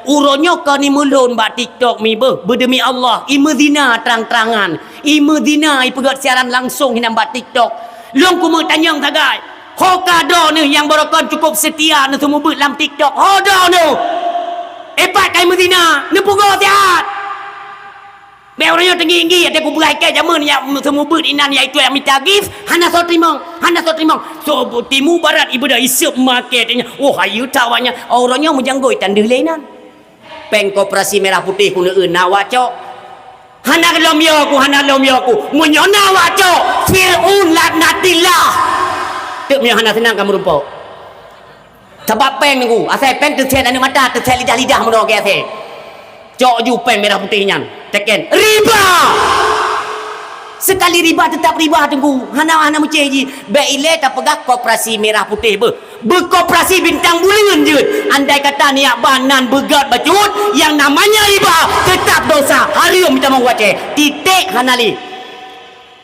Uronyo ka ni mulun bak TikTok mi berdemi Allah ima zina terang-terangan, ima zina ipegat siaran langsung hinam bak TikTok. Long ku tanyang tagai hokado ni yang berokon cukup setia ni semua ber dalam TikTok hodo ni epat kai mezina ni pugo sihat be orangnya tinggi-tinggi ada ku berai kai zaman yang semua ber inan iaitu yang mitagif hana so trimong so timu barat ibu dah isep marketnya oh hayu tawanya orangnya menjanggoi tanda lainan peng koperasi merah putih ku neun nawacok hana lomyo ku menyona wacok fir'un laknatillah tak punya hana senang kamu rupa sebab peng aku asal peng terset anu mata terset lidah-lidah mudah ke asal cok ju peng merah putihnya teken riba sekali riba tetap riba tunggu hana menceji beile tak pegah koperasi merah putih berkoperasi bintang bulan je andai kata niat banan begat bacut yang namanya riba tetap dosa harium minta mau wace titik hanali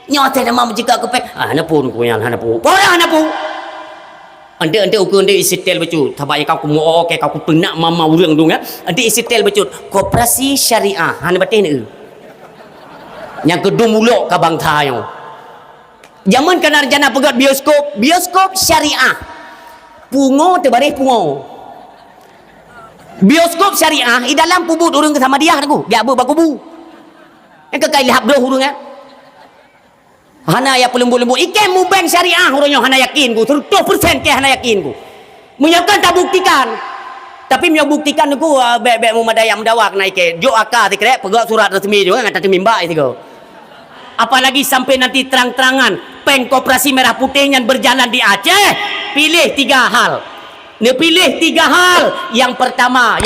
nyote nama menjaga ke pek hana pun ku yang hana pu porang hana pu ande ukur ande isitel bacut tabaya kau mu okey kau penak mama urang dong ya ande isitel bacut koperasi syariah hana batin ni yang kedua muluk ka bang thayo zaman kanar jana pegat bioskop syariah pungo terbaris pungo bioskop syariah di dalam pubut urang ke sama dia aku dia apa bakubu yang kekai lihat bro urang ya hana ya pelembut-lembut ikan mu bank syariah urangnya hana yakin ku 100% ke hana yakin ku menyakan tak buktikan tapi dia buktikan aku bek mu madayam dawak naik ke jo akar tikrek pegat surat resmi juga ngata mimba itu apalagi sampai nanti terang-terangan peng koperasi merah putih yang berjalan di Aceh pilih 3 hal pilih 3 hal yang pertama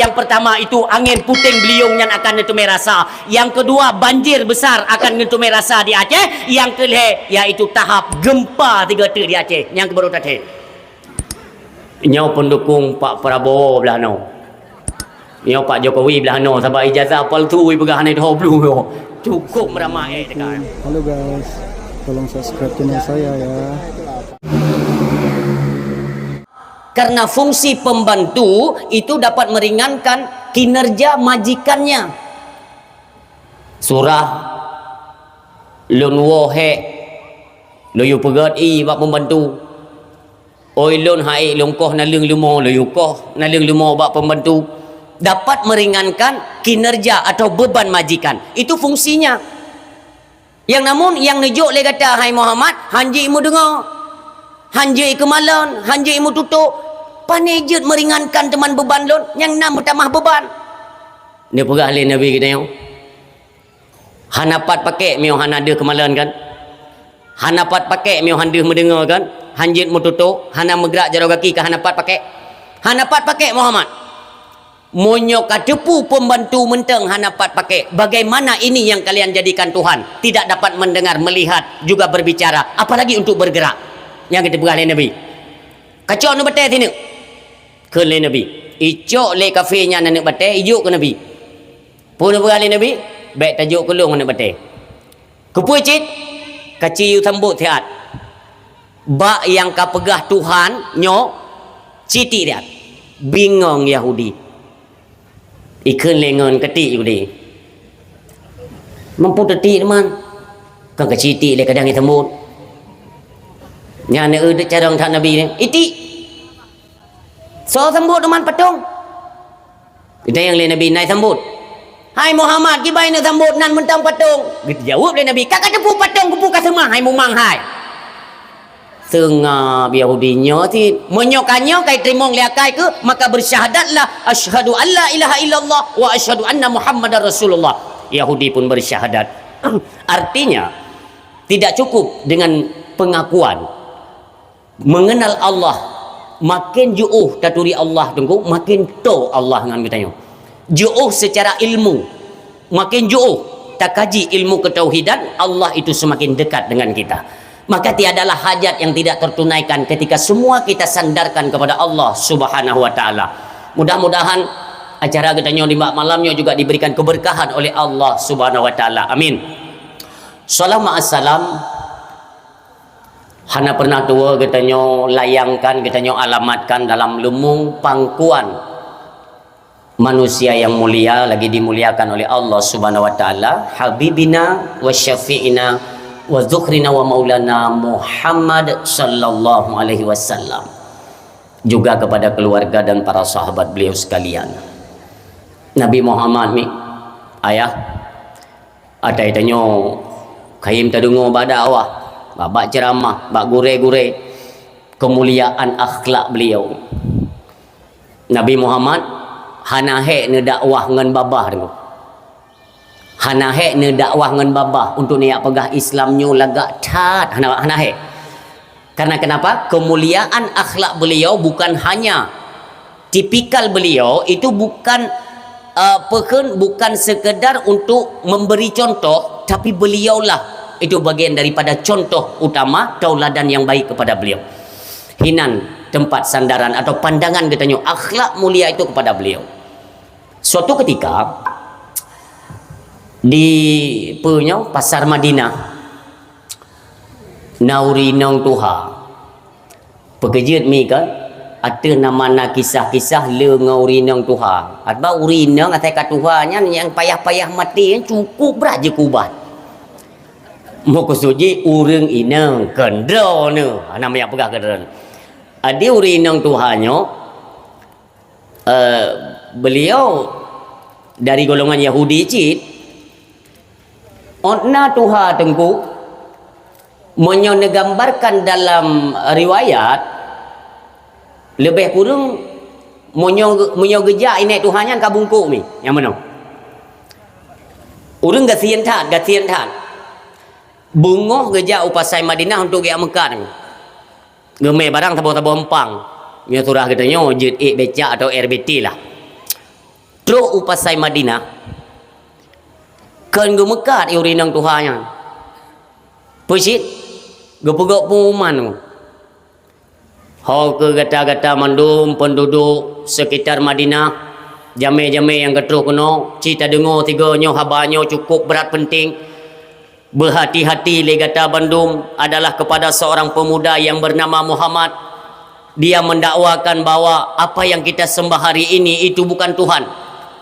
itu angin puting beliung yang akan ngetumai rasa yang kedua banjir besar akan ngetumai rasa di Aceh yang kelih yaitu tahap gempa 3 di Aceh yang kebaru tadi nyau pendukung Pak Prabowo belah no nyau Pak Jokowi belah no sebab ijazah palsu pegahan itu hoblu cukup meramai dekat. Halo guys, tolong subscribe channel saya ya. Karena fungsi pembantu itu dapat meringankan kinerja majikannya. Surah lun wohe loyu pegat bak pembantu. Oi lun hai longkoh na leung lumo loyu koh na leung lumo bak pembantu. Dapat meringankan kinerja atau beban majikan. Itu fungsinya. Yang namun yang nejuk le kata hai Muhammad, hanji imu dengar. Hanji kemalan, hanji imu tutup. Panejut meringankan teman beban lon yang nam bertambah beban. Dia pegah le Nabi kita yo. Hanapat pakai mio hanada kemalan kan. Hanapat pakai mio handah mendengar kan. Hanjit mu tutup, hana megrak jaro kaki ke hanapat pakai. Hanapat pakai Muhammad. Monyok kadepu pembantu menteng hanapat pakai. Bagaimana ini yang kalian jadikan Tuhan? Tidak dapat mendengar, melihat, juga berbicara, apalagi untuk bergerak. Yang kita beralih Nabi. Kacau nu betul sini. Ke le Nabi. Icok le kafenya nak betul, ijuk ke Nabi. Pun beralih Nabi, baik tajuk kelung nak betul. Kepui cit, kaciu sambut sihat. Bak yang kapegah Tuhan, nyok, citi dia. Bingung Yahudi. Ikan lengan ketik Yahudi. Mampu tetik teman. Kan kecitik le kadang sambut. Nya ne eudet carang tak Nabi ni. Iti. So sambut teman patung. Kita yang le Nabi naik sambut. Hai Muhammad, kibai nak sambut nan mentang patung. Kita jawab le Nabi, kakak tepu patung kupu ka semah hai mumang hai. Sengah Yahudinya si menyokannya kai trimong liakai ke maka bersyahadatlah asyhadu alla ilaha illallah wa asyhadu anna muhammadar rasulullah. Yahudi pun bersyahadat. Artinya tidak cukup dengan pengakuan mengenal Allah, makin ju'uh taturi Allah tunggu makin to Allah dengan katanya. Ju'uh secara ilmu, makin ju'uh tak kaji ilmu ketauhidan, Allah itu semakin dekat dengan kita. Maka tiadalah hajat yang tidak tertunaikan ketika semua kita sandarkan kepada Allah Subhanahu wa taala. Mudah-mudahan acara katanya di malamnya juga diberikan keberkahan oleh Allah Subhanahu wa taala. Amin. Salam assalam. Hana pernah tua katanya layangkan katanya alamatkan dalam lumung pangkuan manusia yang mulia lagi dimuliakan oleh Allah Subhanahu wa taala, habibina wa syafi'ina wa dzukhrina wa maulana Muhammad sallallahu alaihi wasallam. Juga kepada keluarga dan para sahabat beliau sekalian. Nabi Muhammad ni ayah ada tanyo kaim tadungo bada awak bak ceramah bak gure-gure kemuliaan akhlak beliau. Nabi Muhammad hanahe ne dakwah ngan babah tu. Hanahe ne dakwah ngan babah untuk niat pegah Islamnyo lagak tat hanahe. Karena kenapa? Kemuliaan akhlak beliau bukan hanya tipikal beliau itu bukan bukan sekedar untuk memberi contoh, tapi beliaulah itu bagian daripada contoh utama tauladan yang baik kepada beliau. Hinan tempat sandaran atau pandangan katanya akhlak mulia itu kepada beliau. Suatu ketika di pasar Madinah nauri nong tuha pekerja mi kan ada nama kisah-kisah le ngauri nong tuha atau uri nong atai katuhanya yang payah-payah mati cukup beraja kubat mau kesuji urang inang kendra ne nama yang pegah kendra ada uri nong tuhanyo beliau dari golongan Yahudi cit ona tuha tengku menyonegambarkan dalam riwayat lebih kurang monyo geja ini Tuhannya kabungku ni yang mana urang gasian tat bungoh geja upasai Madinah untuk dia Mekah ni geme barang tabo-tabo empang nya surah katanya jid beca atau RBT lah terus upasai Madinah kan ge Mekah urinang Tuhannya pusit gepegok pengumuman ho ke gata-gata mandum penduduk sekitar Madinah jame-jame yang ketruh kuno cita dengar tiganya habanyo cukup berat penting berhati-hati le gata bandum adalah kepada seorang pemuda yang bernama Muhammad. Dia mendakwakan bahawa apa yang kita sembah hari ini itu bukan Tuhan.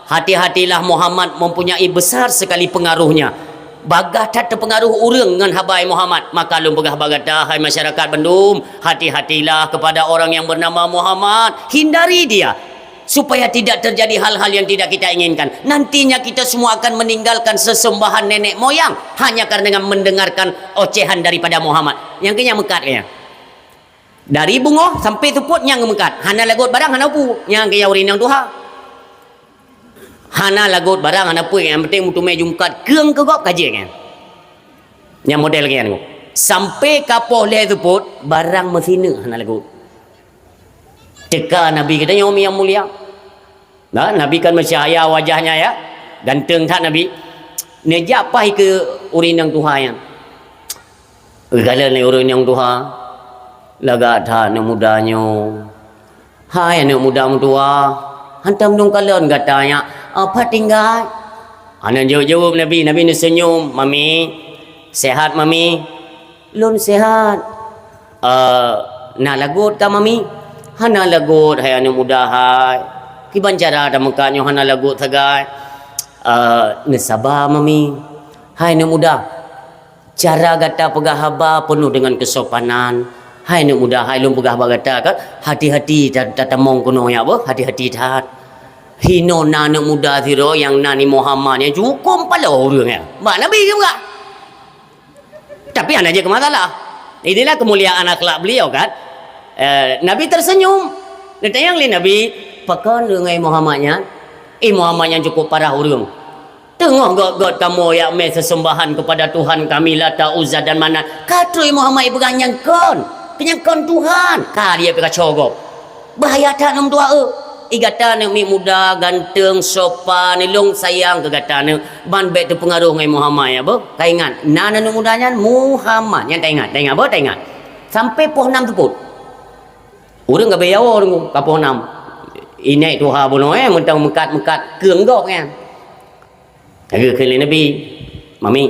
Hati-hatilah, Muhammad mempunyai besar sekali pengaruhnya. Bagah tak terpengaruh urang dengan habai Muhammad. Maka lu pegah bagata, hai masyarakat Bandung, hati-hatilah kepada orang yang bernama Muhammad. Hindari dia supaya tidak terjadi hal-hal yang tidak kita inginkan. Nantinya kita semua akan meninggalkan sesembahan nenek moyang hanya karena mendengarkan ocehan daripada Muhammad. Yang kena mekat kaya. Dari bungo sampai tuput yang mekat. Hana lagut barang hana pu. Yang kaya urin yang tuha. Hana lagut barang hana pu. Yang penting mutu mai jumkat keung kegop kaji kan. Yang model kan. Sampai kapoh le tuput barang mesina hana lagut. Teka Nabi kita yang mulia. Nah, Nabi kan bercahaya wajahnya ya. Ganteng tak Nabi. Nejak pai ke urin yang tuha yang. Kalau ni urin yang tuha. Laga dah anak mudanya. Hai anak muda tua. Hantam dong kalian katanya. Apa tinggal? Anak jawab Nabi. Nabi ni senyum. Mami. Sehat mami? Lun sehat. Nak lagut tak mami? Hana lagut hai anak muda hai. Kiban cara ada mukanya hana lagut sagai. Nesaba mami. Hai anak muda. Cara kata pegah haba penuh dengan kesopanan. Hai anak muda, hai lum pegah bagata kan. Hati-hati tatamong kuno ya apa? Hati-hati tat. Hino na anak muda thiro yang nani Muhammad yang cukup pala orangnya. Mak Nabi juga. Tapi ana je ke masalah. Inilah kemuliaan akhlak beliau kan. Nabi tersenyum. Datang li Nabi, pakan dengan Muhammadnya. Muhammad yang cukup parah orang. Tengok god kamu yang me sesembahan kepada Tuhan kami Lata Uzza dan Manat. Katoi Muhammad pegang nyangkon. Penyangkon Tuhan. Ka dia pegang cogok. Bahaya tak nam tua igata ne mi muda ganteng sopan ilung sayang ke gata ne ban bet tu pengaruh dengan Muhammad ya bo. Tak ingat. Nana nu mudanya Muhammad yang tak ingat. Tak ingat bo, tak ingat. Sampai poh 6 teput. Urang ka beyawo dengu ka poh 6. Ini tuha bono mentang mekat-mekat keung gok kan. Aga kali Nabi. Mami.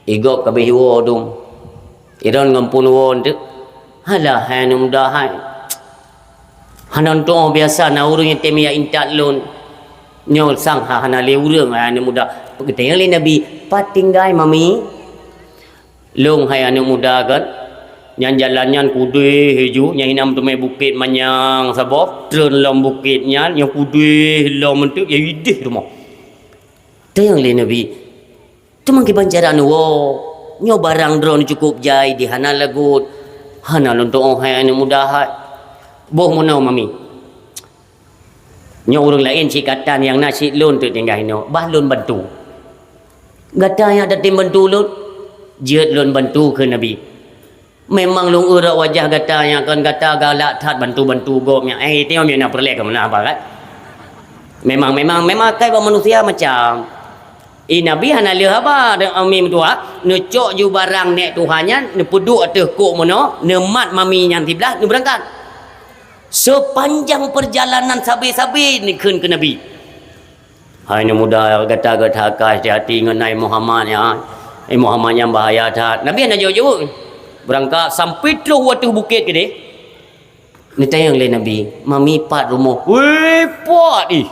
Igop ka behiwo dum. Iron ngampun won tu. Halah hanum dah hai. Hanan tu biasa na urang yang temia intat lun. Nyo sang hana le urang anak muda. Pegedeng le Nabi patinggai mami. Long hai anak muda kan. Nyan jalannya kudui hiju nya hinam tu mai bukit manyang sabok tren lom bukitnya yang kudui lom mentuk ya idih tu mo. Tayang le Nabi. Tumang kibancaran wo. Nyo barang drone cukup jai di hana lagut. Hana lontong hai anak muda hai. Boh monau mami. Nyo orang lain cikatan yang nasi lon tu tinggal no bah lon bantu gata yang ada tim bantu lon jeut lon bantu ke Nabi memang long urak wajah gata yang kan gata galak tat bantu-bantu gomnya tengok dia nak perlek ke mana apa kan memang kai manusia macam Nabi hana leh apa ami tua necok ju barang nek Tuhannya ne puduk ateh kok mono ne mat mami yang tiblah ne berangkat sepanjang perjalanan sabi-sabi ni ke Nabi. Hai ni muda gata-gata kai hati ngenai Muhammad ya. Muhammad yang bahaya tat. Nabi nak jauh-jauh. Berangkat sampai terus waktu bukit ke dia. Ni tayang le Nabi. Mami pat rumah. Weh pot ih.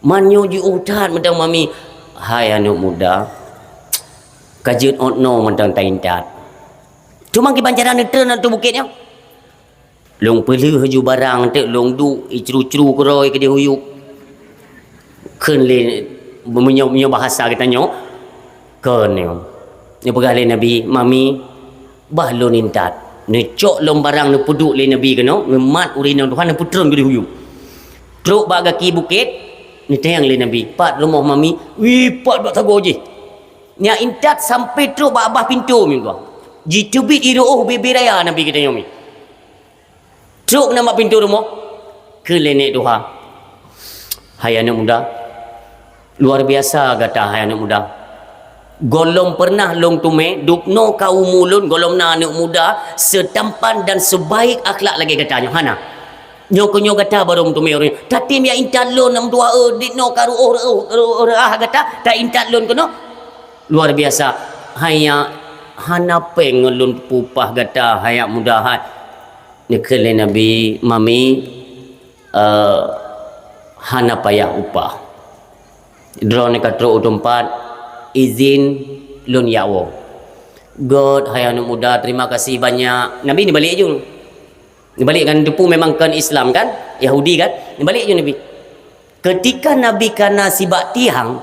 Manyo ji utat mentang mami. Hai anak muda. Kajut otno mentang taintat. Cuma kibancaran ni turun tu bukitnya. Long perlu haju barang tek long du icru-cru keroi ke dia huyuk ken le menyo bahasa kita nyo ken ni pegang le Nabi mami bah lo nintat ni cok long barang ni puduk le Nabi keno memat urina Tuhan ni putron ke dia huyuk truk bak kaki bukit ni tayang le Nabi pat rumah mami wi pat bak tago je nya intat sampai truk bak abah pintu mi gua jitubit iruh beberaya Nabi kita nyomi truk nama pintu rumah ke nenek doha. Hai anak muda. Luar biasa kata hai anak muda. Golong pernah long tume dukno kau mulun golong na anak muda setampan dan sebaik akhlak lagi katanya. Hana. Nyo kata baru tume orang. Tatim ya intan lon nam dua ditno karu kata tak intan lon kono. Luar biasa. Hanya hana pengelun pupah kata hai anak muda hai. Nikele Nabi mami hana payah upah drone katro utumpat izin lun yawo God hai anak muda terima kasih banyak Nabi ni balik je ni balik kan depu memang kan Islam kan Yahudi kan ni balik je Nabi ketika Nabi kana sibak tiang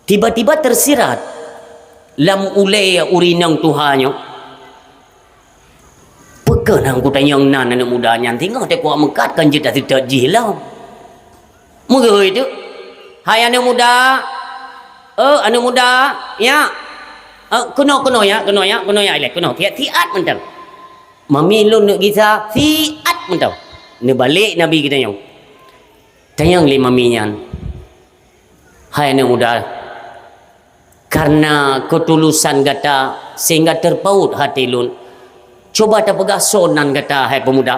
tiba-tiba tersirat lam ulai urinang Tuhannya kenang ku tanya nan anak muda nyan tinggal te kuat mengkat kan jita tidak jilau mengoi tu hai anak muda anak muda ya kuno ya ilek kuno tiat mentang mami lun nak gisa tiat mentang ni balik Nabi kita nyong tayang le mami nyan hai anak muda karena ketulusan gata sehingga terpaut hati lun coba tak pegah sonan kata hai pemuda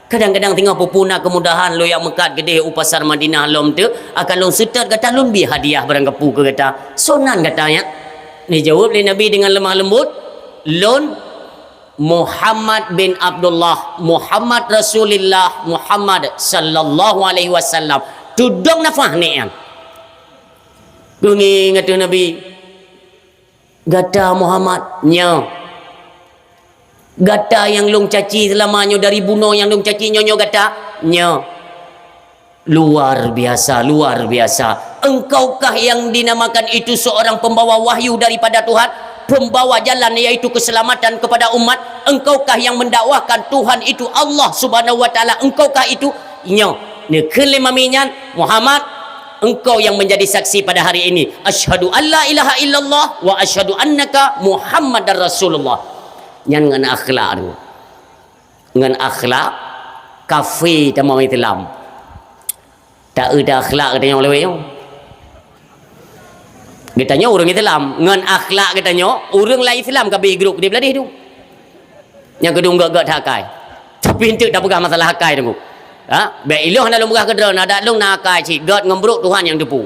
kadang-kadang tengah pupuna kemudahan lo yang mekat gede upasar Madinah lom tu akan lom setat kata lom bi hadiah barang kepu ke kata sonan katanya ni jawab oleh Nabi dengan lemah lembut lon Muhammad bin Abdullah Muhammad Rasulullah Muhammad sallallahu alaihi wasallam tudong nafah ni yang gungi ngatu Nabi kata Muhammad nya gata yang long caci selamanya dari bunuh yang long caci nyonyo gata nya luar biasa engkaukah yang dinamakan itu seorang pembawa wahyu daripada Tuhan pembawa jalan yaitu keselamatan kepada umat engkaukah yang mendakwahkan Tuhan itu Allah subhanahu wa ta'ala engkaukah itu nya ne kelimaminya Muhammad engkau yang menjadi saksi pada hari ini asyhadu alla ilaha illallah wa asyhadu annaka Muhammadar Rasulullah nyan dengan akhlak tu dengan akhlak kafe tamam Islam tak ada akhlak katanya oleh yang katanya orang Islam dengan akhlak katanya orang lain Islam kabeh grup dia beladih tu yang kedua gak hakai tapi itu tak pegang masalah hakai tu baik iloh nak lumrah kedra ada long nak hakai cik gak ngembruk Tuhan yang depu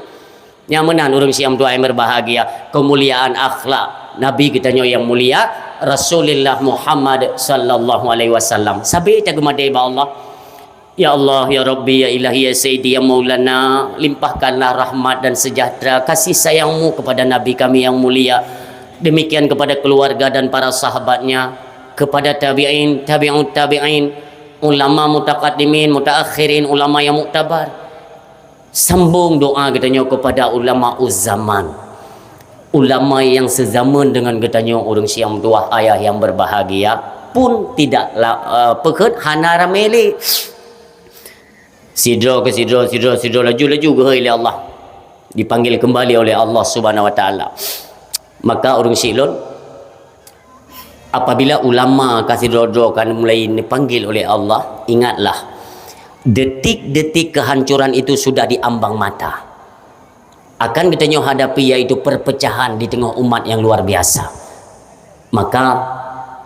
yang menan orang Siam tu air berbahagia kemuliaan akhlak Nabi katanya yang mulia, Rasulullah Muhammad sallallahu alaihi wasallam. Sabi ta gumadai ba Allah. Ya Allah, Ya Rabbi, Ya Ilahi, Ya Sayyidi, Ya Maulana, limpahkanlah rahmat dan sejahtera kasih sayangmu kepada Nabi kami yang mulia, demikian kepada keluarga dan para sahabatnya, kepada tabi'in, tabi'ut tabi'in, ulama mutaqaddimin, mutaakhirin, ulama yang muktabar. Sambung doa katanya kepada ulama uzzaman, ulama yang sezaman dengan katanya orang Syiam tua ayah yang berbahagia pun tidak pekut hana rameli. Sidra ke sidra laju ke oleh Allah, dipanggil kembali oleh Allah Subhanahu wa taala. Maka orang Syi'lun apabila ulama kasih sidra kan mulai dipanggil oleh Allah, ingatlah detik-detik kehancuran itu sudah diambang mata. Akan kita hadapi yaitu perpecahan di tengah umat yang luar biasa. Maka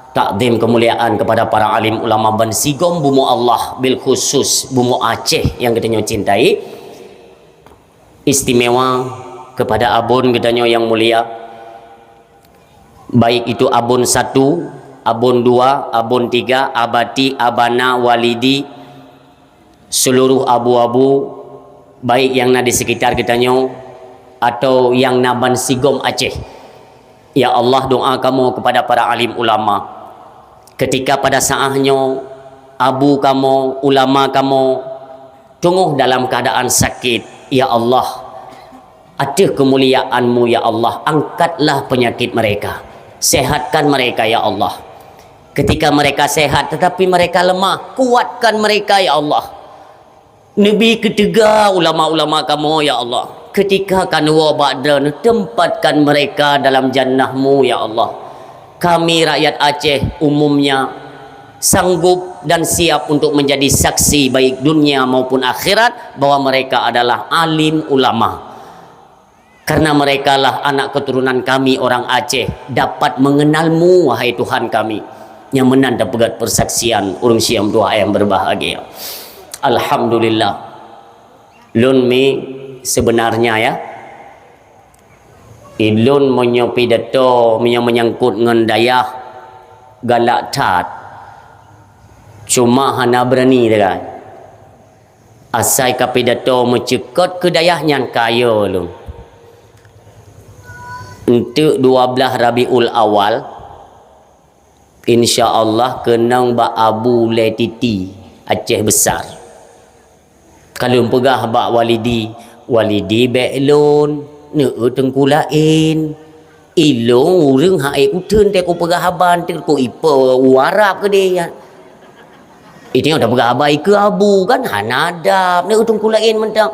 takdim kemuliaan kepada para alim ulama Ban Sigom Bumu Allah, bil khusus Bumu Aceh yang kita cintai, istimewa kepada abun kita yang mulia, baik itu abun 1, abun 2, abun 3, abati, abana, walidi, seluruh abu-abu baik yang di sekitar kita atau yang Ban Sigom Aceh. Ya Allah, doa kamu kepada para alim ulama ketika pada saatnya abu kamu, ulama kamu tunggu dalam keadaan sakit. Ya Allah, ada kemuliaanmu ya Allah, angkatlah penyakit mereka, sehatkan mereka ya Allah. Ketika mereka sehat tetapi mereka lemah, kuatkan mereka ya Allah. Nabi ketiga ulama-ulama kamu ya Allah, ketika kanwa ba'dan, tempatkan mereka dalam jannahmu ya Allah. Kami rakyat Aceh umumnya sanggup dan siap untuk menjadi saksi baik dunia maupun akhirat bahwa mereka adalah alim ulama. Karena mereka lah anak keturunan kami orang Aceh dapat mengenalmu wahai Tuhan kami, yang menanda pegat persaksian urung Syiam doa yang berbahagia. Alhamdulillah. Lunmi sebenarnya ya, ilun menyopi dato menyangkut dengan dayah galak tat, cuma hana berani dengan asai kapi dato mencekot ke dayahnya kaya lu untuk 12 Rabiul Awal insya-Allah kenang ba Abu Letiti Aceh besar. Kalau pegah ba walidi be'lun neu tengku lain ilung urang hae kuteun teh ku pegah haban teh ku ipa warap ke dia itu dah pegah abai ke abu kan hanadap neu tengku lain mentang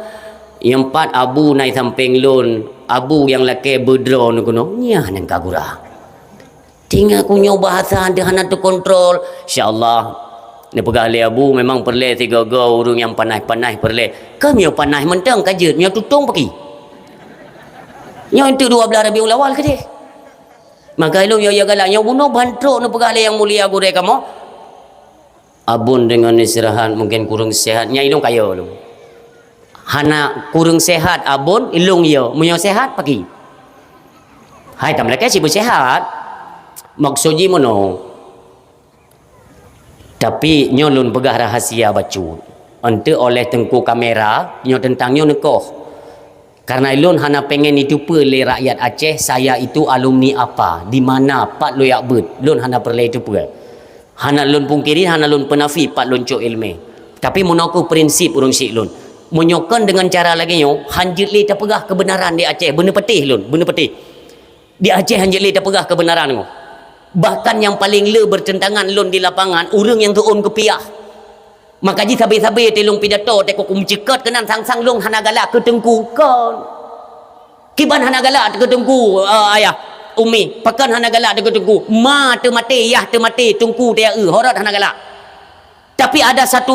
yang 4 abu naik samping lun abu yang laki bedro nu kuno nya nang kagura tinggal ku nyoba bahasa dia hana terkontrol insyaallah ni pegah le abu memang perle 3 urang yang panai-panai perle kami yang panai mentang kajet nya tutung pagi yang itu 12 Rabiul Awal ke dia. Maka ilmu ya galak yang bunuh bantruk nu pegale yang mulia gure kamu. Abun dengan istirahat mungkin kurang sehatnya ilung kaya lu. Hana kurang sehat abun ilung ya, munyo sehat pagi. Hai tam leke si bersehat. Maksudnya mono. Tapi nyolun pegah rahasia bacu. Ente oleh tengku kamera nyo tentang nyo nekoh. Karena ilun hana pengen itu le rakyat Aceh saya itu alumni apa, di mana pat lo yak bet. Lun hana perle itu pe. Hana lun pungkiri, hana lun penafi pat lun cok ilmu. Tapi monoku prinsip urang Syi'lun. Menyokon dengan cara lagi nyo hanjit le tapegah kebenaran di Aceh, bener petih lun, bener petih. Di Aceh hanjit le tapegah kebenaran ngo. Bahkan yang paling le bertentangan lun di lapangan, urang yang tuun kepiah. Maka ji sabi-sabi telung pidato teko kumcekat kenan sang-sang lung hana galak ke tengku kon. Kiban hana galak ke tengku ayah umi, pakan hana galak ke tengku. Ma te mati yah te mati tengku dia horat hana galak. Tapi ada 1-2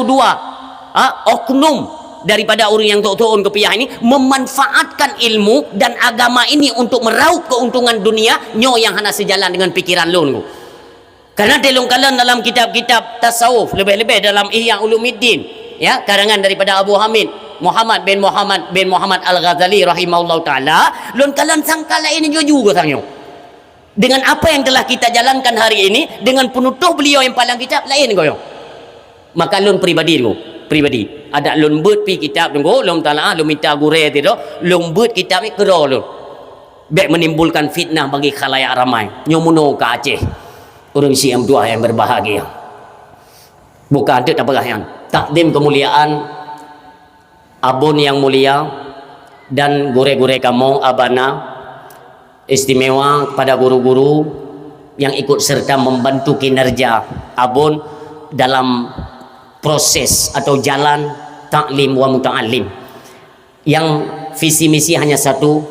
oknum daripada orang yang tuun kepiah ini memanfaatkan ilmu dan agama ini untuk meraup keuntungan dunia nyo yang hana sejalan dengan pikiran lun. Karena telung-kalan dalam kitab-kitab tasawuf, lebih-lebih dalam Ihya Ulumuddin, ya, karangan daripada Abu Hamid Muhammad bin Muhammad Al-Ghazali rahimahullah taala, lun kalan sangkala ini juga sangyo. Dengan apa yang telah kita jalankan hari ini, dengan penutup beliau yang paling kitab lain goyo. Maka lun pribadi pribadi. Ada lun but pi kitab tunggu, lum talaah, lum minta gure tu, lum but kitab ni kero lun. Baik menimbulkan fitnah bagi khalayak ramai. Nyomuno ke Aceh. Orang Syiah dua yang berbahagia. Bukan itu tak yang takdim kemuliaan abun yang mulia dan gure-gure kamu abana istimewa pada guru-guru yang ikut serta membantu kinerja abun dalam proses atau jalan taklim wa muta'alim yang visi misi hanya satu,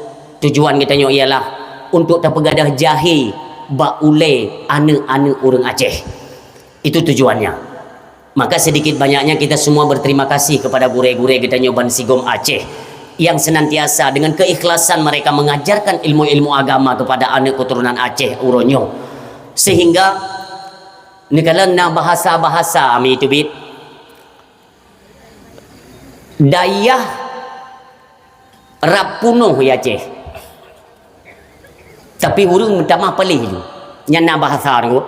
tujuan kita ialah untuk terpegadah jahi baule ane-ane orang Aceh. Itu tujuannya. Maka sedikit banyaknya kita semua berterima kasih kepada gure-gure kita nyoban Sigom Aceh yang senantiasa dengan keikhlasan mereka mengajarkan ilmu-ilmu agama kepada anak keturunan Aceh uronyo, sehingga nekalana bahasa-bahasa ami itu bit dayah rapunuh ya Aceh, tapi urang minta pelih tu nyana bahasa tu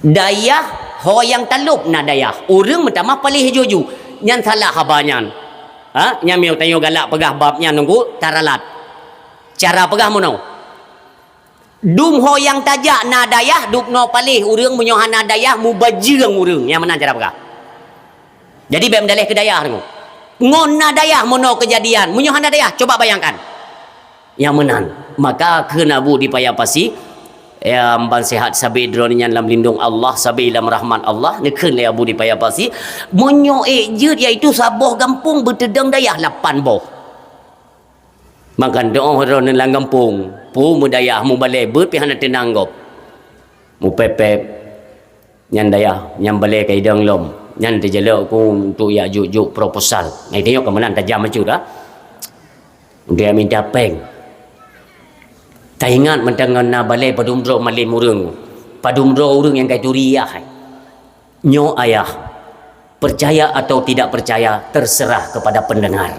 dayah hoyang talup na dayah urang minta pelih juju nyan salah habanyan nyamiu tayo galak pegah babnya nunggu taralat cara pegah mono dum hoyang tajak na dayah dup no pelih urang munyohana dayah mubajirang urang yang mana cara pegah. Jadi baik mendalih ke dayah tu ngona dayah mono kejadian munyohana dayah coba bayangkan yang menan. Maka kena bu dipayapasi ya amban sehat sabi dronian dalam lindung Allah sabi dalam rahmat Allah ni kena bu dipayapasi monyo je iaitu saboh gampung bertedang dayah 8 boh makan doa ron dalam gampung pu mudayah mu balai ber pi hana tenang gop mu pepep nyan dayah nyan balai kai dang lom nyan terjelak ku untuk ya juk proposal ngai tengok kemenan tajam macam dah dia minta peng. Tak ingat mendengar na balai padumdro malim urang. Padumdro urang yang kaitu riah. Nyo ayah, percaya atau tidak percaya terserah kepada pendengar.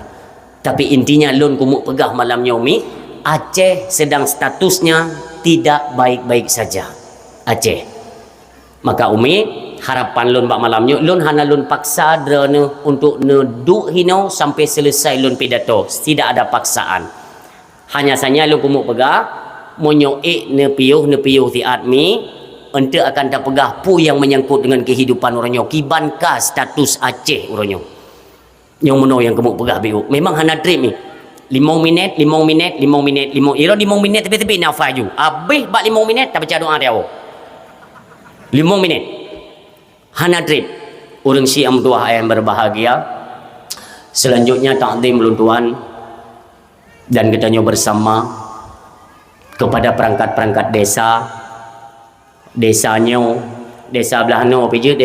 Tapi intinya lun kumuk pegah malam nyomi, Aceh sedang statusnya tidak baik-baik saja. Aceh. Maka umi harapan lun bak malam nyo, lun hana lun paksa drone untuk neduk hino sampai selesai lun pidato. Tidak ada paksaan. Hanya saja lun kumuk pegah monyoik ne piuh ti admi ente akan terpegah pu yang menyangkut dengan kehidupan orangnya kibanka status Aceh orangnya yang meno yang kemuk pegah biu memang hana trip ni 5 minit ira 5 minit tepi-tepi nak faju habis bak 5 minit tak baca doa dia 5 minit hana trip orang Syiah mutuah yang berbahagia. Selanjutnya takdim luntuan dan kita bersama kepada perangkat-perangkat desanya desa belah no pijit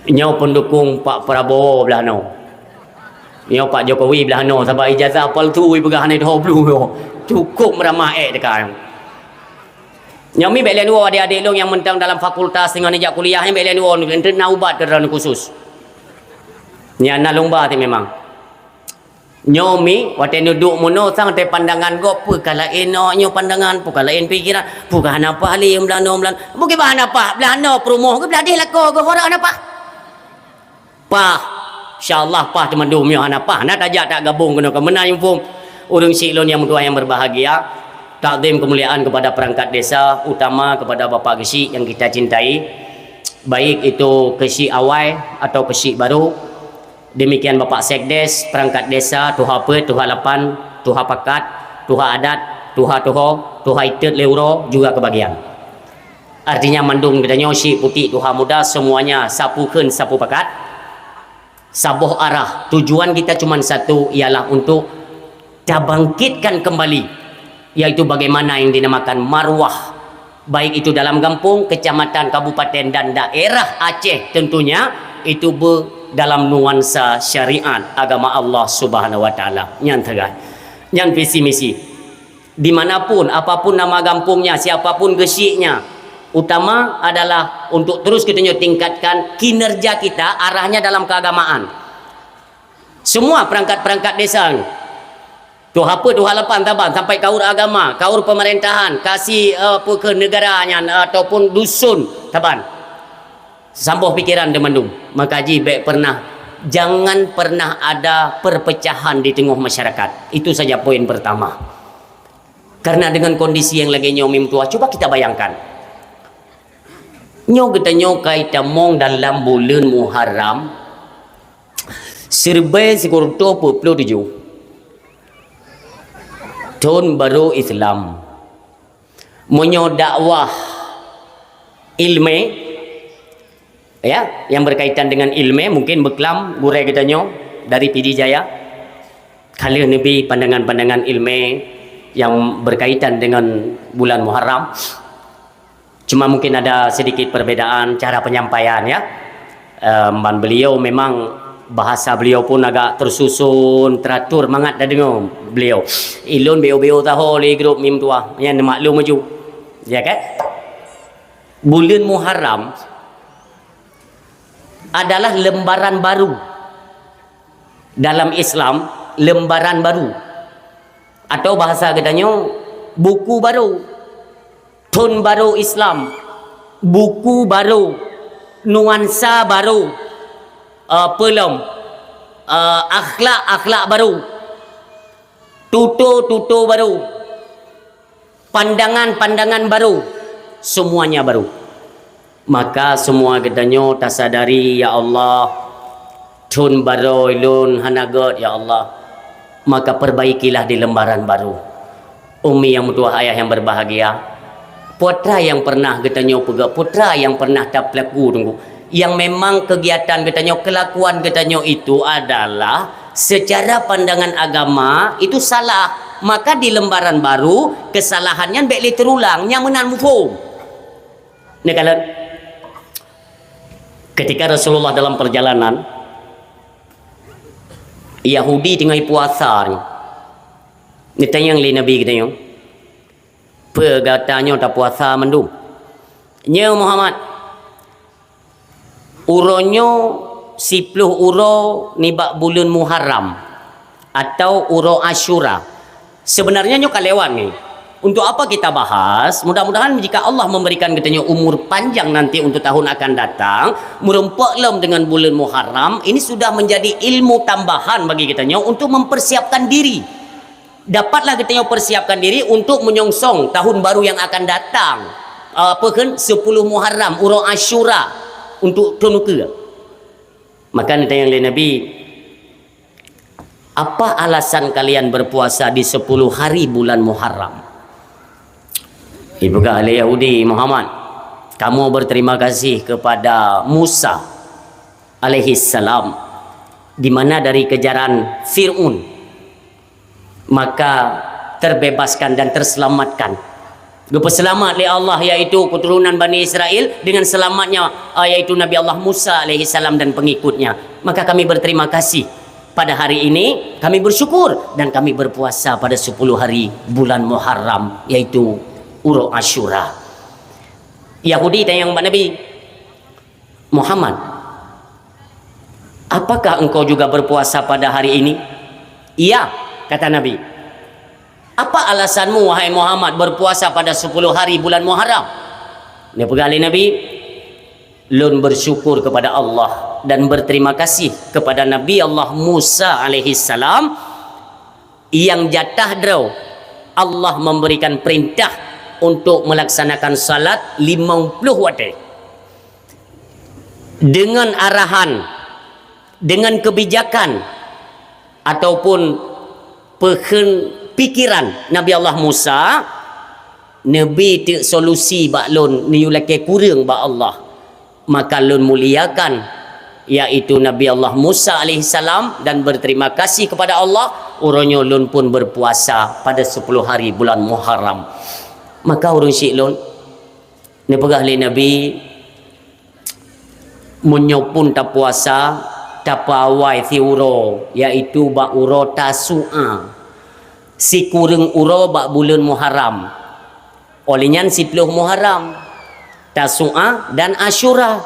nyo pendukung Pak Prabowo belah no nyo Pak Jokowi belah no sebab ijazah paltu pegah ni 20 cukup meramah dekat nyo mi belen wo adik-adik long yang mentang dalam fakultas dengan ijak kuliah yang belen wo ente naubat kerana khusus nyana lomba ti memang nyomi wate duduk mono sang te pandangan go pukala eno nyo pandangan pukala en pikiran bukan apa ali melano bukan bahan apa belano promo ke beladih lako go hora apa pah insyaallah pah teman dum yo apa nak tajak tak gabung kena ke menang yung urang silon yang mutua yang berbahagia takdim kemuliaan kepada perangkat desa utama kepada Bapak Gesik yang kita cintai baik itu Gesik awal atau Gesik baru. Demikian Bapak Sekdes, perangkat desa, Tuha Pet, Tuha Lapan, Tuha Pakat, Tuha Adat, Tuha Toho, Tuha Itet Leuro juga kebagian. Artinya mandung kita nyosi putih Tuha Muda semuanya sapukeun sapu pakat. Saboh arah. Tujuan kita cuma satu ialah untuk bangkitkan kembali yaitu bagaimana yang dinamakan marwah baik itu dalam kampung, kecamatan, kabupaten dan daerah Aceh tentunya itu dalam nuansa syariat agama Allah Subhanahu wa taala. Nyan tegas. Nyan visi misi. Dimanapun apapun nama kampungnya, siapapun gesiknya, utama adalah untuk terus kita tingkatkan kinerja kita arahnya dalam keagamaan. Semua perangkat-perangkat desa Tuh apa tuh halapan taban sampai kaur agama, kaur pemerintahan, kasih apa ke negaranya ataupun dusun taban. sambuh pikiran demandung. Maka haji baik pernah, jangan pernah ada perpecahan di tengah masyarakat. Itu saja poin pertama. Karena dengan kondisi yang lagi nyomim tua, coba kita bayangkan. Nyo kita nyo kaita mong dalam bulan Muharram 1427 tahun baru Islam. Menyo dakwah ilmu, ya, yang berkaitan dengan ilmu, mungkin beklam gurai kita nyo dari PD Jaya. Kali Nabi pandangan-pandangan ilmu yang berkaitan dengan bulan Muharram. Cuma mungkin ada sedikit perbedaan cara penyampaian, ya. Beliau memang bahasa beliau pun agak tersusun, teratur, mangat dah dengar beliau. Ilun beo-beo tahu li grup mim tua, yang maklum maju. Ya kan? Bulan Muharram adalah lembaran baru dalam Islam, lembaran baru, atau bahasa katanya buku baru, tun baru Islam, buku baru, nuansa baru, akhlak baru, tutur baru, pandangan baru, semuanya baru. Maka semua katanya tasadari, ya Allah, tun baru ilun hanagot, ya Allah, maka perbaikilah di lembaran baru. Umi yang mutua, ayah yang berbahagia, putra yang pernah katanya pegak, putra yang pernah tak pelaku tunggu, yang memang kegiatan katanya, kelakuan katanya itu adalah secara pandangan agama itu salah, maka di lembaran baru kesalahannya baik terulang, yang menan mufhum. Ini kalau ketika Rasulullah dalam perjalanan, Yahudi tengah puasa ni tanya yang Nabi kita yang pegatanya tak puasa mendung nya Muhammad uronyo 10 uro ni bak bulan Muharram atau uro Asyura. Sebenarnya nyo kalewan ni. Untuk apa kita bahas? Mudah-mudahan jika Allah memberikan katanya umur panjang nanti untuk tahun akan datang, merempaklam dengan bulan Muharram, ini sudah menjadi ilmu tambahan bagi katanya untuk mempersiapkan diri. Dapatlah katanya persiapkan diri untuk menyongsong tahun baru yang akan datang. Apa kan 10 Muharram, uro Asyura untuk tunuka. Maka ditanya oleh Nabi, apa alasan kalian berpuasa di 10 hari bulan Muharram? Ibu ahli Yahudi, Muhammad, kamu berterima kasih kepada Musa alaihi salam, di mana dari kejaran Fir'aun maka terbebaskan dan terselamatkan. Selamat oleh Allah, yaitu keturunan Bani Israel dengan selamatnya yaitu Nabi Allah Musa alaihi salam dan pengikutnya. Maka kami berterima kasih pada hari ini, kami bersyukur dan kami berpuasa pada 10 hari bulan Muharram, yaitu uro Asyura. Yahudi tanya kepada Nabi Muhammad, apakah engkau juga berpuasa pada hari ini? Iya, kata Nabi. Apa alasanmu wahai Muhammad berpuasa pada 10 hari bulan Muharram? Dia pegali Nabi, lun bersyukur kepada Allah dan berterima kasih kepada Nabi Allah Musa alaihi salam yang jatah draw Allah memberikan perintah untuk melaksanakan salat 50 waktu dengan arahan, dengan kebijakan ataupun pikiran Nabi Allah Musa. Nabi tik solusi bak lun ni laki kurang bak Allah, maka lun muliakan yaitu Nabi Allah Musa alaihi salam dan berterima kasih kepada Allah. Uronyo lun pun berpuasa pada 10 hari bulan Muharram. Maka urun syik lun ni pegah li Nabi menyopun tak puasa tapawai si uro, yaitu bak uro Tasu'a, si kurang uro bak bulan Muharram. Olehnya 10 Muharram, Tasu'a dan Asyura.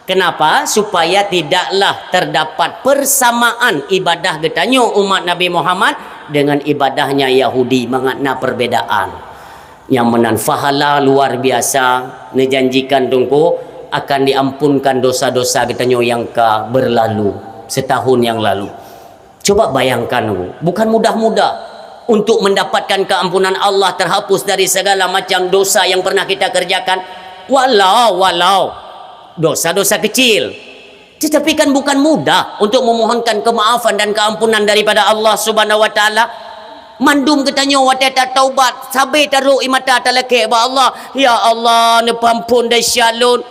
Kenapa? Supaya tidaklah terdapat persamaan ibadah getanyo umat Nabi Muhammad dengan ibadahnya Yahudi, mengenai perbedaan. Yang menanfahala luar biasa, nejanjikan tungku akan diampunkan dosa-dosa katanya yang berlalu setahun yang lalu. Coba bayangkan, bukan mudah-mudah untuk mendapatkan keampunan Allah, terhapus dari segala macam dosa yang pernah kita kerjakan, walau dosa-dosa kecil. Tetapi kan bukan mudah untuk memohonkan kemaafan dan keampunan daripada Allah Subhanahu wa taala. Mandum katanya wate tak taubat, sabe taruh imata talake ba Allah, ya Allah ne pampun dah syalun.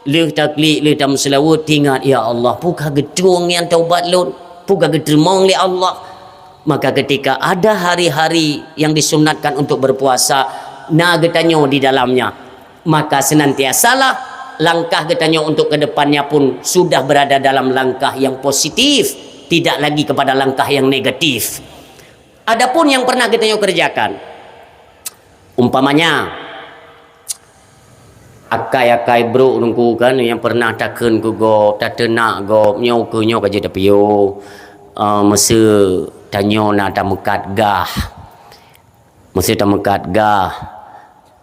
Leh taklik leh tam selawat ingat, ya Allah puka gedung yang taubat lun, puka gedemong li Allah. Maka ketika ada hari-hari yang disunatkan untuk berpuasa, na katanya di dalamnya, maka senantiasalah langkah katanya untuk kedepannya pun sudah berada dalam langkah yang positif, tidak lagi kepada langkah yang negatif. Adapun yang pernah katanya kerjakan, umpamanya akai-akai bro nunggu kan yang pernah takkan go tatena go nyau ke nyau kaje tapio masa tanyo na tamekat gah, masa tamekat gah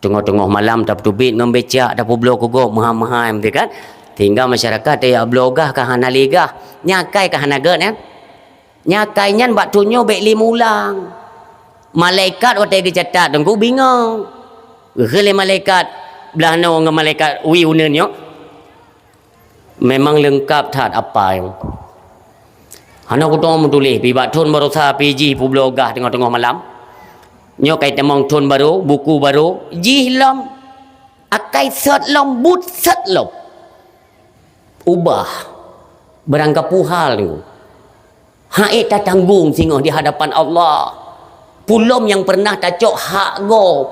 tengah-tengah malam tak tubit membecak tak blok go maham-maham tu kan, tinggal masyarakat ya blogah ka hana legah nyakai ka hana gen ya nyakai nyan bak tunyo bek limulang malaikat otai dicatat dengku bingung gele malaikat belah no dengan malaikat wi unenyo memang lengkap tat apa yang hana ko tong tulis pi bak tun baru sa piji pu blogah tengah-tengah malam nyo kai temong tun baru buku baru jihlam akai set lom but set lom ubah berangkap puhal tu hae tak tanggung singoh di hadapan Allah. Pulom yang pernah tak cok hak go.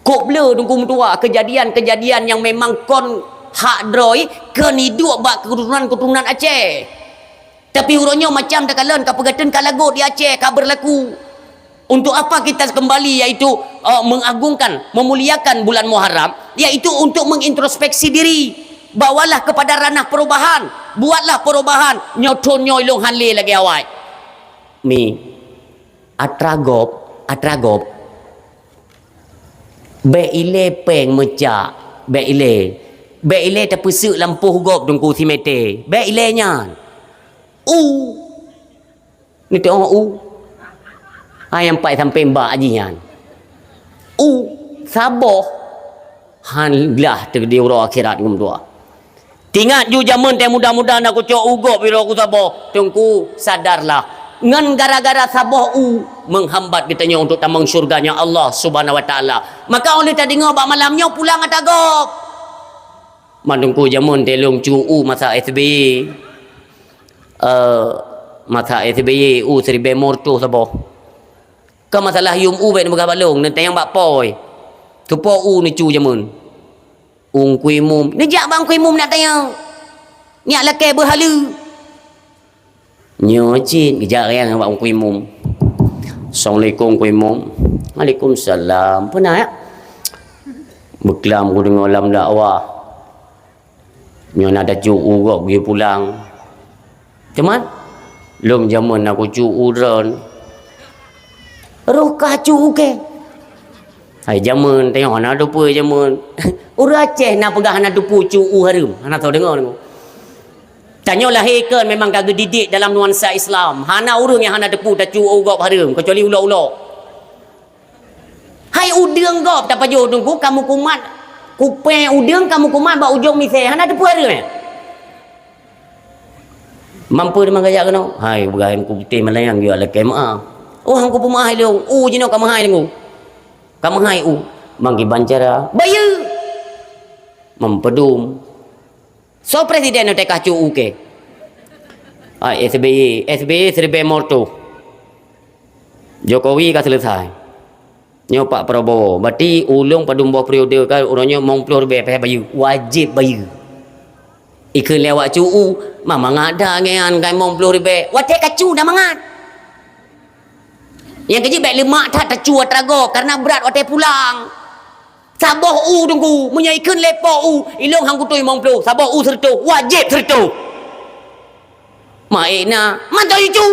Kok blur tunggu tua kejadian-kejadian yang memang kon hak droi keniduk bak keturunan Aceh. Tapi uronyo macam tak kalen ka pegaten ka lagu di Aceh ka berlaku. Untuk apa kita kembali, iaitu mengagungkan, memuliakan bulan Muharram, iaitu untuk mengintrospeksi diri. Bawalah kepada ranah perubahan, buatlah perubahan, nyoton nyoilong hanle lagi awai mi atragop be ile peng mecak be ile terpesuk lampu gop dengku si mete be ile nya ni tengok ayam pai sampai mbak ajian saboh hanlah terdi ura akhirat ngum tua. Tingat ju jamun teh mudah-mudahan aku cok ugop bila aku saboh. Tengku sadarlah. Ngan gara-gara saboh menghambat kitanya untuk tamang syurganya Allah Subhanahu wa taala. Maka oleh tak dengar bak malamnya pulang atagop. Mandungku jamun teh long cu masa SBY. Masa SBY seribe morto saboh. Ka masalah yum bet megah balong nanti yang bak poi. Tu po ni cu jamun. Kuih mum nejak bang kuih mum nak tanya nyak lakai berhala nyocin kejak yang bang kuih mum. Assalamualaikum kuih mum. Waalaikumsalam. Pernah ya berkelam aku dengar dalam dakwah nyo nak ada cu'u kok pergi pulang cuman lom zaman aku cu'u dron roh kah cu'u ke hai zaman tengok nak dupa zaman orang Aceh nak pegang anak dupu cu'u harum. Anak tahu dengar dengar. Tanya lahir kan memang kagak didik dalam nuansa Islam. Hana urang yang hana depu tak cu'u gop harum kecuali ulo-ulo. Hai udang gop tak pajo tunggu kamu kumat. Kupeng udang kamu kumat ba ujung misai hana depu harum. Mampu memang gaya kena. Hai bergain ku putih melayang dia la kema. Oh hangku pemahai leung. Jino kamu hai dengu. Kamu hai manggi bancara bayar mempedum so presiden nak tekah cu'u ke SBY seribe morto Jokowi ka selesai nyo Pak Prabowo berarti ulung padum bawah periode kan orangnya mau pelur be bayar wajib bayar ikut lewat cu'u mama ngada ngan kai mau pelur be wate kacu dah mangat yang kerja baik lemak tak cu atrago karena berat wate pulang saboh tunggu menyaikan lepo ilong hang kutui mong plu saboh sertu wajib sertu maina mantau itu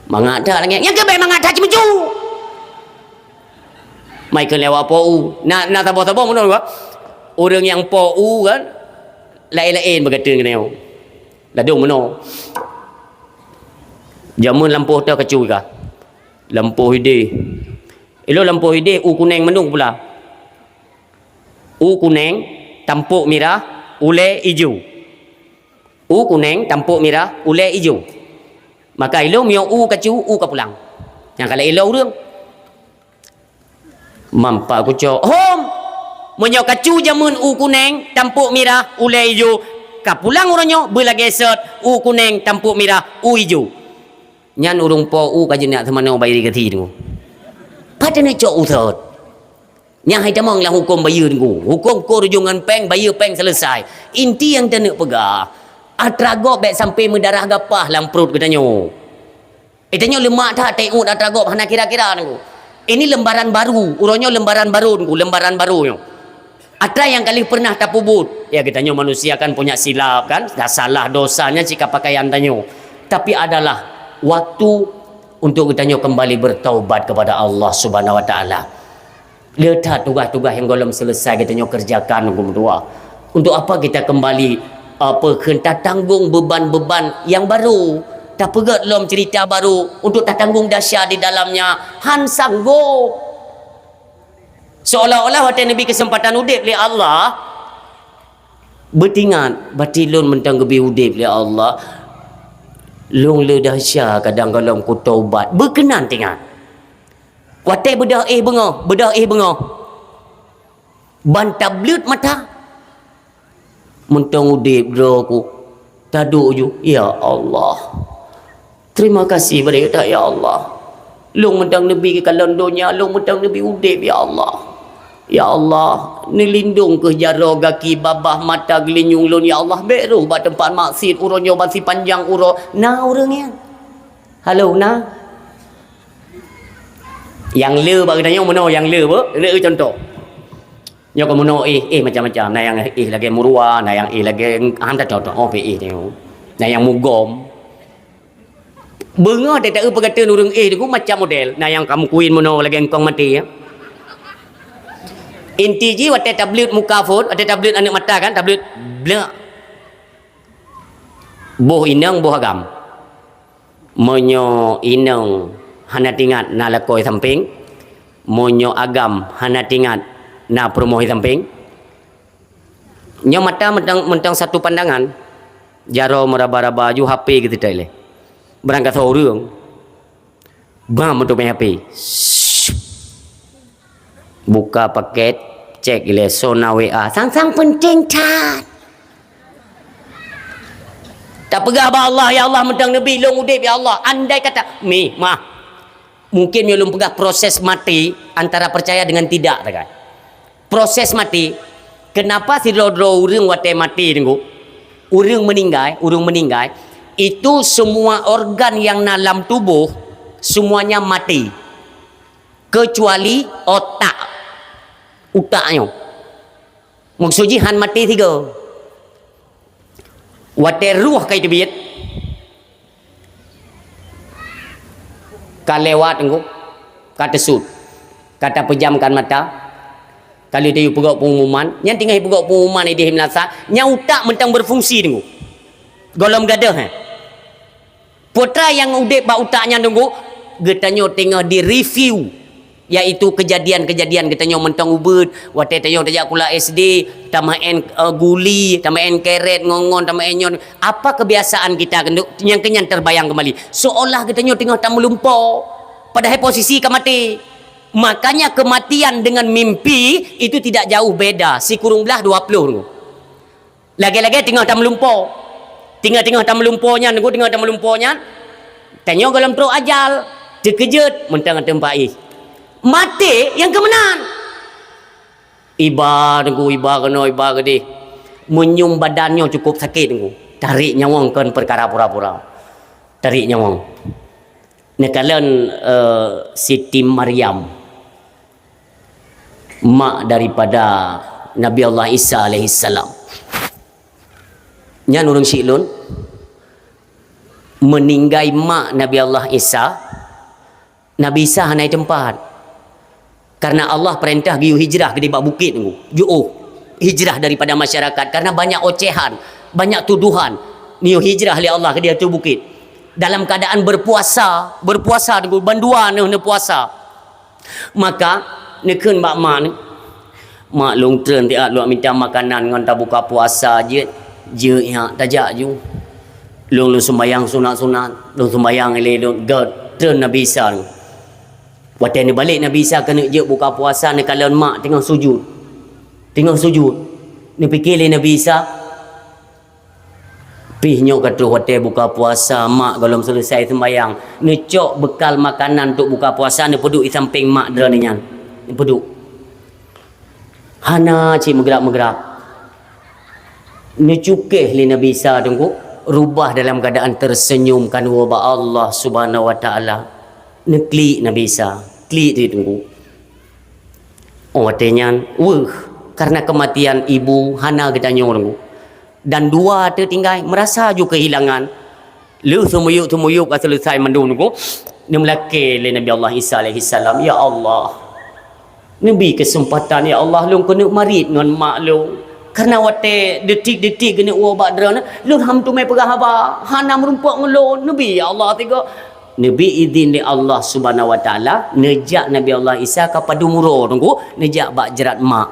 mangada lagi yang ke baik mangada cuma cu mai ke lewat pou nak tabah-tabah mana gua orang yang pou kan lain-lain berkata kena ladung mana jamun lampu tu kecu kah lampu hidih elo lampu hidih kuning menung pula kuning tampuk merah ulai hijau kuning tampuk merah ulai hijau maka elo mio kecu ke pulang yang kalau elo orang mampa aku cok hom menyo kecu jamun kuning tampuk merah ulai hijau ka pulang orangnya bela geset kuning tampuk merah hijau nyan urung po kaje nak semana bayar kati tu pada nak cok uthot yang hai tamang lah hukum bayar tu hukum ko rujungan peng bayar peng selesai inti yang tak nak pegang atragop baik sampai mendarah gapah dalam perut katanya tanya lemak tak tengok atragop hana kira-kira tu ini lembaran baru urangnya lembaran baru tu lembaran baru Atra yang kali pernah tapubut ya kita tanya manusia kan punya silap kan dah salah dosanya jika pakaian tanya tapi adalah waktu untuk kita kembali bertaubat kepada Allah Subhanahu Wa Taala. Lihat tugas-tugas yang belum selesai kita kerjakan berdua. Untuk apa kita kembali kita tanggung beban-beban yang baru. Tak pegat lom cerita baru untuk tak tanggung dahsyat di dalamnya. Han sanggup. Seolah-olah waktu Nabi kesempatan udip oleh Allah bertingat batilun mentang gebi udip oleh Allah long le dahsyat kadang kalau ku taubat berkenan tingat watai bedah bengah ban tablet mata mentang udip ku taduk ju ya Allah terima kasih pada kita ya Allah long mentang Nabi ke kalan dunia long mentang Nabi udip ya Allah ya Allah ni lindung ke jaro gaki babah mata gelinyung lun ya Allah beru ba tempat maksud uronyo basi panjang uro na orangnya halo na yang le bagi tanya mana yang le contoh nyo ko mono macam-macam na yang lagi murua na yang lagi anda contoh tengok na yang mugom benga tak berkata urang tu macam model na yang kamu kuin mono lagi engkong mati ya inti ji waktu tablet muka phone waktu tablet anak mata kan tablet blak boh inang boh agam monyo inang hana tingat na lakoi samping monyo agam hana tingat na promohi samping nyo mata mentang satu pandangan jaro meraba-raba ju HP gitu tadi berangkat seorang bam untuk main HP buka paket cek ile sona WA sang-sang penting tak pegah ba Allah ya Allah mentang Nabi long udip ya Allah andai kata mungkin belum pegah proses mati antara percaya dengan tidak kan proses mati kenapa si dro urang wate mati tengok urang meninggal itu semua organ yang dalam tubuh semuanya mati kecuali utaknya maksudnya han mati tiga wate ruh kait biat kalewat engko kata sud kata pejamkan mata kali dia pegak pengumuman yang tinggal pegak pengumuman dia melasa nya utak mentang berfungsi tengok golom gadah putra yang udip ba utaknya tengok getanyo tengah di review iaitu kejadian-kejadian kita mentang ubud waktu tayo tajak kula SD tamaen guli tamaen keret ngongon tamaen nyon apa kebiasaan kita yang kenyan terbayang kembali seolah kita tengah tak melumpau padahal posisi kemati makanya kematian dengan mimpi itu tidak jauh beda si kurung belah 20 lagi-lagi tengah tak melumpau tengah-tengah tak melumpaunya tengah tak melumpaunya tanya dalam teruk ajal terkejut mentang tempat mati yang kemenang iba kena gede menyum badannya cukup sakit tarik nyawang kan perkara pura-pura tarik nyawang nekalan Siti Maryam mak daripada Nabi Allah Isa alaihissalam nyan urang silun meninggai mak Nabi Allah Isa Nabi Isa hanai tempat Karena Allah perintah giu hijrah ke di bukit tu. Hijrah daripada masyarakat karena banyak ocehan, banyak tuduhan. Niu hijrah oleh Allah ke dia tu bukit. Dalam keadaan berpuasa tu bandua ne puasa. Maka nekeun mak ni mak long tren ti luak minta makanan ngan ta buka puasa je ya tajak ju. Long sembayang sunat-sunat, long sembayang le long god tren Nabi Isa. Waktu ni balik Nabi Isa kena je buka puasa ni kalau mak tengah sujud. Ni fikir le Nabi Isa pihnya kata hotel buka puasa mak kalau selesai sembayang ni cok bekal makanan untuk buka puasa ni peduk di samping mak dera ni nyan. Ni peduk. Hana cik menggerak-menggerak. Ni cukih li Nabi Isa tunggu rubah dalam keadaan tersenyum kan wa Allah Subhanahu wa taala. Ni klik Nabi Isa. Klik dia tunggu. Oh katanya, karena kematian ibu hana kita tunggu. Dan dua tertinggal merasa juga kehilangan. Lu semuyuk selesai mendung tunggu. Ni melaki li Nabi Allah Isa alaihi salam, ya Allah. Nabi kesempatan ya Allah lu kena marit dengan mak lu. Karena waktu detik-detik kena ubat drana, lu ham tu mai perah haba. Hana merumpuk ngelon Nabi ya Allah tiga. Nabi izin li Allah Subhanahu wa taala nejak Nabi Allah Isa kepada umur tunggu nejak bak jerat mak.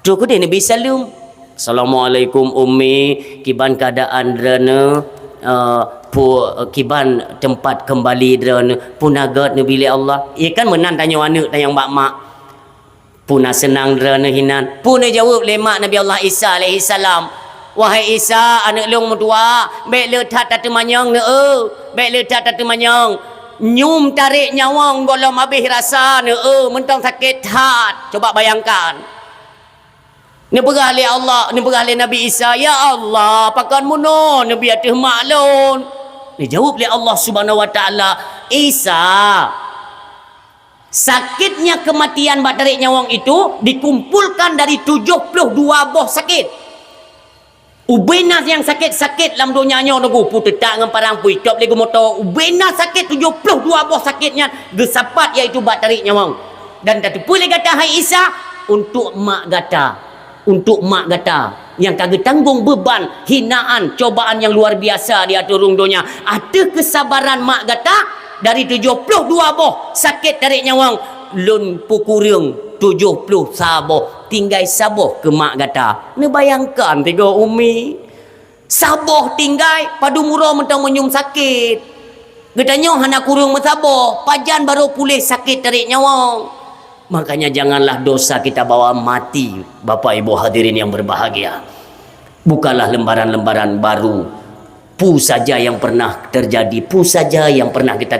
Tu ke dia Nabi salam. Assalamualaikum ummi, kiban keadaan drana kiban tempat kembali drana punagat Nabi li Allah. Ia kan menan tanya anak tanya mak. Puna senang drana hinan. Puna jawab le mak Nabi Allah Isa alaihi salam. Wahai Isa, anak long mertua, baik letak tatu manyang ne baik letak tatu manyang. Nyum tarik nyawang golom habis rasa ne mentang sakit hat. Coba bayangkan. Ni berah le Allah, ni berah le Nabi Isa, ya Allah, pakan muno Nabi atih maklun. Ni jawab le Allah Subhanahu wa taala, Isa, sakitnya kematian bak tarik nyawang itu dikumpulkan dari 72 buah sakit. Ubena yang sakit-sakit dalam dunianya nunggu putu tak dengan parang pui top lagi motor. Ubena sakit 72 buah sakitnya gesapat iaitu bak tarik nyawang. Dan kata pulih kata hai Isa untuk mak gata. Untuk mak gata yang kagak tanggung beban, hinaan, cobaan yang luar biasa di atas dunia. Ada kesabaran mak gata dari 72 buah sakit tarik nyawang lun pukurung 70 saboh tinggal saboh ke mak gata. Ni bayangkan tiga umi saboh tinggal padu murah mentang menyum sakit getanya hana kurung mensaboh pajan baru pulih sakit tarik nyawang. Makanya janganlah dosa kita bawa mati. Bapak ibu hadirin yang berbahagia, bukalah lembaran-lembaran baru. Pu saja yang pernah terjadi, pu saja yang pernah kita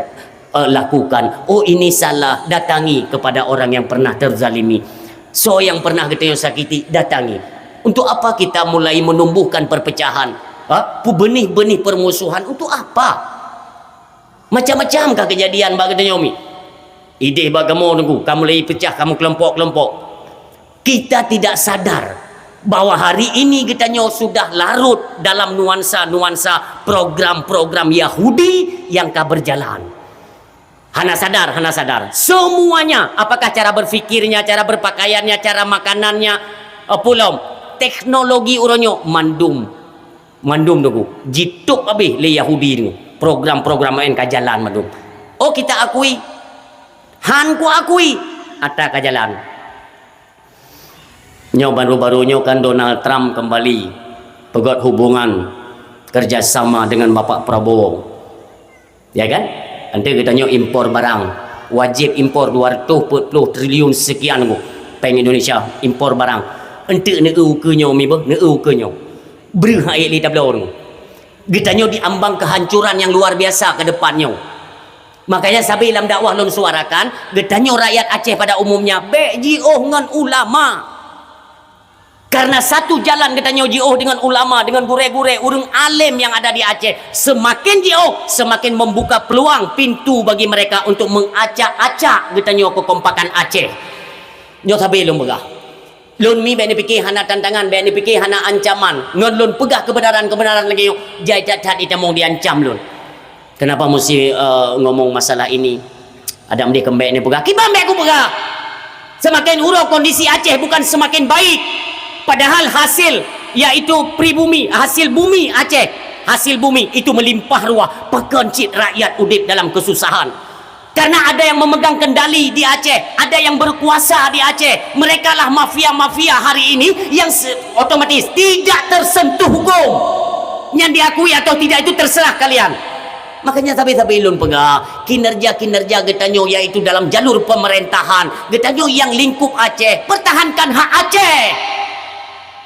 lakukan. Oh ini salah, datangi kepada orang yang pernah terzalimi. So yang pernah kita sakiti, datangi. Untuk apa kita mulai menumbuhkan perpecahan? Benih-benih permusuhan untuk apa? Macam-macam kah kejadian bagi kita nyomi? Ideh bagaimana nunggu kamu lagi pecah, kamu kelompok-kelompok. Kita tidak sadar bahwa hari ini kita sudah larut dalam nuansa-nuansa program-program Yahudi yang kah berjalan. Hana sadar semuanya, apakah cara berfikirnya, cara berpakaiannya, cara makanannya, pulom teknologi uronyo mandum nunggu jituk habis le Yahudi ni program-program lain ka jalan mandum. Oh kita akui, han ku akui ata ka jalan. Nyo baru-barunya kan Donald Trump kembali pegot hubungan kerjasama dengan Bapak Prabowo, ya kan? Nanti kita nyo impor barang, wajib impor 240 triliun sekian go peng Indonesia impor barang. Ente ne ke nyo mi bah, ne ke nyo beri hai li tablon. Kita nyo diambang kehancuran yang luar biasa ke depannya. Makanya sabi dalam dakwah lon suarakan, kita nyo rakyat Aceh pada umumnya BJO dengan ulama. Karena satu jalan kita jauh dengan ulama, dengan gure-gure, urang alim yang ada di Aceh. Semakin jauh, semakin membuka peluang pintu bagi mereka untuk mengacak-acak kita kekompakan Aceh. Nyo sabi lon begah. Lon mi ben dipikir hana tantangan, ben dipikir hana ancaman. Ngon lon pegah kebenaran lagi yo. Jai tat itamong diancam lon. Kenapa mesti ngomong masalah ini? Ada mesti kembek ni pegah. Kibam aku pegah. Semakin urang kondisi Aceh bukan semakin baik. Padahal hasil iaitu pribumi, hasil bumi Aceh, hasil bumi itu melimpah ruah, pekencit rakyat udip dalam kesusahan. Karena ada yang memegang kendali di Aceh, ada yang berkuasa di Aceh. Mereka lah mafia-mafia hari ini yang otomatis tidak tersentuh hukum. Yang diakui atau tidak itu terserah kalian. Makanya tapi lun pegah kinerja-kinerja getanyo yaitu dalam jalur pemerintahan, getanyo yang lingkup Aceh, pertahankan hak Aceh.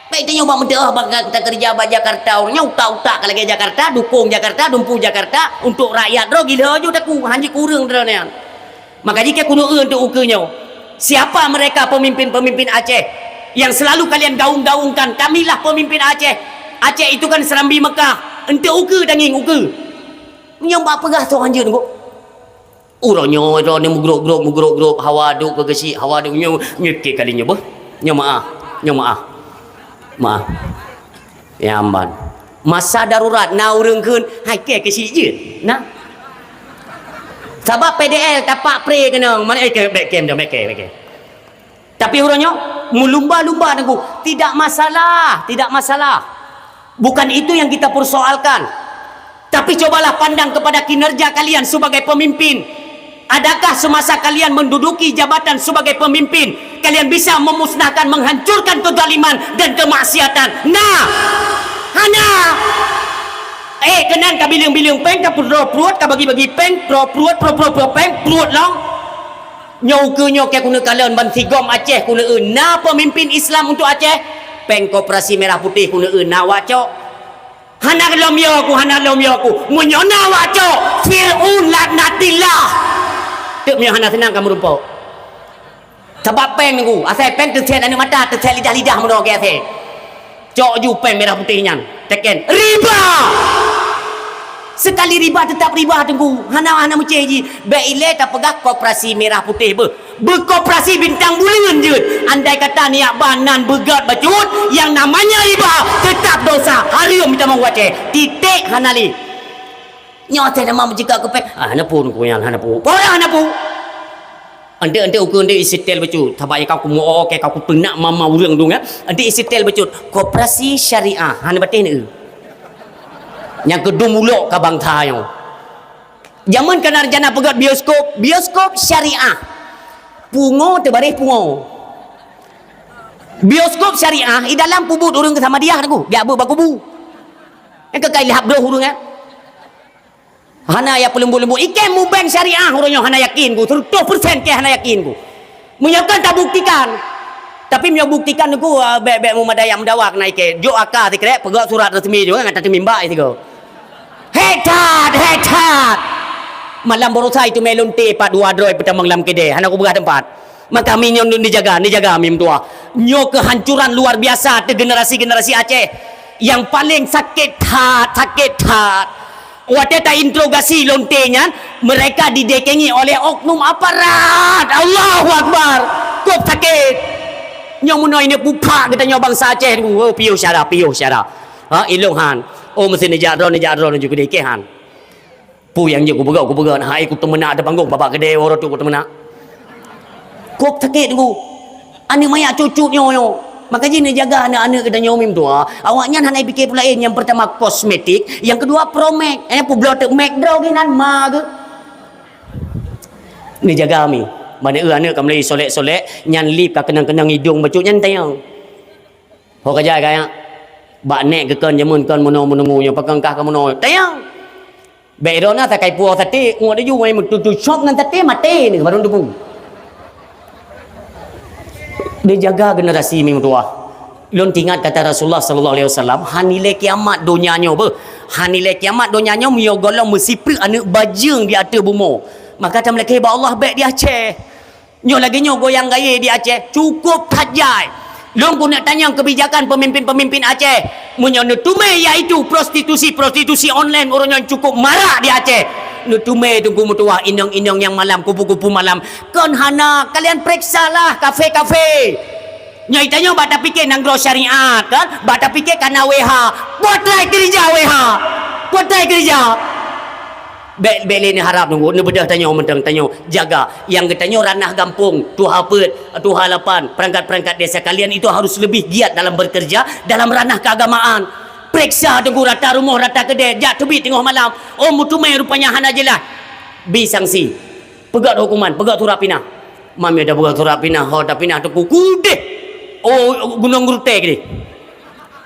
Baik dia nyoba mendeah kita kerja ba Jakarta, orangnya utak-utak kalau Jakarta, dukung Jakarta, dumpu Jakarta untuk rakyat. Ro gila aja dak ku, hanya kurang drone. Maka jika kuno untuk ukurnya. Siapa mereka pemimpin-pemimpin Aceh yang selalu kalian gaung-gaungkan, kamilah pemimpin Aceh. Aceh itu kan Serambi Mekah. Ente ukur danging ukur. Nyomba pegah tu hanja tengok. Orangnya mugrok-grok hawa duk ke gesi, hawa duk nyekek kalinya bah. Nya maaf. Maaf. Ya amban. Masa darurat na urang keun hai ke si je. Nah. Sebab PDL tapak pre kena mana back cam dah back. Tapi orangnya melumba-lumba dengan tidak masalah. Bukan itu yang kita persoalkan. Tapi cobalah pandang kepada kinerja kalian sebagai pemimpin. Adakah semasa kalian menduduki jabatan sebagai pemimpin, kalian bisa memusnahkan, menghancurkan kezaliman dan kemaksiatan? Nah, hana. Kenan ka biling-biling peng ka pruat ka bagi-bagi peng, pruat peng, pruat long. Nyau ke nyok ke kuna kalian ban Tigom Aceh kuna na pemimpin Islam untuk Aceh. Peng Koperasi Merah Putih kuna na wacok. Hana lomyo ku munyona wacok. Fir'un laknatillah. Punya hana senang kamu rumpau. Sebab peng aku, asal peng terset anu mata, terset lidah meno ke asal. Cok ju peng merah putihnya. Teken riba. Sekali riba tetap riba tunggu. Hana menceh beile tak pegah Koperasi Merah Putih berkoperasi bintang bulan je. Andai kata niat banan begat bacut yang namanya riba tetap dosa. Harium kita mau wace. Titik hanali. Nyote nama menjaga ke pek. Hana pun ku yang hana pun. Orang hana pun. Ante ukur ante isitel becut. Tabak kau kumo ke kau penak mama urang dong ya. Ante isitel becut. Koperasi Syariah. Hana batin ni. Yang kedua muluk ka bangsa yo. Zaman kanarjana pegat bioskop syariah. Pungo terbarih pungo. Bioskop syariah di dalam pubut urang ke sama dia aku. Dia bakubu. Yang kekai lihap doh urang ya. Hana ya pelumbu-lumbu ikan mubeng syariah orangnya hana yakin ku 100% ke hana yakin ku menyakan tak buktikan tapi menyak buktikan ku bek mu madaya mendawak naik ke jo akar tikre pegak surat resmi juga ngata timba itu hetat malam borosai itu melunte 42 petamang lam kede hana ku begah tempat maka minyon dijaga mim tua nyo kehancuran luar biasa te generasi Aceh yang paling sakit hat Wateta interogasi lontenya mereka didekengi oleh oknum aparat. Allahu Akbar. Kop sakit. Nyomuno ini pupa kita nyobang bangsa Aceh tu. Piu syara. Ilunghan. Mesti nejadro juga dekehan. Pu yang je ku begau. Hai ku temena ada panggung bapak gede orang tu ku temena. Kop sakit tu. Ani maya cucu nyo. Maka jini jaga anak-anak kita nyomim tu. Awaknya hanya fikir pula yang pertama kosmetik, yang kedua promek. Publotek make draw ginan mag. Ni jaga kami. Mana anak kami solek-solek nyan lip ka kenang-kenang hidung bacut nyan tayang. Ho kerja kaya. Bak nek ke kan jamun kan mono nya pakangkah ka mono. Tayang. Beirona tak kai puo tati ngode ju mai mutu shop nan tati mate ni baru debu. Dia jaga generasi ming tua. Lon tingat kata Rasulullah sallallahu alaihi wasallam, hanile kiamat dunianya hanile kiamat dunianya mio golong mesipri anak bajing di atas bumi. Maka ta melaki ba Allah baik di Aceh. Nyo lagi nyo goyang gaya di Aceh. Cukup hajai. Lon ku nak tanya kebijakan pemimpin-pemimpin Aceh. Munyo nutume iaitu prostitusi online orang yang cukup marak di Aceh. Nutume tunggu mutua indong-indong yang malam kupu-kupu malam kon hana kalian periksalah kafe-kafe nyai tanya bata fikir nang gro syariat kan bata fikir kana WH buat lai kerja WH buat lai kerja Bele ni harap nunggu ni bedah tanya mentang tanya jaga yang katanya ranah kampung tuha pet tuha lapan perangkat-perangkat desa kalian itu harus lebih giat dalam bekerja dalam ranah keagamaan. Periksa tunggu rata rumah rata kedai jak terbit tengah malam. Oh mutumai rupanya hana jelah. Bi sanksi. Pegat hukuman, pegat turap pinah. Mami ada pegat turap pinah, ho dah pinah tu kudeh. Oh gunung rutek ni.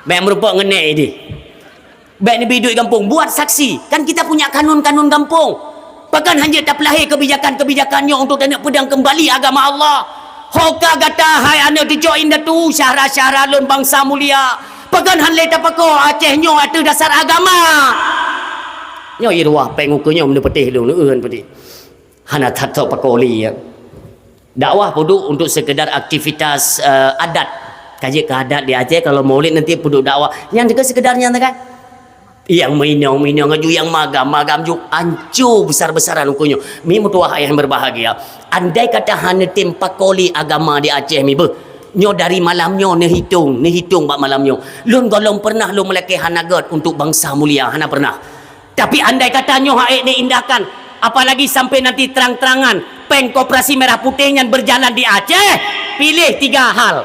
Baik merupak ngenek ni. Baik ni biduk kampung buat saksi. Kan kita punya kanun-kanun kampung. Bahkan hanya tak pelahir kebijakan-kebijakannya untuk nak pedang kembali agama Allah. Hoka kata hai anak dijoin datu syahra-syahra lun bangsa mulia. Bahkan hanlai tapako Aceh nyo atu dasar agama. Nyo irwah pengukunya benda petih lu neun petih. Hana tato pakoli ya. Dakwah puduk untuk sekedar aktivitas adat. Kaji ke adat di Aceh kalau maulid nanti puduk dakwah. Yang juga sekedarnya kan. Yang minong ngaju yang magam juk ancu besar-besaran ukunya. Mi mutuah ayah yang berbahagia. Andai kata hana tim pakoli agama di Aceh mi nyo dari malamnya ne hitung bak malamnya. Lun golong pernah lu melaki hanagat untuk bangsa mulia hana pernah. Tapi andai kata nyo haik ni indahkan apalagi sampai nanti terang-terangan peng koperasi merah putih yang berjalan di Aceh, pilih 3 hal.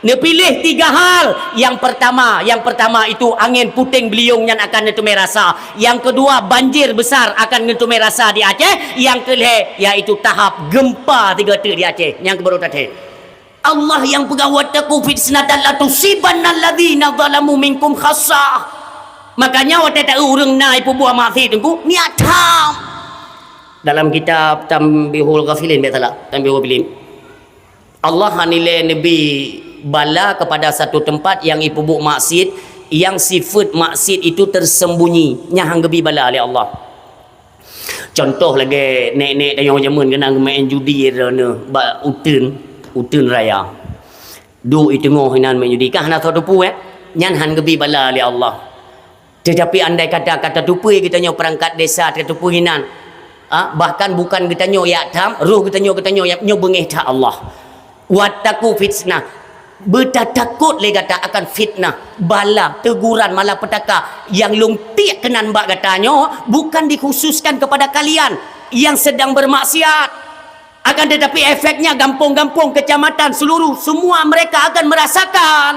Dia pilih 3 hal. Yang pertama itu angin puting beliung yang akan netumai rasa. Yang kedua banjir besar akan netumai rasa di Aceh. Yang kelih iaitu tahap gempa 3 di Aceh. Yang kebaru tadi. Allah yang pegang wataku fitnatan la tusibanna alladzina zalamu minkum khassah. Makanya wata tak urang nai pubuah maksud tunggu niat ham. Dalam kitab Tanbihul Ghafilin Tanbihul Ghafilin. Allah nilai Nabi bala kepada satu tempat yang ipubuk maksud yang sifat maksud itu tersembunyi nyahang gebi bala oleh Allah. Contoh lagi nek-nek tayang zaman kenang main judi rana ba utun raya. Du itu ngoh hinan main judi kah na tupu nyan han gebi bala oleh Allah. Tetapi andai kata tupu kita nyo perangkat desa tupu hinan bahkan bukan kita nyo ya tam ruh kita nyo nyo bengih ta Allah. Wattaku fitnah bertakut le kata akan fitnah bala teguran malapetaka yang lungtik kenan bak katanya bukan dikhususkan kepada kalian yang sedang bermaksiat akan tetapi efeknya kampung-kampung kecamatan seluruh semua mereka akan merasakan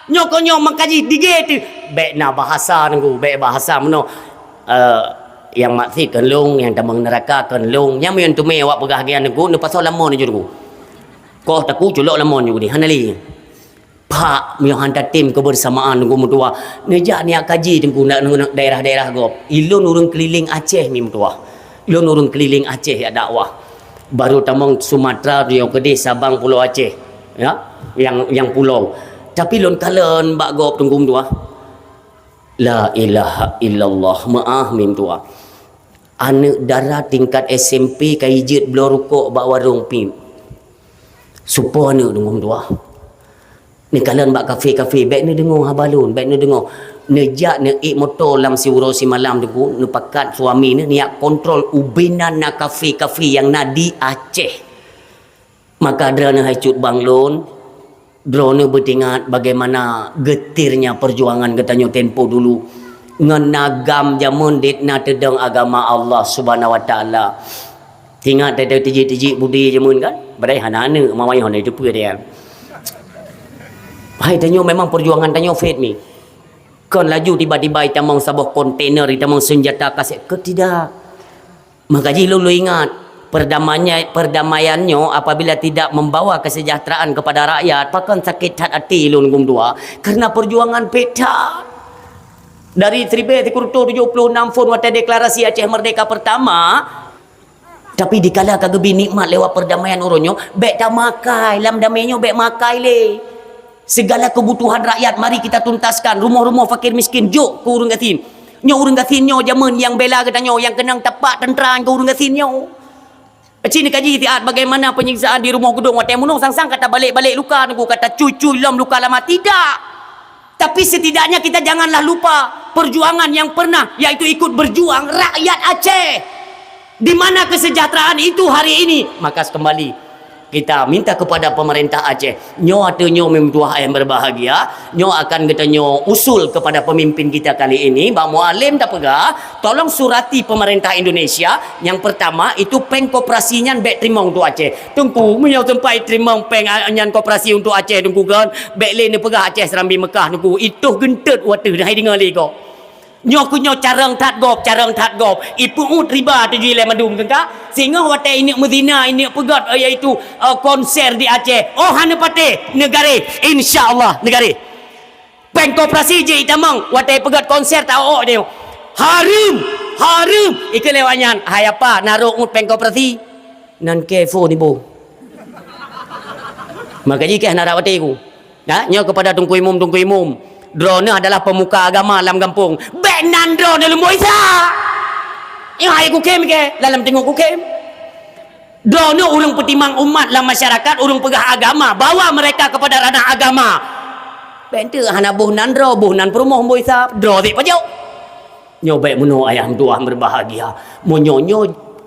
nyokonyo mengkaji digit baik na bahasa nunggu baik bahasa meno yang maksud kenlung yang tamang neraka kenlung yang meun tume awak pegahagian nunggu ne pasal lama ni juru kau taku culok lemon juga ni hanali pak mi hantar tim kebersamaan nunggu mutua nejak ni kaji tengku nak daerah-daerah gop ilun urang keliling Aceh mi mutua ilun urang keliling Aceh ya dakwah baru tamang Sumatera Riau Kedai Sabang Pulau Aceh ya yang pulau tapi lun kalen bak gop tengku mutua la ilaha illallah maah mi mutua anak darah tingkat SMP kaijit belah rukuk bak warung pi supaya ni dengung tua ni kalian bak kafe-kafe baik ni dengung habalun baik ni dengung nejak ni motor lam si urusi malam tu ni pakat suami ni niat kontrol ubinan na kafe-kafe yang nadi Aceh maka drone hacut banglon drone bertingat bagaimana getirnya perjuangan katanya tempo dulu ngenagam jamun dit na tedang agama Allah Subhanahu wa taala tinggal ada tijik-tijik budi jamun kan badai hana-hana mamai hana itu pun dia hai tanyo memang perjuangan tanyo faith ni kan laju tiba-tiba itamang sabah kontainer itamang senjata kaset ke tidak maka jilu lu ingat perdamaiannya apabila tidak membawa kesejahteraan kepada rakyat pakan sakit hati lu ngum dua karena perjuangan peta dari 1976 fon wata deklarasi Aceh Merdeka pertama tapi dikala kagebi nikmat lewat perdamaian uronyo bek tak makai lam damainya bek makai le segala kebutuhan rakyat mari kita tuntaskan rumah-rumah fakir miskin jok ke urang gatin nyo urang gatin nyo zaman yang bela katanya yang kenang tepat tentera ke urang gatin nyo cini kaji tiat bagaimana penyiksaan di rumah gedung watai munung sang-sang kata balik-balik luka nunggu kata cuy lam luka lama tidak tapi setidaknya kita janganlah lupa perjuangan yang pernah yaitu ikut berjuang rakyat Aceh. Di mana kesejahteraan itu hari ini? Maka kembali kita minta kepada pemerintah Aceh, nyo ada nyo memtuah yang berbahagia, nyo akan kita nyo usul kepada pemimpin kita kali ini, Pak Mualim tak pegah, tolong surati pemerintah Indonesia. Yang pertama itu peng koperasinya bek terima untuk Aceh. Tunggu menyau tempat terima peng anyan koperasi untuk Aceh tunggu kan. Bek le ni pegah Aceh Serambi Mekah tunggu. Itu gentet waktu dah dengar le ko. Nyo ku nyo carang tat gop ipu ut riba tujuh le madum tengka sehingga wate ini Medina ini pegat iaitu konser di Aceh. Oh hana pate negara insyaallah negara peng koperasi je itamang wate pegat konser tau dia harum ikan lewanyan hai apa naruh ut peng koperasi nan kefo ni bo makanya ke nak wate ku nah nyo kepada tungku imum drone adalah pemuka agama dalam kampung. Benan drone lu moisa. Yang hai ku kem ke dalam tengok ku kem. Drone urang petimang umat dalam masyarakat, urang pegah agama, bawa mereka kepada ranah agama. Bente hana buhnan dro, buhnan promoh moisa, dro tik pajau. Nyobek muno ayam tuah berbahagia. Monyo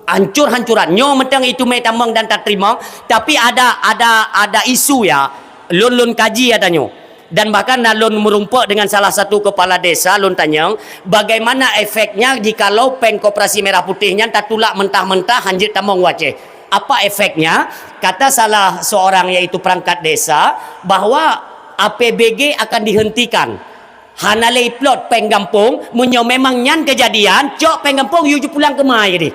hancur-hancuran. Nyo mentang itu metamang dan tak terima, tapi ada isu ya. Lun kaji adanya. Dan bahkan Lun merumpak dengan salah satu kepala desa, Lun tanya bagaimana efeknya jikalau peng koperasi merah putihnya tak tulak mentah-mentah hanjit tamang Aceh. Apa efeknya? Kata salah seorang yaitu perangkat desa bahwa APBG akan dihentikan. Hanalei plot peng kampung, munyo memang nyan kejadian, cok peng kampung you pulang ke mai ni.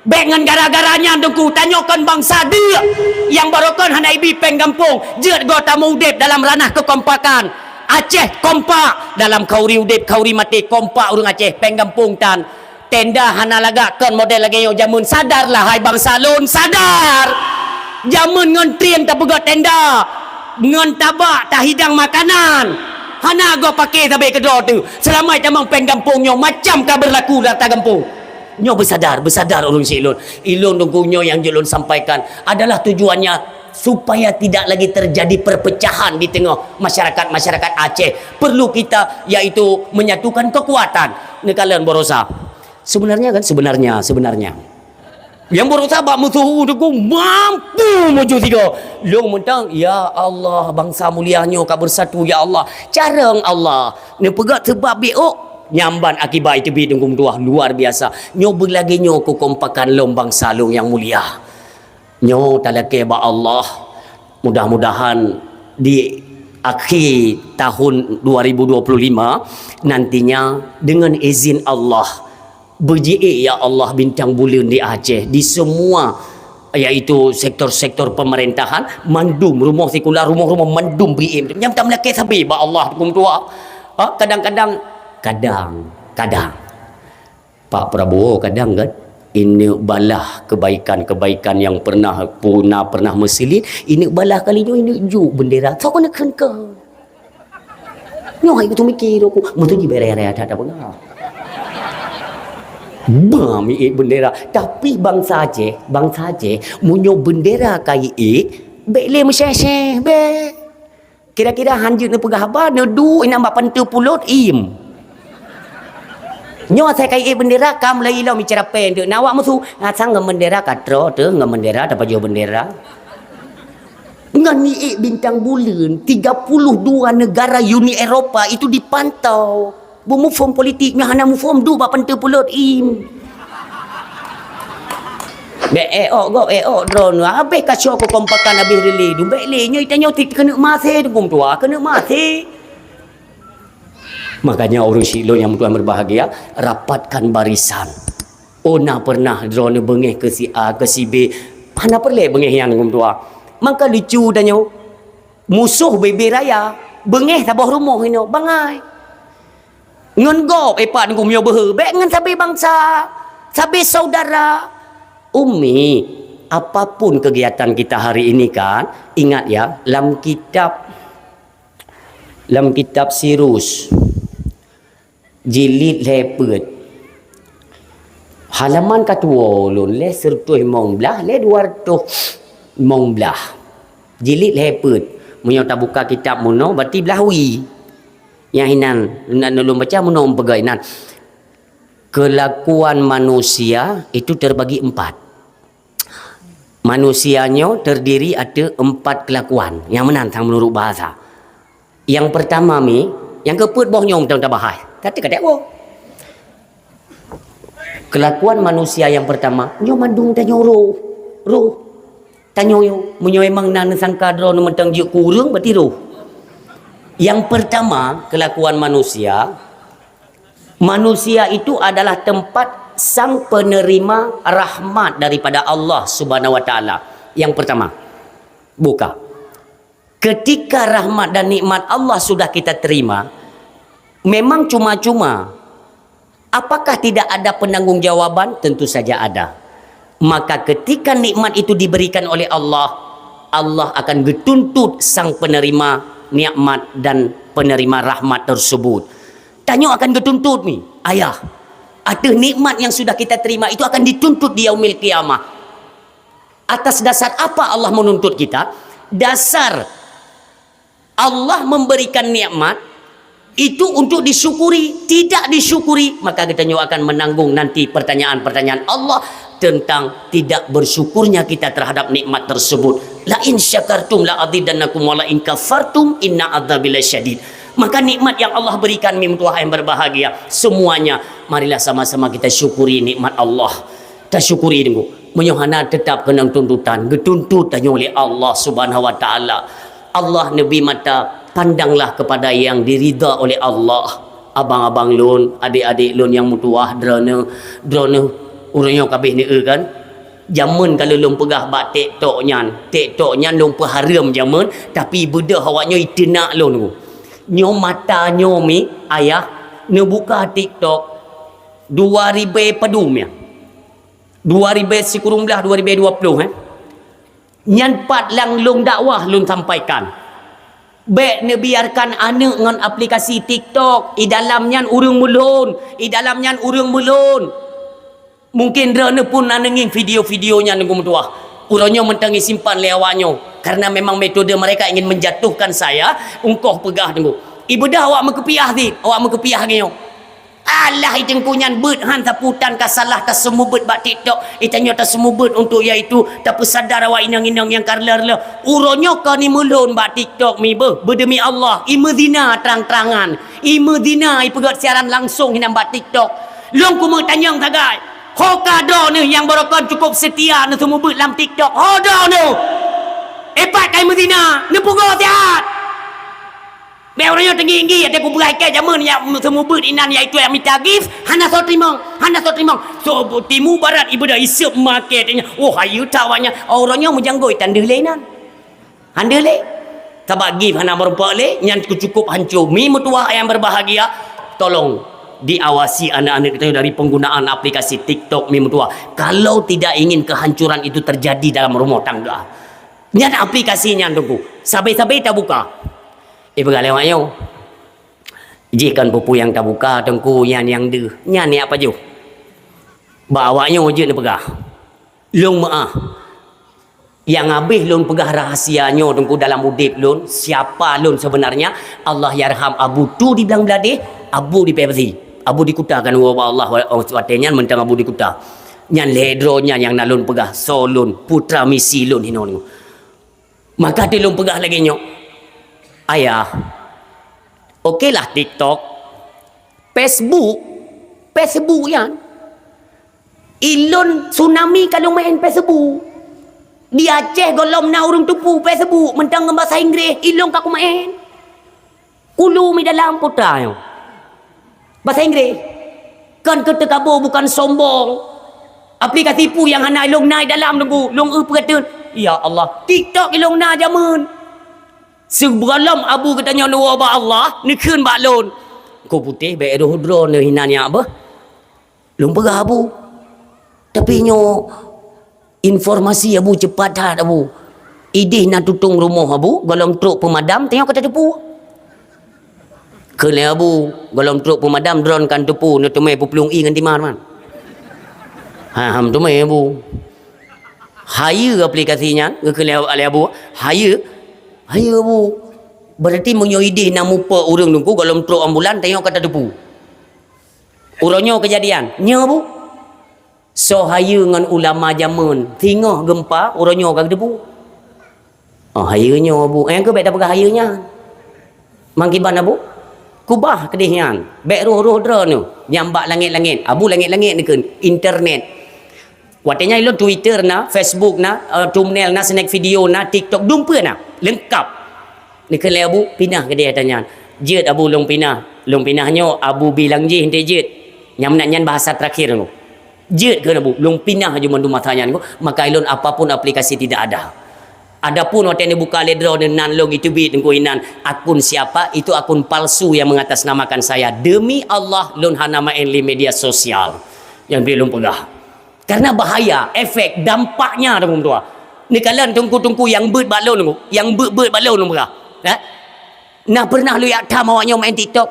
Bengan gara-garanya dengku tanyakan bangsa dia yang barokan hanaibi peng kampung jeut go tamu udip dalam ranah kekompakan Aceh kompak dalam kauri udip kauri mati kompak urang Aceh peng kampung tan tenda hana lagakkan model lagi yo jamun sadarlah hai bangsa lun sadar jamun ngon trieng tak pegat tenda ngon tabak tak hidang makanan hana go pakai sampai kedua tu selama tamang peng kampungnya macam ka berlaku datang kampung. Nyo bersadar orang silun. Ilun tunggu yang jelun sampaikan adalah tujuannya supaya tidak lagi terjadi perpecahan di tengah masyarakat Aceh. Perlu kita yaitu menyatukan kekuatan. Ni kalian borosa. Sebenarnya yang borosa bak musuh tunggu mampu maju tiga. Long mentang ya Allah bangsa mulianya kau bersatu ya Allah. Carang Allah. Ni pegat sebab beok nyamban akibat itu bidung tuah luar biasa. Nyo berlagi nyo kekompakan lombang salung yang mulia. Nyo talake ba Allah. Mudah-mudahan di akhir tahun 2025 nantinya dengan izin Allah berji'ik ya Allah bintang bulan di Aceh di semua yaitu sektor-sektor pemerintahan mandum rumah sekular rumah-rumah mandum BM nyam tak melake sampai ba Allah hukum tua. Kadang-kadang Pak Prabowo kadang kan ini balah kebaikan yang pernah mesilin ini balah kalinya ini ju bendera so kena kenka nyo hai tu mikir aku mesti di bere-bere ada apa bami bendera tapi bangsa Aceh munyo bendera kai bele meseh be kira-kira hanjut ne pegah apa ne du ina mbak pentu pulut im nyo saya kai bendera kam lai lo bicara pen tu nawak musuh sang ngam bendera katro tu ngam bendera dapat jo bendera ngan ni bintang bulan 32 negara Uni Eropah itu dipantau bumu form politiknya hana mu form du ba pentu pulut im be drone abe kasio ko kompakan habis rele du be le nyo itanyo tik kena mase tu gum tua kena mase. Makanya orang silon yang tuan berbahagia rapatkan barisan. Ona pernah drone bengeh ke si A ke si B. Mana perle bengeh yang ngum tua. Maka lucu danyo. Musuh bebe raya bengeh tabah rumah ino bangai. Ngon gop epat ngum yo behe be ngan sabe bangsa, sabe saudara. Umi, apapun kegiatan kita hari ini kan, ingat ya, dalam kitab Sirus jilid lepet halaman katua lun le sertuh mong belah le 200 mong belah jilid lepet munyo tak buka kitab muno berarti belahui yang hinan nak nulung baca muno pegainan kelakuan manusia itu terbagi 4 Manusianya terdiri ada 4 kelakuan yang menantang menurut bahasa. Yang pertama yang keput boh nyom tang bahai. Kata-kata apa? Kelakuan manusia yang pertama, nyo mandung tanyo roh. Tanyo yo, munyo emang nan sangka dro nu mentang je kurang berarti roh. Yang pertama, kelakuan manusia itu adalah tempat sang penerima rahmat daripada Allah Subhanahu wa taala. Yang pertama, buka. Ketika rahmat dan nikmat Allah sudah kita terima, memang cuma-cuma. Apakah tidak ada penanggungjawab? Tentu saja ada. Maka ketika nikmat itu diberikan oleh Allah, Allah akan getuntut sang penerima nikmat dan penerima rahmat tersebut. Tanya akan getuntut nih, ayah. Ada nikmat yang sudah kita terima itu akan dituntut di yaumil qiyamah. Atas dasar apa Allah menuntut kita? Dasar Allah memberikan nikmat itu untuk disyukuri. Tidak disyukuri, maka kita akan menanggung nanti pertanyaan-pertanyaan Allah tentang tidak bersyukurnya kita terhadap nikmat tersebut. La in syakartum la azidannakum wa la in kafartum inna adzabi lasyadid. Maka nikmat yang Allah berikan mimtuah yang berbahagia semuanya, marilah sama-sama kita syukuri nikmat Allah. Kita syukuri dulu. Menyohana tetap kena tuntutan, getuntut tanya oleh Allah Subhanahu wa taala. Allah Nabi mata pandanglah kepada yang diridha oleh Allah. Abang-abang lun, adik-adik lun yang mutuah drone urangnya kabeh ni kan. Jaman kalau lun pegah bak TikToknya lun haram jaman, tapi bedah awaknya itenak lun tu. Nyo mata nyo ayah ne buka TikTok 2000 padum ya. 2000 sekurang belah 2020 nyan pat lang long dakwah lun sampaikan. Baik ne biarkan anak dengan aplikasi TikTok, i dalamnya urang mulun, Mungkin drone pun nanengin video-videonya nunggu mutuah. Urangnya mentangi simpan lewatnya. Karena memang metode mereka ingin menjatuhkan saya, ungkoh pegah tunggu. Ibu dah awak mengepiah ni, awak mengepiah ni. Allah itu kunyan bet han taputan ka salah ta semubut bak TikTok. Itanya ta semubut untuk iaitu tak pesadar awak inang-inang yang karlar le. Urangnya ka ni mulun bak TikTok mi berdemi Allah. Imedina terang-terangan. Imedina ipegat siaran langsung hinam bak TikTok. Long ku tanyang tagai. Hokado ni yang berokon cukup setia ni semubut dalam TikTok. Hodo ni. Epat kai Medina, ni pugo sihat. Be orangnya tinggi-tinggi ada ku berai ke zaman yang semubut inan iaitu yang mitagif, hana so terima. So timu barat ibu dah isep marketnya. Oh hayu tawanya orangnya menjanggoi tandelenan. Handele. Tabak gif hana berempat le, yang cukup hancur. Mi mutua yang berbahagia, tolong diawasi anak-anak kita dari penggunaan aplikasi TikTok mi mutua. Kalau tidak ingin kehancuran itu terjadi dalam rumah tangga. Nyan aplikasinya tunggu. Sabai-sabai tak buka. Bergalai awaknya. Jikan pupu yang tak buka tengku yang de. Nyan ni apa je? Bawanya je ni pegah. Long maah. Yang habis lun pegah rahasianya tengku dalam udip lun. Siapa lun sebenarnya? Allah yarham Abu tu di belang beladih. Abu di Pepsi. Abu dikutakan Allah SWT mentang Abu dikuta. Nyan ledronya yang nak lun pegah. So lun putra misi lun hinon. Maka dia lun pegah lagi nyok. Ayah, okeylah TikTok, Facebook yan. Ilun tsunami kalau main Facebook. Di Aceh golom na urung tupu Facebook mentang bahasa Inggeris, ilung kaku main. Ulu mi dalam putra yo. Bahasa Inggeris. Kan kita kabur bukan sombong. Aplikasi pu yang hana ilung naik dalam nunggu, long perhatian. Ya Allah, TikTok ilung na jaman. Seberalam Abu katanya nuwa ba Allah, ni keun ba lon. Ko putih bae roh ni hinanya apa? Lum pegah Abu. Tapi nyo informasi Abu cepat dah Abu. Idih nak tutung rumah Abu, golong truk pemadam tengok kata tepu. Kele Abu, golong truk pemadam drone kan tepu, ni temai pupulung i ngan timar man. Ham temai Abu. Hire aplikasinya, kele Abu, hire Abu. Berarti menyoidih nak mupa urang nunggu golong truk ambulan tengok kata depu. Urangnya kejadian. Nya Abu. So haya dengan ulama zaman. Tengah gempa, orangnya kagak debu. Oh, hayanya bu. Yang ke baik dah pegang hayanya. Mangkiban abu. Kubah kedihnya. Baik roh-roh dera tu. Nyambak langit-langit. Abu langit-langit ni kan. Internet. Watanya ilo Twitter na, Facebook na, thumbnail na, snack video na, TikTok. Dumpa na. Lengkap. Ni kan abu pinah ke dia tanya. Jid abu long pinah. Long pinahnya abu bilang je henti jid. Yang menanyan bahasa terakhir tu. Jid ke abu. Long pinah je mandu matanya tu. Maka ilon apapun aplikasi tidak ada. Adapun waktu ni buka ledra dengan long itu bit dengan inan akun siapa itu akun palsu yang mengatasnamakan saya demi Allah lon hana main di media sosial yang belum pegah karena bahaya efek dampaknya tu tua ni kalian tungku-tungku yang bird balon yang bird balon pegah nah pernah lu yak tam awaknya main TikTok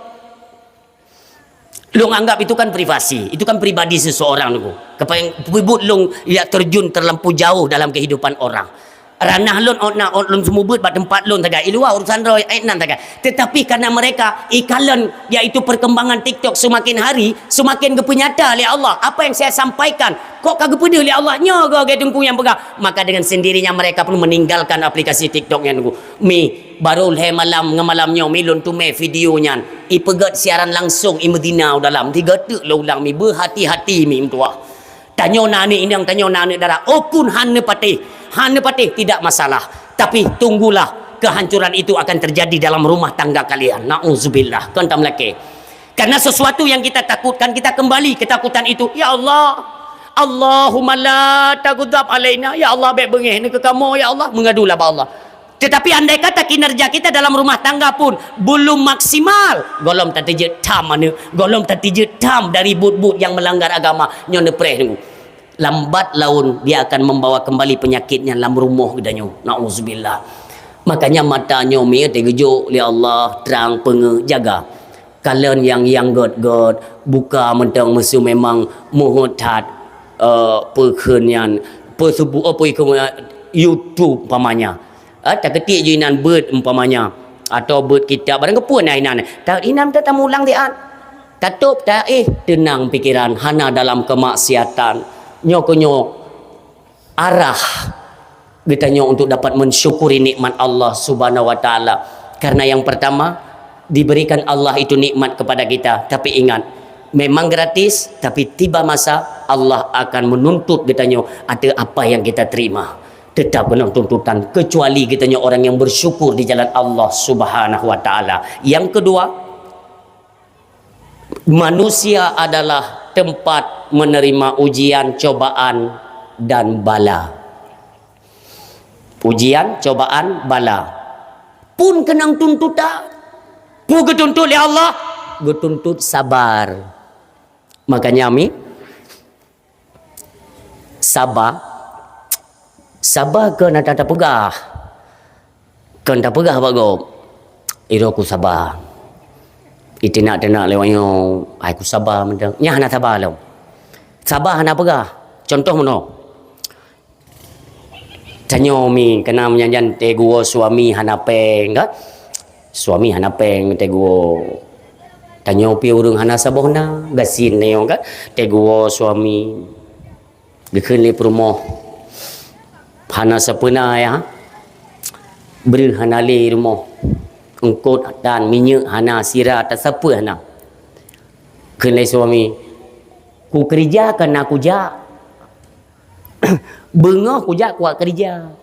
long anggap itu kan privasi itu kan pribadi seseorang tu kepada yang bubut long yak terjun terlampau jauh dalam kehidupan orang ranah lon lon semua buat tempat lon taga iluah urusan roy nan taga tetapi karena mereka ikalan iaitu perkembangan TikTok semakin hari semakin kepenyata oleh Allah apa yang saya sampaikan kok kagak pede oleh Allah nya ga tungku yang pegang maka dengan sendirinya mereka pun meninggalkan aplikasi TikTok yang tunggu mi baru le malam ngemalamnya mi lon tu me videonya i pegat siaran langsung i Medina dalam tiga tek lo ulang mi berhati-hati mi tua tanya nani ini yang tanya nani darah opun hane patih tidak masalah tapi tunggulah kehancuran itu akan terjadi dalam rumah tangga kalian na'udzubillah kan tamlake karena sesuatu yang kita takutkan kita kembali ketakutan itu ya Allah Allahumma la taghdab alaina ya Allah baik bengih ni ke kamu ya Allah mengadulah ba Allah tetapi andai kata kinerja kita dalam rumah tangga pun belum maksimal golom tatije tam mana golom tatije tam dari but-but yang melanggar agama nyon depreh tunggu lambat laun dia akan membawa kembali penyakitnya dalam rumah gedanyo na'udzubillah makanya matanya mi tegejo li Allah terang penge jaga kalian yang god buka mentang mesu memang muhtat perkenyan persubu apa YouTube umpamanya tak ketik je inan bird umpamanya atau bird kita barang kepun inan tak inam tak tamulang dia tatup tak tenang pikiran hana dalam kemaksiatan nyok arah ditanya untuk dapat mensyukuri nikmat Allah Subhanahu wa taala karena yang pertama diberikan Allah itu nikmat kepada kita tapi ingat memang gratis tapi tiba masa Allah akan menuntut ditanya ada apa yang kita terima tetap kena tuntutan kecuali kitanya orang yang bersyukur di jalan Allah Subhanahu wa taala yang kedua manusia adalah tempat menerima ujian, cobaan dan bala. Ujian, cobaan, bala. Pun kenang tuntut tak? Pun ketuntut oleh Allah, ketuntut sabar. Makanya kami sabar. Sabar ke nak tak pegah. Kan tak pegah bago. Iro ku sabar. Itu nak lewatnya aku sabar mendang nya hana sabar lo sabar hana pegah contoh mana tanyo mi kena menyanjan teguo suami hana peng kan suami hana peng teguo tanyo pi urang hana sabona gasin neo kan teguo suami dikeun li rumah hana sapena ya beri hana li rumah engkot dan minyak hana sirah tak siapa hana kenai suami ku kerja kan aku ja bengah ku ja kuat kerja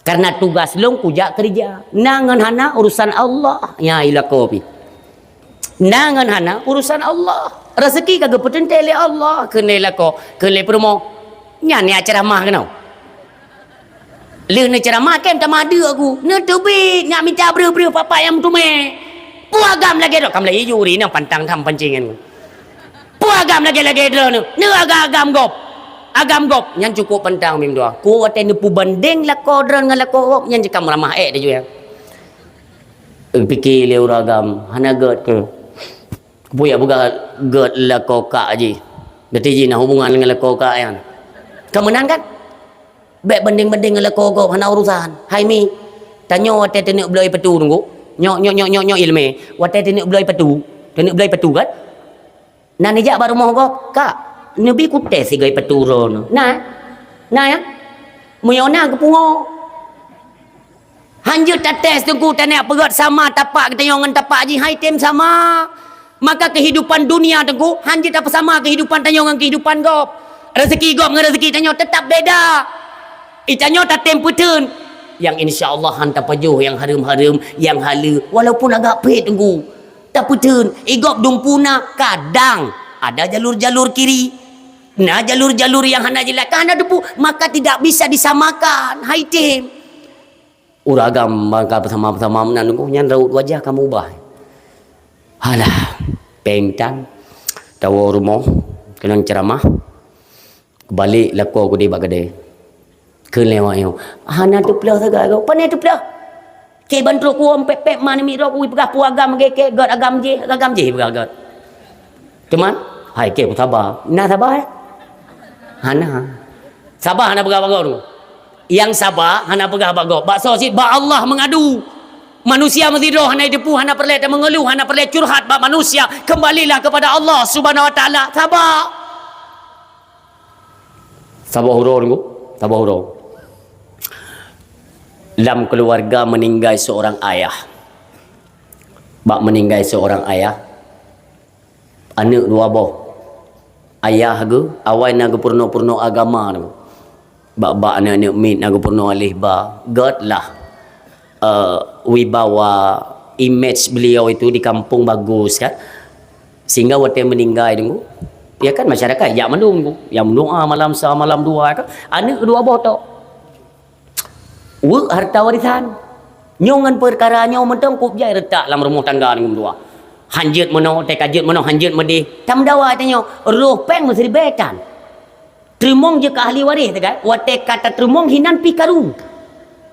karena tugas long ku ja kerja nangan hana urusan Allah ya ila kopi nangan hana urusan Allah rezeki kagak petentel Allah kenai lako kenai promo nya ni acara mah kenau Lena ceramah kem tak ada aku. Ne tebit nak minta beri-beri papa yang tu me. Puagam lagi dah. Kam lagi juri nak pantang tham pancingan. Puagam lagi dah ne. Ne agam gop. Agam gop yang cukup pantang mim doa. Ku aten pu banding la kodran ngala ko yang jekam ramah dah juga. Fikir le uragam hana god ke. Puya buka god la ko ka ji. Berarti ji nak hubungan dengan la ko ka yang. Kemenang kan? Baik banding-banding dengan kogok hana urusan. Hai mi. Tanya wate tenek belai petu tunggu. Nyok ilme. Wate tenek belai petu. Tenek belai petu kan? Nan ijak baru mau kok. Kak. Nabi ku tes sigai paturun. Nah. Nah ya. Muyona ke pungo. Hanjut tak tes tunggu tak nak perat sama tapak kita yang tapak haji haitim sama. Maka kehidupan dunia tunggu hanjut apa sama kehidupan tanya dengan kehidupan gop. Rezeki gop dengan rezeki tanya tetap beda. Itanya tak temputun. Yang insya-Allah hantar pajuh yang harum-harum, yang hala walaupun agak pahit tunggu. Tak putun, igop dumpuna kadang ada jalur-jalur kiri. Nah jalur-jalur yang hana jelas kan ada depu, maka tidak bisa disamakan. Haitim. Uragam maka bersama-sama menunggu nyan raut wajah kamu ubah. Halah, pengtan tahu rumah kena ceramah. Balik laku aku di bagade. Ke lewat yo. Hana tu pelah saga kau. Pane tu pelah. Ke bantu ku om pep mana mi ro ku pegah pu agam ke god agam je pegah god. Teman, hai ke sabar. Nah sabar. Hana. Sabar hana pegah bagau tu. Yang sabar hana pegah bagau. Bakso sit ba Allah mengadu. Manusia mesti roh hana depu hana perle dan mengeluh hana perle curhat ba manusia. Kembalilah kepada Allah Subhanahu wa taala. Sabar. Sabar huruf tu. Sabar huruf. Dalam keluarga meninggal seorang ayah. Bak meninggal seorang ayah. Anak dua boh. Ayah ke awal naga purno agama tu. Bak anak-anak mit naga purno alih ba. God lah. Wibawa image beliau itu di kampung bagus kan. Sehingga waktu meninggal tu. Ya kan masyarakat yang menunggu. Yang mendoa malam sah malam dua kan. Anak dua boh tu. Harta warisan nyongan perkara nyo mentang kup jai retak dalam rumah tangga ni dua hanjut meno tekajut meno hanjut medih tam dawa tanyo roh peng mesti dibetan trimong je ke ahli waris kan wate kata trimong hinan pikaru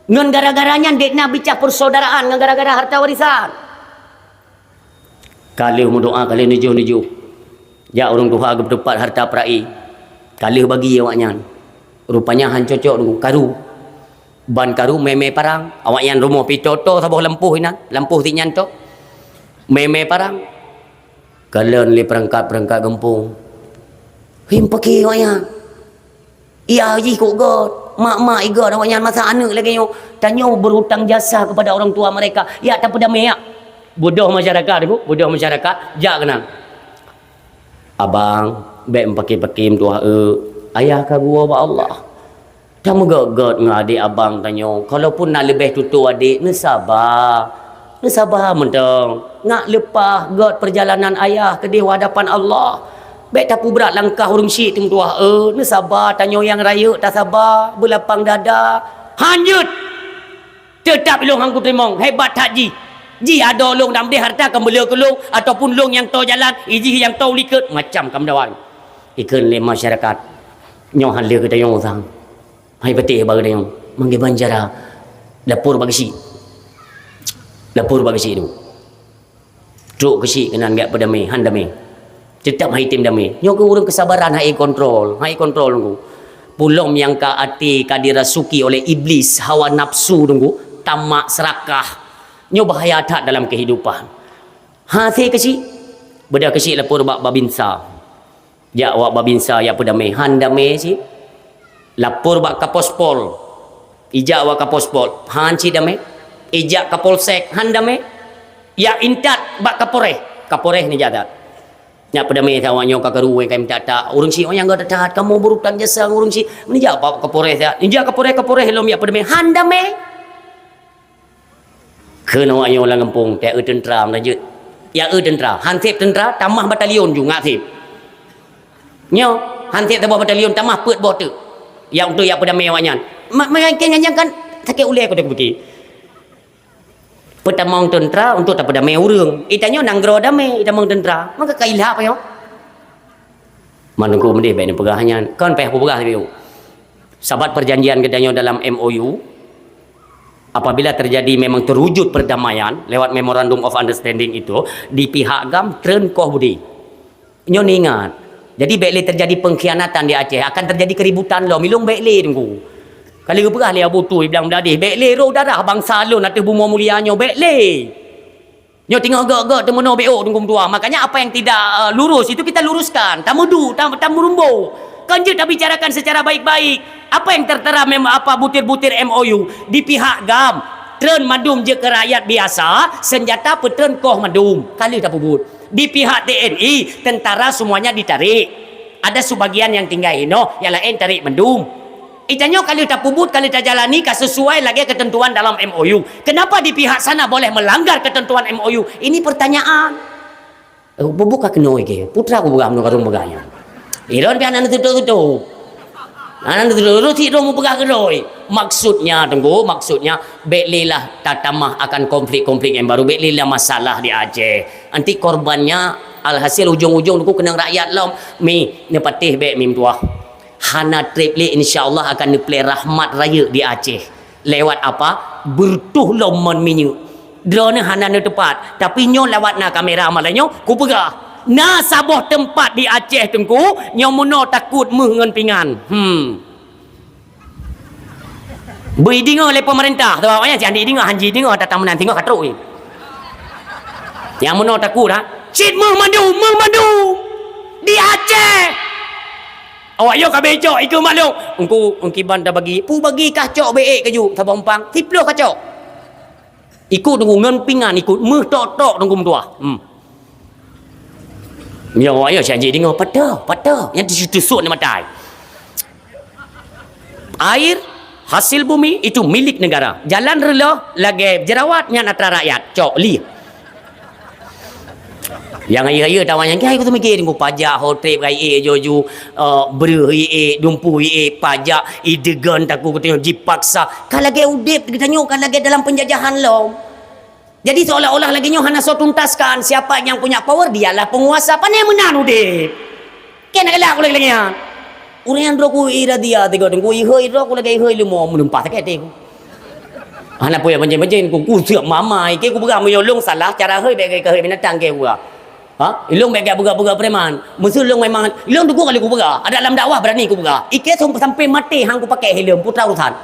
ngan gara-garanya dekna bicah persaudaraan ngan gara-gara harta warisan kali mendoa kali nuju ya orang Tuhan ke tempat harta perai kali bagi awaknya rupanya han cocok dengan karu ban karu meme parang awak yang rumah pitoto sabah lempuh ina lempuh tinyan to meme parang kalian li perangkat gempung him pakai awaknya iya ji kok god mak igod awaknya masa anak lagi yo tanyo berhutang jasa kepada orang tua mereka ya tak pada meyak bodoh masyarakat tu bodoh masyarakat jak kenang abang baik pakai tuah ayah ka gua ba Allah. Kamu gak dengan adik abang tanya. Kalaupun nak lebih tutu adik, ni sabar. Ni sabar mentang. Nak lepas god perjalanan ayah ke di hadapan Allah. Baik tapu berat langkah urung syik tu tua. Ni sabar tanya yang raya tak sabar. Berlapang dada. Hanjut. Tetap long hangku terima. Hebat haji. Ji ada long dalam dia harta kamu bela ke long ataupun long yang tahu jalan, iji yang tahu liket macam kamu dawan. Ikan le masyarakat. Nyohan le ke tayong sang. Hai betih bagi dia manggil banjara lapor bagi si tu truk ke si kena enggak pedame handame tetap hai tim dame nyo ke urang kesabaran hai kontrol tunggu pulong yang ka ati ka dirasuki oleh iblis hawa nafsu tunggu tamak serakah nyo bahaya tak dalam kehidupan hati ke si beda ke si lapor bak babinsa ya wak babinsa ya pedame handame si lapor bak kapospol ijak wak kapospol hanci dame ijak kapolsek handame ya intat bak kapore ni jaga nya pedame tawanyo ka karu kai minta tak urang si yang gak taat kamu berutang jasa urang si ni jak bak kapore ya ijak kapore helom ya pedame handame kena wanyo lang kampung te tentram rajut ya tentram hansip tentram tamah batalion juga sip nyo hansip tambah batalion tamah pet bote yang tu yang pada mewahnya mereka kan sakit ulai aku tak pergi pertamang tentera untuk tak pada mewurung itanya nanggro damai itamang tentera maka kailah apa yo manungku mendih baik ni pegahannya kan payah aku pegah tu sahabat perjanjian kedanya dalam MOU apabila terjadi memang terwujud perdamaian lewat memorandum of understanding itu di pihak gam tren koh budi nyo ingat. Jadi baiklah terjadi pengkhianatan di Aceh akan terjadi keributan lo milung baiklah tunggu. Kali ke perah le abu tu bilang dadih baiklah roh darah bangsa lo nak bumi mulianya baiklah. Nyo tengok gak temu no BO tunggu tua. Makanya apa yang tidak lurus itu kita luruskan. Tamudu, tamurumbo. Kan je tak bicarakan secara baik-baik. Apa yang tertera memang apa butir-butir MOU di pihak GAM. Tren madum je ke rakyat biasa, senjata petren koh madum. Kali tak pubut. Di pihak TNI, tentara semuanya ditarik. Ada sebagian yang tinggal ino, yang lain tarik madum. Itanyo kali tak pubut, kali tak jalani, sesuai lagi ketentuan dalam MOU. Kenapa di pihak sana boleh melanggar ketentuan MOU? Ini pertanyaan. Buka kena ke? Putra aku buka menurut beganya. Iron pian anu tutup. Anu tutup si romo pegah keroi. Maksudnya tunggu, maksudnya beklilah tatamah akan konflik-konflik yang baru, beklilah masalah di Aceh. Nanti korbannya alhasil ujung-ujung aku kena rakyat lah. Mi nepatih bek mim tua. Hana triple insyaallah akan diplay rahmat raya di Aceh. Lewat apa? Bertuh lomon minyu. Drone hana ne tepat, tapi nyo lewat na kamera malanyo ku pegah. Na saboh tempat di Aceh tengku, nyo muno takut mengen pingan. Beri dengar oleh pemerintah. Tahu apa yang dengar hanji dengar datang menanti tengok katruk ni. Yang muno takut ha. Cit mengmadu di Aceh. Awak yo ka becok ikut maklum. Engki banda bagi. Pu bagi kacok beek kaju tabampang. Tiplo kacok. Ikut tunggu ngen pingan ikut meh tok-tok tunggu tua. Ya awak yo janji dengar pada yang disusut ni matai. Air hasil bumi itu milik negara. Jalan rela lagi jerawatnya natra rakyat. Cok li. Yang raya tawan yang kai aku tu mikir tengok pajak hotel raya joju beri dumpu pajak idegan taku tengok dipaksa kan lagi udip kita tengok kan lagi dalam penjajahan lo. Jadi seolah-olah lagi nyo hana so tuntaskan siapa yang punya power dialah penguasa pandai menan udip. Kena kala aku lagi ya. Urang ro ku ira dia tengok tengok ihoi ro aku lagi ihoi lemo menumpah tak kete ku. Hana puya panjang-panjang ku siap mamai ke ku pegang menyolong salah cara hoi bagai ke hoi binatang ke ku. Ha? Ilung bagai buga-buga preman. Musuh ilung memang ilung tu kali ku buga. Ada dalam dakwah berani ku buga. Ike sampai mati hang ku pakai helm putra urusan.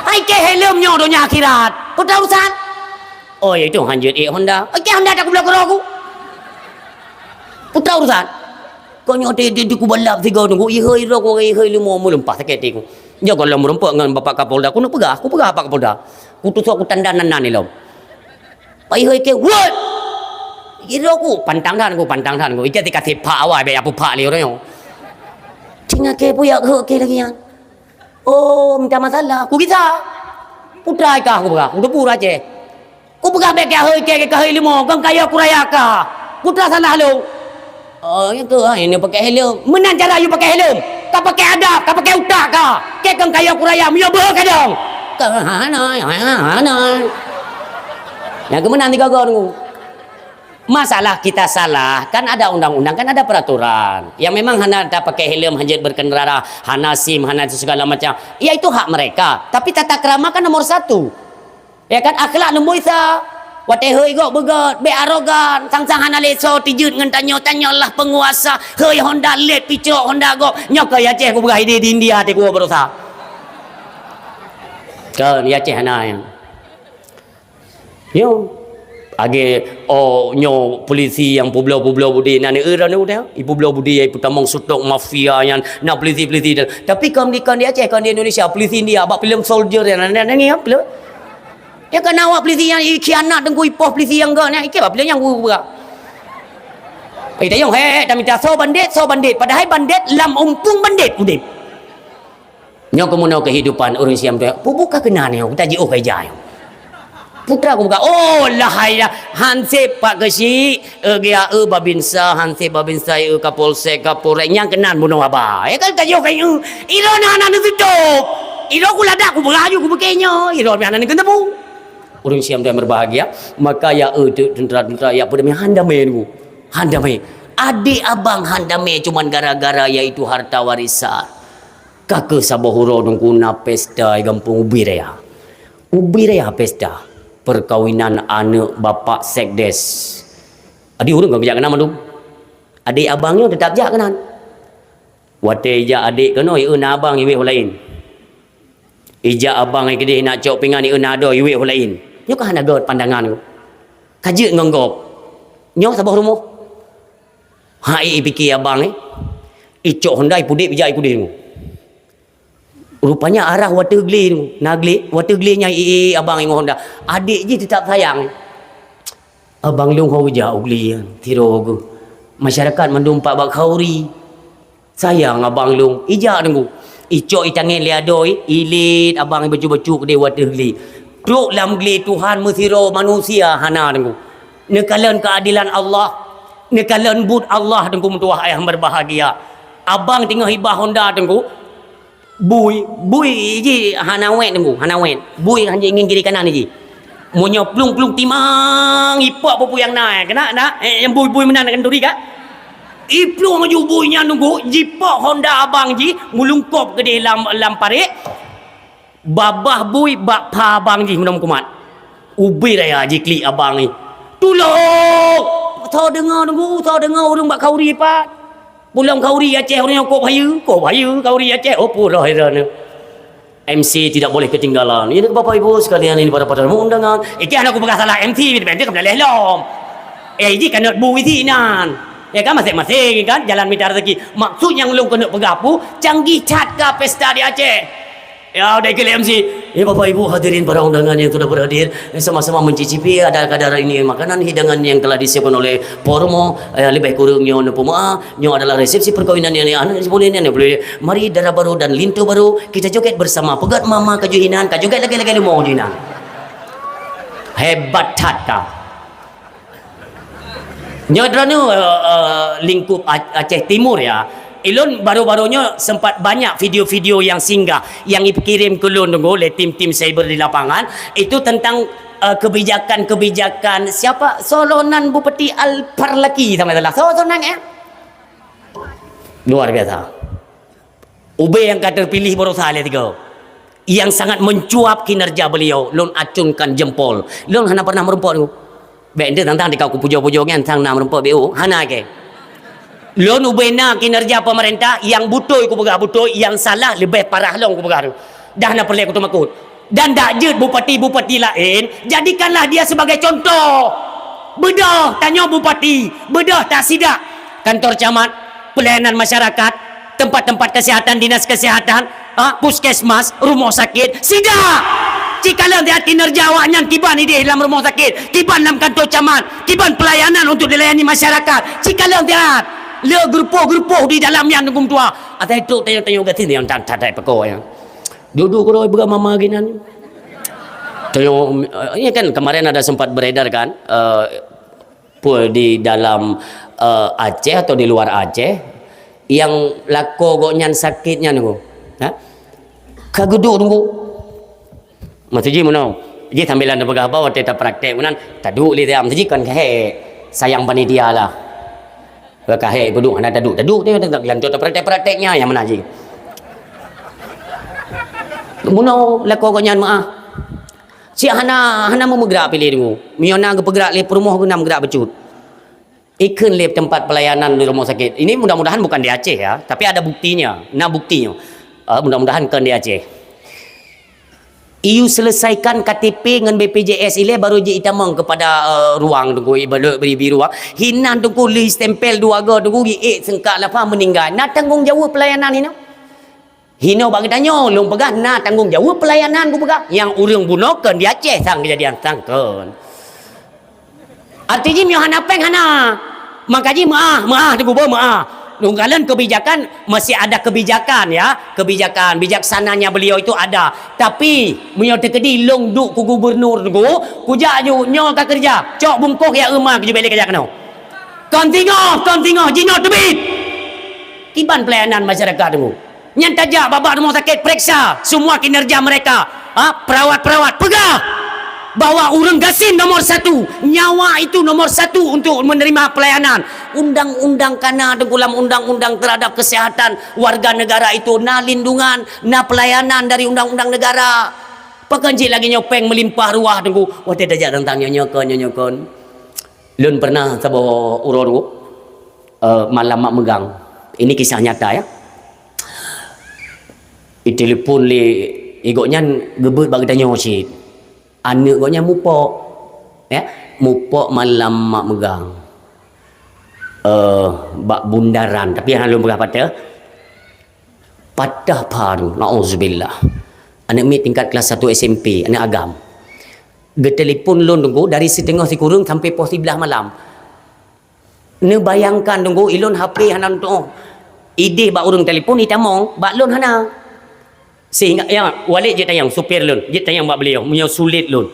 Ai ke helm nyo donya akhirat. Putra urusan. Oh itu hanjut Honda. Oke Honda tak ku belakang aku. Putra urusan. Kau nyo di ku balap tiga tunggu ihoi ro ku ihoi limo melempah sakit ku. Yo kalau merempak dengan bapak Kapolda ku nak pegah. Aku pegah Pak Kapolda. Ku tusuk aku tandanan ni lo. Pai ihoi ke what? Iro ku pantang than ku ija dikasih pak awai be apu pak liu ro. Tinggal ke puyak ke lagi yang. Oh, minta masalah. Ku bisa. Putra ka aku buka. Udah pura je. Ku buka be ke hoi limo kang kaya ku raya ka. Putra salah lu. Oh, yang ke ini pakai helm. Menan cara you pakai helm. Ka pakai adab, ka pakai utak ka. Ke kang kaya ku raya mio ber ka dong. Ka hanai. Yang kemenan tiga gong. Masalah kita salah, kan ada undang-undang, kan ada peraturan. Yang memang hana tak pakai helm, hanjat berkendara, hana SIM, hana itu segala macam. Ya itu hak mereka. Tapi tata krama kan nomor satu. Ya kan akhlak nombor isa. Wate hei gok begot, be arogan, sang-sang hana leso tijut ngan tanyo-tanyo lah penguasa. Hei Honda let picok Honda gok. Nyok ke Aceh ku begai di India te ku berusaha. Kan Aceh hana yang. Yo. Age nyo polisi yang pulau-pulau budi nani era ni udah ibu pulau budi ibu tamong sutok mafia yang nak polisi tapi kan di Aceh kan di Indonesia polisi India abak film soldier yang nani apa ya kan awak polisi yang khianat dengku ipoh polisi yang gak ni apa yang ku buka tayong dah minta so bandit padahal bandit lam umpung bandit udip nyo kemuno kehidupan orang Siam tu buka kena ni kita ji kai jai putra aku buka oh lahaya hanse pak kesi gia babinsa hanse babinsa kapolsek kapolrek yang kenan bunuh apa ya kan tayo kay iro na na tutup iro ku ladak ku berayu ku bekenya iro na ni kenemu urang Siam dia berbahagia maka ya tentera ya pada handame ku handame adik abang handame cuman gara-gara yaitu harta warisan kakek sabohuro dengkuna pesta gampung ubiraya pesta perkawinan anak bapak sekdes. Adik urang kan bijak kenal mandum. Adik abangnya tetap jak kenal. Wate ija adik kena euna abang iwe lain. Ija abang ai kedih nak cok pingan euna ado iwe lain. Nyo kan ada pandangan tu. Kaji ngonggop. Nyo sabah rumah. Hai fikir abang ni. Icok Hyundai pudik bijak ikut dia tu. Rupanya arah water geli tu. Nagli, water gelinya abang dengan Honda. Adik je tetap sayang. Abang long kau bijak ugli tiro aku. Masyarakat mendumpak bak khauri. Sayang abang long. Ijak tunggu. Icok itangin liadoi, ilit abang baju-baju ke dia water geli. Truk lam geli Tuhan mesiro manusia hana tunggu. Nekalan keadilan Allah. Nekalan but Allah tunggu mentuah ayah berbahagia. Abang tengah hibah Honda tunggu. Bui je hanawet tunggu, hanawet. Bui hanya ingin kiri kanan je. Munyo plung timang ipak apa yang naik. Kena nak? Yang bui mana nak kenduri kah? Iplung maju buinya nunggu jipak Honda abang ji mulungkop ke dalam parit. Babah bui bak pa abang ji menam kumat. Ubi raya ji klik abang ni. Tolong. Tahu dengar nunggu, tahu dengar orang bak kauri pak. Pulang kauri Aceh orang kau bahaya kauri Aceh pura heran. MC tidak boleh ketinggalan. Ini Bapak Ibu sekalian ini pada undangan. Ikan aku pegang salah MC berbentuk kepada lehlom. Ini kan nak bui sinan. Ya kan masing-masing kan jalan minta rezeki. Maksud yang lu kena pegapu canggih cat ke pesta di Aceh. Ya udah ikut MC. Bapak Ibu hadirin para undangan yang sudah berhadir sama-sama mencicipi ada kadar ini makanan hidangan yang telah disiapkan oleh Pormo lebih kurangnya Nepuma. Nyo adalah resepsi perkawinan yang anak boleh boleh. Mari darah baru dan lintu baru kita joget bersama pegat mama kejuhinan kajoget lagi-lagi mau jinan. Hebat tatka. Nyo dranu lingkup Aceh Timur ya. Ilun baru-barunya sempat banyak video-video yang singgah yang dikirim ke Lun tunggu oleh tim-tim cyber di lapangan itu tentang kebijakan-kebijakan siapa Solonan Bupati Al-Parlaki sama adalah Solonan luar biasa. UB yang terpilih baru sahaja tiga yang sangat mencuap kinerja beliau Lun acunkan jempol. Lun hana pernah merumput tu. Baik tentang di kau pujo-pujo kan sang nama merumput BU hana ke. Lon ubena kinerja pemerintah yang butuh ku pegah butuh yang salah lebih parah long ku pegah tu. Dah nak perlu aku makut. Dan dak je bupati-bupati lain jadikanlah dia sebagai contoh. Bedah tanya bupati, bedah tak sidak kantor camat, pelayanan masyarakat, tempat-tempat kesihatan, dinas kesihatan, puskesmas, rumah sakit, sidak. Jikalau dia kinerja awaknya kiban di dalam rumah sakit, kiban dalam kantor camat, kiban pelayanan untuk dilayani masyarakat. Jikalau dia le grupo di dalam yang nunggu tua atau itu tanya-tanya gatin yang tak pekau yang duduk kalau berapa mama ginan tanya ini kan kemarin ada sempat beredar kan di dalam Aceh atau di luar Aceh yang lako goknya sakitnya nunggu kaguduk nunggu masih ji mana ji sambilan berapa waktu kita praktek mana taduk li dia masih ji kan sayang panitia lah kahek duduk anda duduk dia lanjut praktek-prakteknya yang mana je muno lako konyan maah si hana mau bergerak pilih dulu miona ke bergerak le perumah guna bergerak becut ikun le tempat pelayanan di rumah sakit ini mudah-mudahan bukan di Aceh ya tapi ada buktinya mudah-mudahan kan di Aceh iu selesaikan KTP dengan BPJS ile baru je itamang kepada ruang tunggu beri ruang hinan tunggu li stempel dua ga tunggu sengkak lapa meninggal nak tanggung jawab pelayanan ini hino bagi tanya long pegah nak tanggung jawab pelayanan ku pegah yang urang bunokan di Aceh sang kejadian sangkan artinya mio hana peng hana makaji maah tunggu maah Nunggalan kebijakan masih ada kebijakan ya kebijakan bijaksananya beliau itu ada tapi menyo tekedi long duk ku gubernur tu ku jaju nyo ka kerja cok bungkuh ya rumah ke balik kerja kano kon tingo jino tebit kiban pelayanan masyarakat tu nyan tajak babak rumah sakit periksa semua kinerja mereka perawat-perawat pegah bahwa urang gasin nomor 1 nyawa itu nomor 1 untuk menerima pelayanan undang-undang kana dalam undang-undang terhadap kesehatan warga negara itu na lindungan na pelayanan dari undang-undang negara pakanji lagi nyopeng melimpah ruah tunggu wate dajak tentang nyokon lun pernah sabo uroro malam mak megang ini kisah nyata ya telepon le igoknya gebut bagi tanya osit Anak goknya mupok. Ya, mupok malam mak megang. Bak bundaran tapi yang belum berapa patah paru, na'udzubillah. Anak mi tingkat kelas 1 SMP, anak agam. Dia telefon lon tunggu dari setengah si kurung sampai pos 11 malam. Ne bayangkan tunggu ilon HP hanan tu. Ide bak urang telefon itamong, bak lon hana. Sehingga yang walik je tayang supir lon, je tayang bak beliau, punya sulit lon.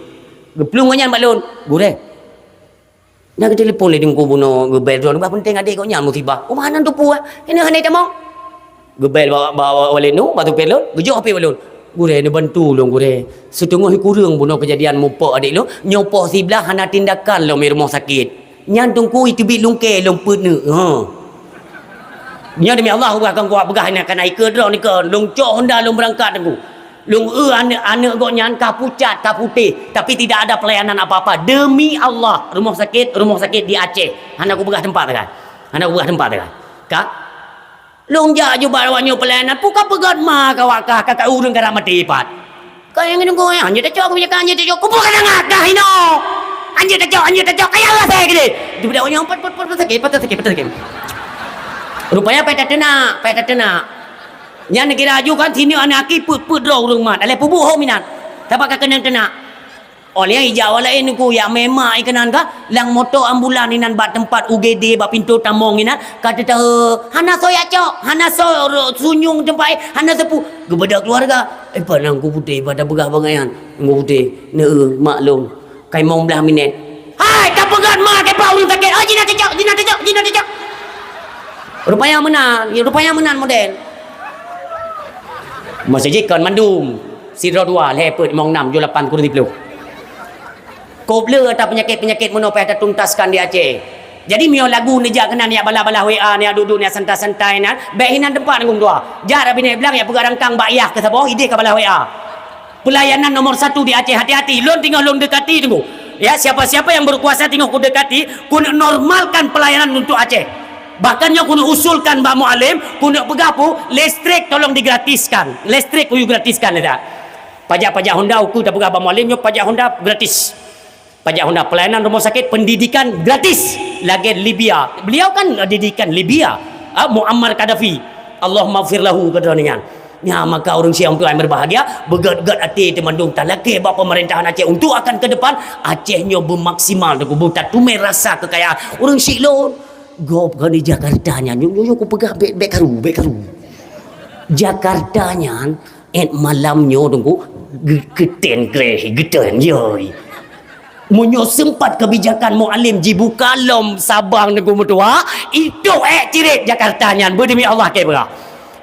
Geplung nyan bak lon, gure. Nak telefon le tunggu buno gebel lon, bak penting adik kau nyan musibah. Oh mana tu puah? Ini hana itamong. Gebel bawa walik nu, batu pelon, gejuk HP balon. Gure ni bantu long gure. Setengah kurang buno kejadian mupok adik lo, nyopoh sebelah hana tindakan lo mi rumah sakit. Nyan tungku itu bit lungke lompet ne. Nya demi Allah akan kuat begah ni akan naik ke drone ni ke. Long cok Honda long berangkat tunggu. Long anak gok nyan ka pucat ka putih tapi tidak ada pelayanan apa-apa. Demi Allah rumah sakit di Aceh. Hana aku begah tempat kan. Hana aku begah tempat kan. Ka long ja ju bawanyo pelayanan puka pegat ma kawakah kakak urang gara mati pat. Kau yang nunggu ya hanya tecok punya kan hanya tecok. Ku bukan ngak dah ino. Hanya tecok kaya lah saya gede. Budak orang pat sakit. Rupanya peta tenak. Nya negara aju kan sini anak aki put draw urang mat. Ale pubu ho minat. Tapak kenang tenak. Oleh hijau lain ku ya memang ikanan ka lang motor ambulan inan bat tempat UGD bat pintu tamong inan kata tahu hana soya cok hana sunyung tempat hana sepu gebedak keluarga panang ku putih pada begah bangayan ku putih ne maklum kai mong belah minit hai ka pegat mak kai pau sakit oh jina tecok rupanya menan model masih jikon mandum si rodwa lepet mong 6 ju 8 kurang 10 Kobler atau penyakit-penyakit monopet tuntaskan di Aceh. Jadi mio lagu ni jak kena ni bala-bala WA ni duduk ni santai-santai ni. Behinan tempat ngum dua. Jar bini bilang ya pegadang kang bayah ke sabah ide ke bala WA. Pelayanan nomor 1 di Aceh hati-hati. Lon tinggal lon dekati tunggu. Ya siapa-siapa yang berkuasa tinggal ku dekati, ku normalkan pelayanan untuk Aceh. Bahkan yang ku usulkan Mbak Mualim, ku nak pegapu listrik tolong digratiskan. Listrik ku gratiskan ada. Pajak-pajak Honda ku tak pegah Mbak Mualim, pajak Honda gratis. Pajak Honda pelayanan rumah sakit pendidikan gratis lagi Libya beliau kan didikan Libya Muammar Gaddafi Allahumma gfir lahu kedonian ya maka orang Syiah untuk yang berbahagia begat-gat hati temandung talake bak pemerintahan Aceh untuk akan ke depan Acehnya bermaksimal dengan buta tumai rasa kekayaan orang Syiah lo gop kan di Jakarta nya yo ku pegah bek karu Jakarta nya malamnya tunggu geten yoi Munyo sempat kebijakan Mualim jibu kalom Sabang Negeri Mutua itu cirit Jakarta nyan berdemi Allah ke berah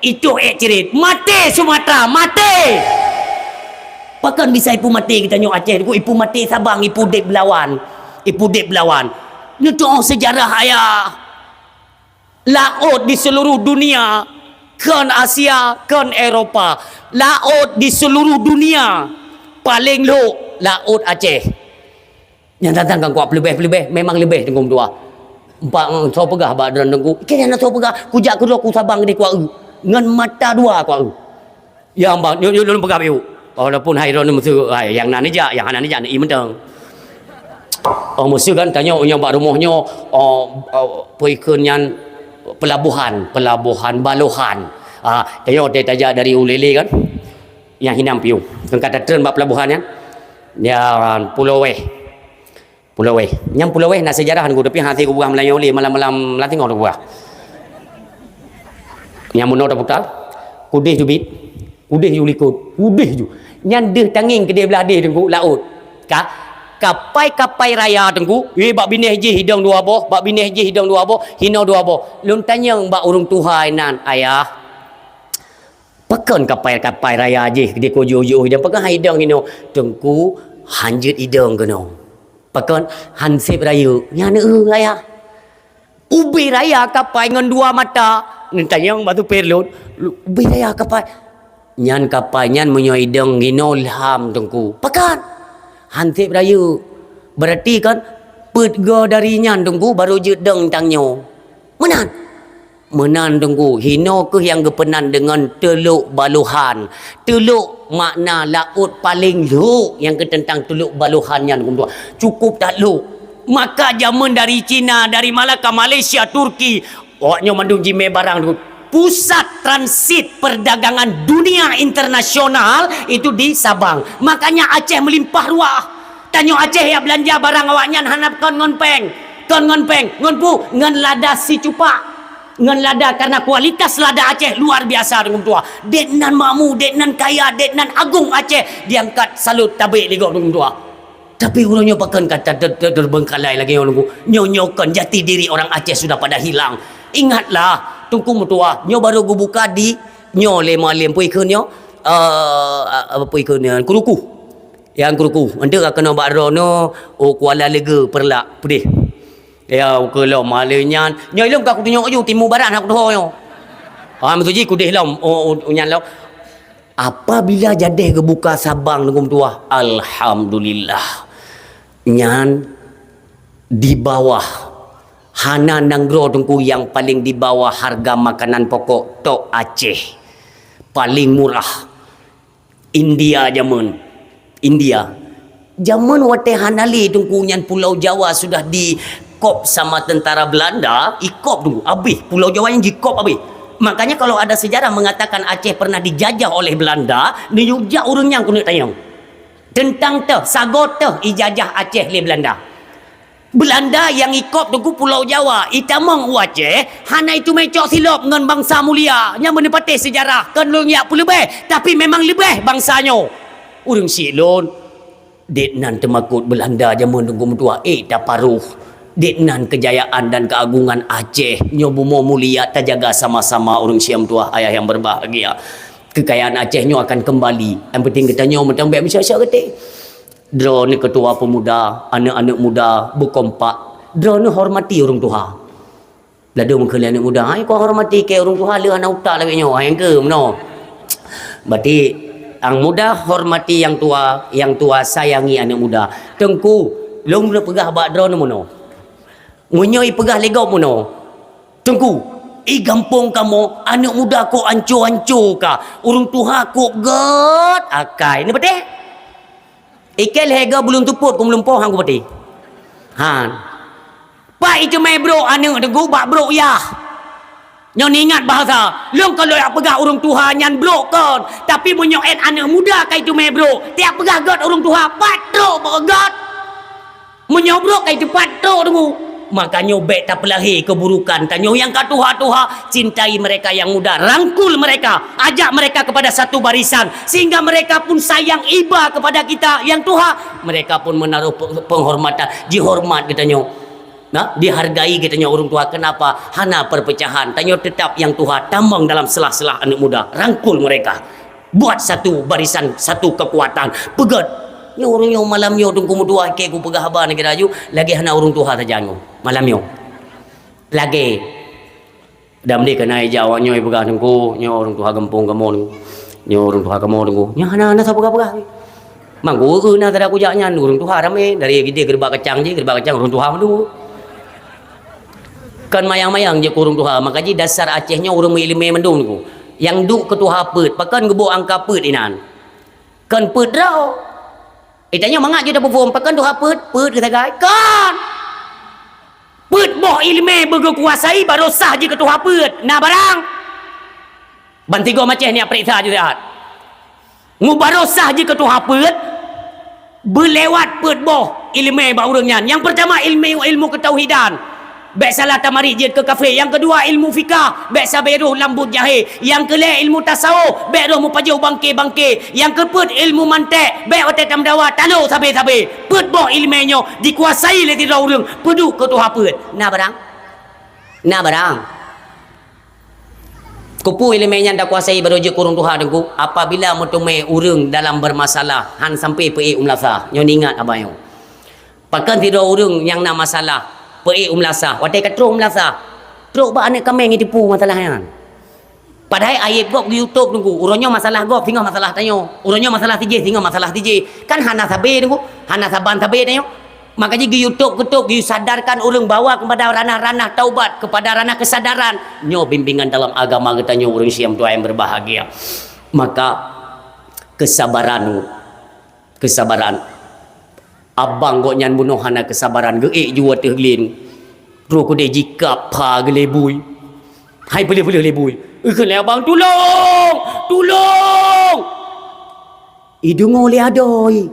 itu cirit mati Sumatera mati pakan bisa ipu mati kita nyok Aceh ipu mati Sabang ipu dek Belawan ni tu sejarah ayah laut di seluruh dunia kan Asia kan Eropah laut di seluruh dunia paling lu laut Aceh yang datang kan kuat lebih memang lebih tenggung dua empat so pegah bak dan tengku kena so pegah kujak kedua ku Sabang di kuat ngan mata dua kuat yang bang yo pegah biu walaupun hairon musuh yang nan aja yang anan aja ni mentang musuh kan tanya yang bak rumahnya poikeun yang pelabuhan Balohan tanya dia dari Ulele kan yang hinam piu kan kata tren bak pelabuhan kan yang Pulau Weh. Yang Pulau Weh nak sejarah aku tapi hati aku buah Melayu oli malam-malam latih ngau buah. Yang munor dah putar. Kudih jubit. Kudih ju likut. Kudih ju. Yang deh tanging ke dia belah deh tengku laut. Kapai raya tengku. Bak bineh je hidung dua boh, bak bineh je hidung dua boh, hino dua boh. Lun tanya bak urung Tuhan nan ayah. Pekan kapai raya je dia ko jo hidung pekan hidung hino tengku hanjut hidung keno. Pakan hansip raya nyana raya ubi raya kapai ngan dua mata nentanya batu perlut ubi raya kapai nyan munyo hidung hino ilham tengku pakan hansip raya berarti kan pet go dari nyan tengku baru jedeng tangnyo menan Menan tunggu. Hino ke yang gepenan dengan Teluk Baluhan. Teluk makna laut paling luk. Yang ke tentang Teluk Baluhan yang tunggu. Cukup tak luk. Maka zaman dari Cina, dari Malaka, Malaysia, Turki. Waknya mandung jime barang tunggu. Pusat transit perdagangan dunia internasional itu di Sabang. Makanya Aceh melimpah ruah. Tanyo Aceh ya belanja barang awaknya hanap kon ngon peng. Kon ngon peng, ngon pu, ngon lada si cupak. Ngan lada karena kualitas lada Aceh luar biasa dengan tua. Dek nan makmu, dek nan kaya, dek nan agung Aceh diangkat salut tabik ligok dengan tua. Tapi ulunyo pakan kata terbengkalai lagi ulunku. Nyonyokan jati diri orang Aceh sudah pada hilang. Ingatlah, tunggu mutua. Nyo baru gu buka di nyo lem pui ke nyo apa pui ke nyo kuruku. Yang kuruku. Ande kena bakro no Kuala Lega perlak pedih. Ya kalau malenya nyai lom aku tunjuk you timu barat aku doh yo. Betul ji ku deh lom nyan lo. Apabila jadi kebuka Sabang dengan tua, alhamdulillah. Nyan di bawah hana nanggro tungku yang paling di bawah harga makanan pokok tok Aceh. Paling murah. India zaman. India. Zaman wate hanali tungku nyan Pulau Jawa sudah di kop sama tentara Belanda, ikop dulu, habis Pulau Jawa yang dikop habis. Makanya kalau ada sejarah mengatakan Aceh pernah dijajah oleh Belanda, ni juga urang yang kena tanya. Tentang tu, sagot tu ijajah Aceh oleh Belanda. Belanda yang ikop dulu Pulau Jawa, itamang Aceh, hana itu mecok silap dengan bangsa mulia, yang menepati sejarah, kan lu nyak pun lebih, tapi memang lebih bangsanya. Urang silon, dek nan temakut Belanda zaman tunggu tua, dah paruh. Deknan kejayaan dan keagungan Aceh nyobumo mulia terjaga sama-sama orang Siam tua ayah yang berbahagia. Kekayaan Aceh nyo akan kembali. Yang penting kita nyo macam biar bisa ketik. Dro ni ketua pemuda, anak-anak muda berkompak. Dro ni hormati orang tua. Ladu mengkali anak muda, ai kau hormati ke orang tua le anak utak lagi nyo. Yang ke meno. Berarti ang muda hormati yang tua sayangi anak muda. Tengku, long na pegah bak dro ni mono. Ngunyoi pegah legau mono. Tunggu. Gampung kamu. Anak muda kau ancur-ancur ka. Urung tuha kau gat. Akai. Ini betul? Ikel hega belum tuput. Kau melumpuh hang kau betul? Han. Pak itu main bro. Anak tunggu. Bak bro ya. Nyo ni ingat bahasa. Long kalau yang pegah urung tuha nyan bro kan. Tapi menyoet anak muda ka itu main bro. Tiap pegah gat urung tuha. Patro gat. Menyobrok ka itu patro tunggu. Makanya baik tak pelahir keburukan. Tanya yang katuha-tuha, cintai mereka yang muda, rangkul mereka, ajak mereka kepada satu barisan, sehingga mereka pun sayang iba kepada kita yang tuha. Mereka pun menaruh penghormatan, dihormat katanya. Nah, dihargai katanya orang tua. Kenapa? Hana perpecahan. Tanya tetap yang tuha tambang dalam selah-selah anak muda, rangkul mereka. Buat satu barisan, satu kekuatan. Pegat. Ni orang yang malam yo tunggu dua ke ku pegah habar negara ju lagi hana orang tuha saja ngo malam yo lagi dam dia kena jawab nyo pegah tunggu nyo orang tuha kampung kamu nyo orang tuha kamu tunggu nya hana sa pegah manggu na tada ku jaknya orang tuha rame dari gede gerbak kacang orang tuha dulu kan mayang-mayang je ku orang tuha makanya dasar Acehnya orang ilmu mendung tunggu yang duk ketuha pet pakan gebok angka pet inan kan pet draw. Tanya mangak je dah perform pakan tu apa kata gai kan put boh ilmu berkuasai baru sah je ketua put nah barang bantigo macam ni periksa je lihat baru sah je ketua put berlewat put boh ilmu ba urangnya yang pertama ilmu ketauhidan baik salah tamari je ke kafe yang kedua ilmu fikah baik saberuh lambut jahe yang kelima ilmu tasawuf baik roh mupajau bangke yang keempat ilmu mantek baik otak tamdawa talo sabe put boh ilmunya dikuasai oleh tiada orang peduk ke tuha put nah barang kupu ilmunya dah kuasai baru je kurung tuha dengku apabila mutume urang dalam bermasalah han sampai pe umlasa nyo ingat abayo pakan tiada orang yang nak masalah pe umlasa watai katro umlasa truk ba anak kami ngi tipu masalahnya padahal ayat gop di YouTube tunggu uronyo masalah gop tinggal masalah tanyo uronyo masalah tije tinggal masalah tije kan hana sabe tunggu hana saban sabe tanyo Makanya di YouTube ketuk, di sadarkan orang bawa kepada ranah-ranah taubat, kepada ranah kesadaran. Nyo bimbingan dalam agama kita nyo orang siam tua yang berbahagia. Maka kesabaran, abang kok nyan bunuh hana kesabaran geik jua terlin. Ro ko de jikap pa gelebui. Hai boleh lebui. Kena abang tolong. Idung oleh adoi.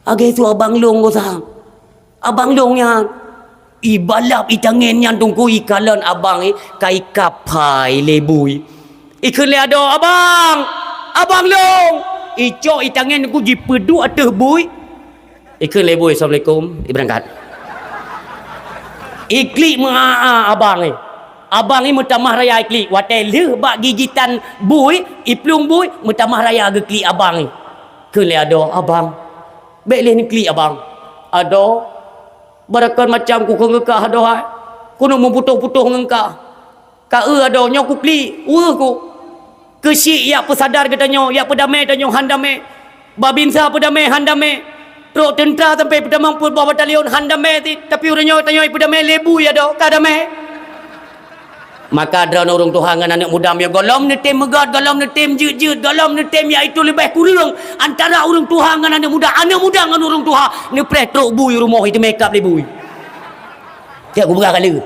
Agai tu abang long ko sang. Abang long yang ibalap itangin yang tungku ikalan abang kai kapai lebui. Ikele ado abang long. Ico itangin ku jipedu ateh bui. Ikele lebui. Assalamualaikum. Berangkat. Iklik mengaa abang Abang ni mutamah raya iklik. Watai leh bak gigitan bui, iplung bui, mutamah raya ke klik abang ni. Kele ado abang. Baik leh ni klik abang. Ado. Barakan macam ku ngekah ado hai. Ku nak memputuh-putuh ngengkah. Ka ado nyo ku klik. Ku. Kesyik yak pesadar katanya, yak pedamai tanya handame. Babinsa pedamai handame. Rok tentera sampai pedamang pun bawa batalion handame ti. Tapi orangnya tanya pedamai lebu ya ado, ka damai. Maka ada orang Tuhan dengan anak muda yang galam netem megad, galam netem jut-jut, galam netem iaitu lebih kurang antara orang Tuhan dengan anak muda dengan orang Tuhan ni pretrok bui rumah itu make up lebui. Tiap aku berapa kali.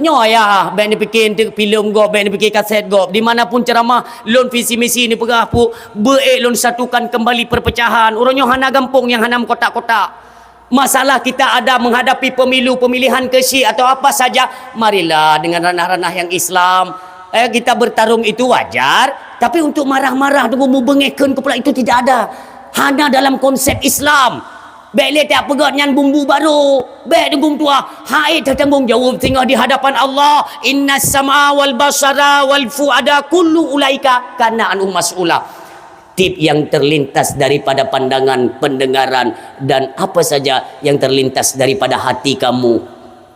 Nyo ya, ben ni fikir film go, ben ni fikir kaset go. Di mana pun ceramah lon visi misi ni pegah pu beek lon satukan kembali perpecahan. Orangnya hana gampung yang hanam kotak-kotak. Masalah kita ada menghadapi pemilu, pemilihan kesyik atau apa saja, marilah dengan ranah-ranah yang Islam. Kita bertarung itu wajar, tapi untuk marah-marah dengan membengekkan kepala itu tidak ada. Hanya dalam konsep Islam. Baik lihat tak pegat nyan bumbu baru. Baik dengung tua, hai tertanggung jawab tinggal di hadapan Allah. Innas sam'a wal basara wal fuada kullu ulaika kana anhu mas'ula. Tip yang terlintas daripada pandangan, pendengaran dan apa saja yang terlintas daripada hati kamu,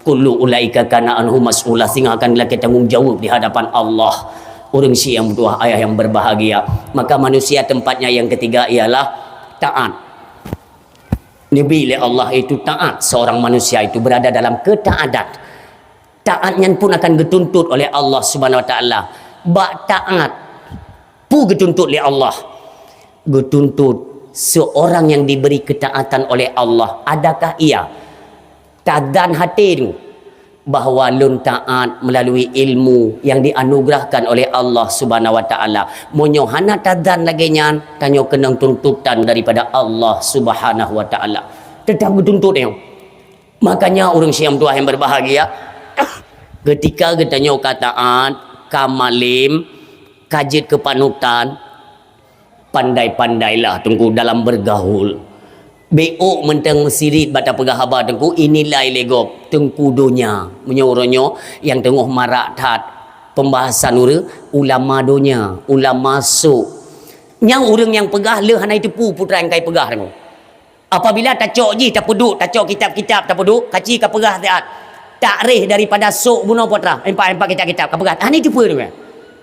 kullu ulaika kana anhu mas'ula, sehingga akan dilakukan tanggung jawab di hadapan Allah. Orang Syiah yang bertuah ayah yang berbahagia. Maka manusia tempatnya yang ketiga ialah taat. Nabi Allah itu taat. Seorang manusia itu berada dalam ketaatan. Taatnya pun akan dituntut oleh Allah Subhanahu Wa Taala. Bak taat pu dituntut oleh Allah. Dituntut seorang yang diberi ketaatan oleh Allah, adakah ia tadan hati bahawa lun taat melalui ilmu yang dianugerahkan oleh Allah Subhanahu Wa Taala? Monyo hana tadan lagi nyan tanyo kena tuntutan daripada Allah Subhanahu Wa Taala. Tetap dituntut dia. Makanya orang Syiah tua yang berbahagia ketika katanya kataan kamalim kajit kepanutan, pandai-pandailah tunggu dalam bergaul. Beok mentang sirit bata pegahaba tengku inilai legop tengku dunia menyoronyo yang tengah marak tat pembahasan ulama dunia, ulama su. Yang orang yang pegah le hana itu putra yang kai pegah tengku. Apabila tacok ji tak peduk, tacok kitab-kitab tak peduk, kaci ka pegah taat. Takrih daripada sok buno putra, empat kitab-kitab ka pegah. Hani itu pun dia.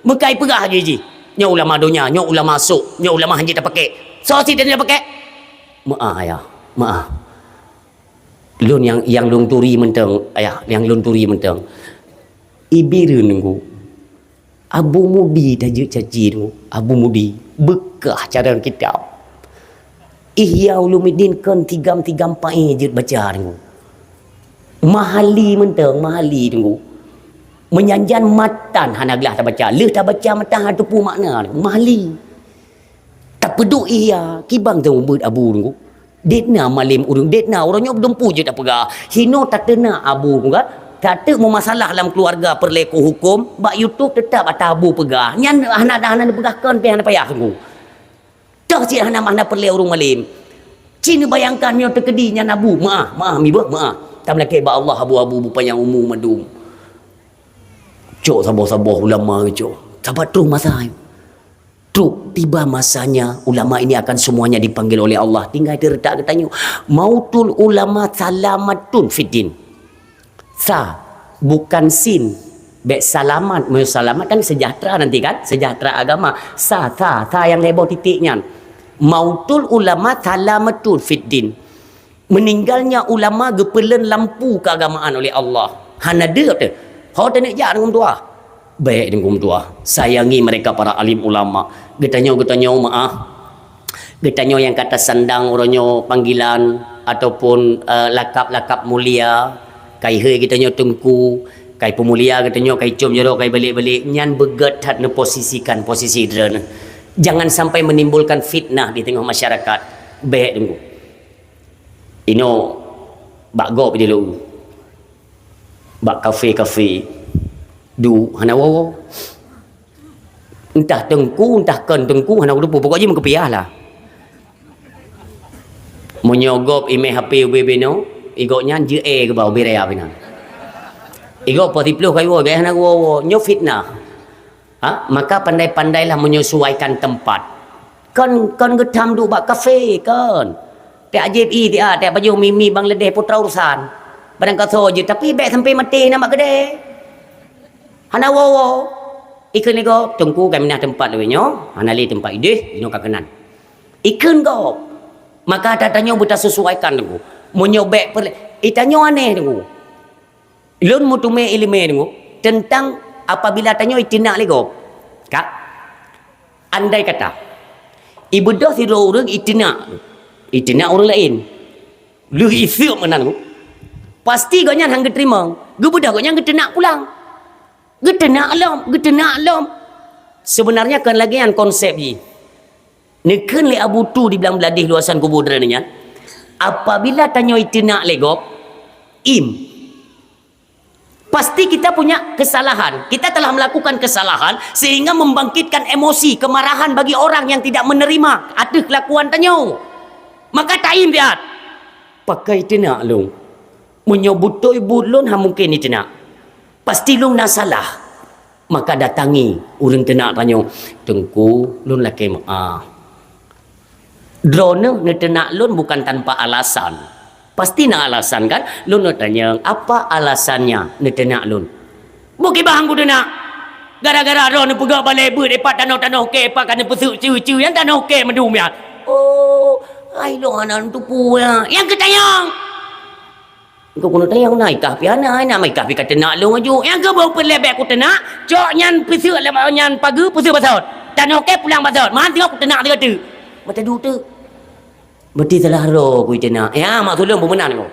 Mekai pegah ji. Nya ulama dunia, nya ulama masuk, nya ulama hanji tak pakai. So si dia pakai. Maaf ayah, maaf. Lun yang lun turi menteng, ayah, yang lun turi menteng. Ibiru nunggu. Abu Mudi tajuk caci tu. Abu Mudi bekah cara kitab. Ihya Ulumuddin kan 334 je baca nunggu. Mahali menteng, mahali nunggu. Menyanjan matan hanaglah tak baca. Leh tak baca matan ada pun makna. Mahli. Tak peduk iya. Kibang tu umbut abu tunggu. Detna malim urung. Detna orangnya berdempu je tak pegah. Hino tak tena abu tunggu. Tak ada masalah dalam keluarga perleku hukum. Bak YouTube tetap atas abu pegah. Nyan anak-anak pegahkan pe anak payah tunggu. Tak si anak-anak perle urung malim. Cina bayangkan yang terkedi nyan abu. Maaf mi bah maaf. Tak melaki ba Allah abu-abu bupan yang umum madum. Cok sabar-sabar ulama cok. Sabar terus masa. Terus tiba masanya ulama ini akan semuanya dipanggil oleh Allah. Tinggal dia retak katanya. Mautul ulama salamatun fiddin. Sa bukan sin. Bek salamat. Salamat kan sejahtera nanti kan. Sejahtera agama. Sa yang lebar titiknya. Mautul ulama salamatun fiddin. meninggalnya ulama gepelen lampu keagamaan oleh Allah. Hana dia tu. Hau tak nak jak dengan tua. Baik dengan tua. Sayangi mereka para alim ulama. Getanyo maaf. Getanyo yang kata sandang orangnya panggilan ataupun lakap-lakap mulia. Kai he getanyo tengku, kai pemulia getanyo kai cum jero kai balik-balik nyan begetat ne posisikan posisi dren. Jangan sampai menimbulkan fitnah di tengah masyarakat. Baik tengku. Ino bak gop dia lu. Bak kafe-kafe. Du hana wo. Entah tengku entah kan tengku hana lupa pokoknya mengkepiah lah. Menyogop email HP UBB no, igoknya je ke bawah berea bina. Igok poti puluh kayu gaya hana wo nyo fitnah. Ha? Maka pandai-pandailah menyesuaikan tempat. Kan getam du bak kafe kan. Tak ajib dia tak baju mimi Bangladesh putra urusan. Barang kata je tapi baik sampai mati nama kedai. Hana wo. Ikan nego tungku kami nak tempat lewe nyo. Hana li tempat ide ino kakenan. Ikan go. Maka tanya buta sesuaikan tunggu. Menyobek itanyo aneh tunggu. Lun mutume ilmu tunggu tentang apabila tanya itina lego. Kak. Andai kata ibu dah si orang itina orang lain. Lu isi mana tunggu. Pasti ganya hang terima. Gebudak ganya getenak pulang. Getenak alam. Sebenarnya kan lagi yang konsep ni. Nekan le Abu tu di bilang beladih luasan kubur deranya. Apabila tanya itina legop pasti kita punya kesalahan. Kita telah melakukan kesalahan sehingga membangkitkan emosi, kemarahan bagi orang yang tidak menerima ada kelakuan tanya. Maka taim dia. Pakai itina lu. Menyebut ibu lun ha mungkin itina. Pasti lun nak salah. Maka datangi orang tenak tanya, tengku lun laki maaf. Drone ni tenak lun bukan tanpa alasan. Pasti nak alasan kan? Lun nak tanya, apa alasannya ni tenak lun? Buki bahang ku tenak. Gara-gara drone pegak balai ber depat tanah-tanah ke pak kan pesuk ciu-ciu yang tanah ke medum ya. Oh, ai lo anan tu pu ya. Yang ketayang. Kau kena tayang naik kah piana nak mai kah pi kata nak lu maju. Yang ke bau pelebek ku tenak, cok nyan pesuk le nyan pagi pesuk basot. Tanah ke pulang basot. Man tengok ku tenak dia kata. Mata du tu. Berarti salah ro ku tenak. Ya mak tolong pemenang ni.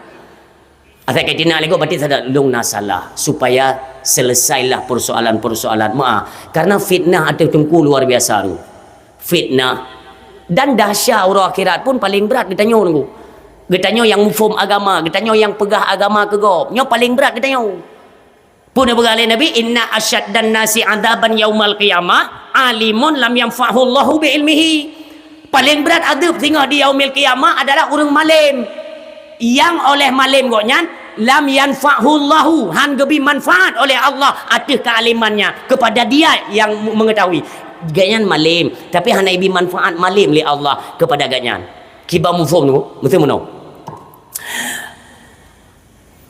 Asal kait tenak lego berarti salah lung na salah supaya selesailah persoalan-persoalan. Maaf karena fitnah ada tengku luar biasa tu. Fitnah dan dahsyat orang akhirat pun paling berat ditanya tengku. Getanyo yang mufum agama, getanyo yang pegah agama kegop. Nyo paling berat getanyo. Pun bergalih Nabi, inna asyaddan nasi adaban yaumal qiyamah alimun lam yanfa'hu Allahu bi ilmihi. Paling berat adab tengok di yaumil qiyamah adalah orang malim. Yang oleh malim goknyan lam yanfa'hu Allahu, han gebi manfaat oleh Allah atas kealimannya kepada dia yang mengetahui. Ganyan malim, tapi han ibi manfaat malim li Allah kepada ganyan. Kiba mufum tu, betul mana?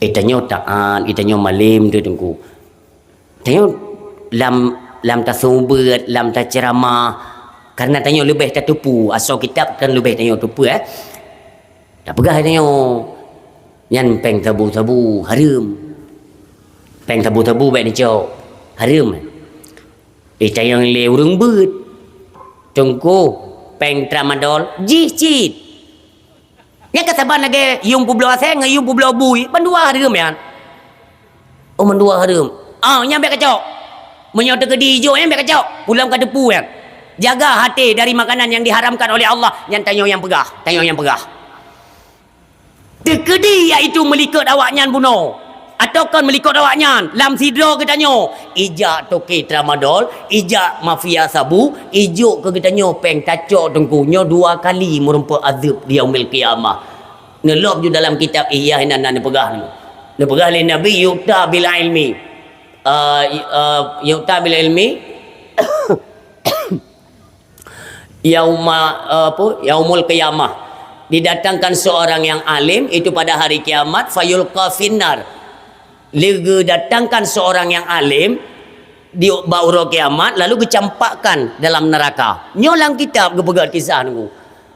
Itanyo taat, itanyo malim tu tengku. Tanyo lam tasumber, lam taceramah. Karena tanyo lebih tertupu, asal kitab kan lebih tanyo tupu Tak pegah tanyo. Yan peng tabu-tabu harum. Peng tabu-tabu baik ni cok. Harum. Tanyo le urang beut. Tengku peng tramadol jicit. Yang kesabaran lagi yung publo saya ngayung publo bui mendua harum ya. Oh mendua harum. Yang baik kacau. Menyota ke dijo yang baik kacau. Pulang ke depu ya. Jaga hati dari makanan yang diharamkan oleh Allah. Yang tanyo yang pegah, tanyo yang pegah. Tekedi iaitu melikut awaknya bunuh. Atau kan melikut awaknya lam sidro ke tanyo. Ijak toke tramadol, ijak mafia sabu, ijuk ke tanyo peng tacok tengkunyo 2 kali merempa azab di yaumil qiyamah. Nelop ju dalam kitab Ihya nan pegah ni. Ne pegah le Nabi yuta bil ilmi. Yuta bil ilmi. Yaumul qiyamah. Didatangkan seorang yang alim itu pada hari kiamat fayulqa finnar. Lega datangkan seorang yang alim di bauro kiamat lalu dicampakkan dalam neraka. Nyolang kitab gebegat kisah nunggu.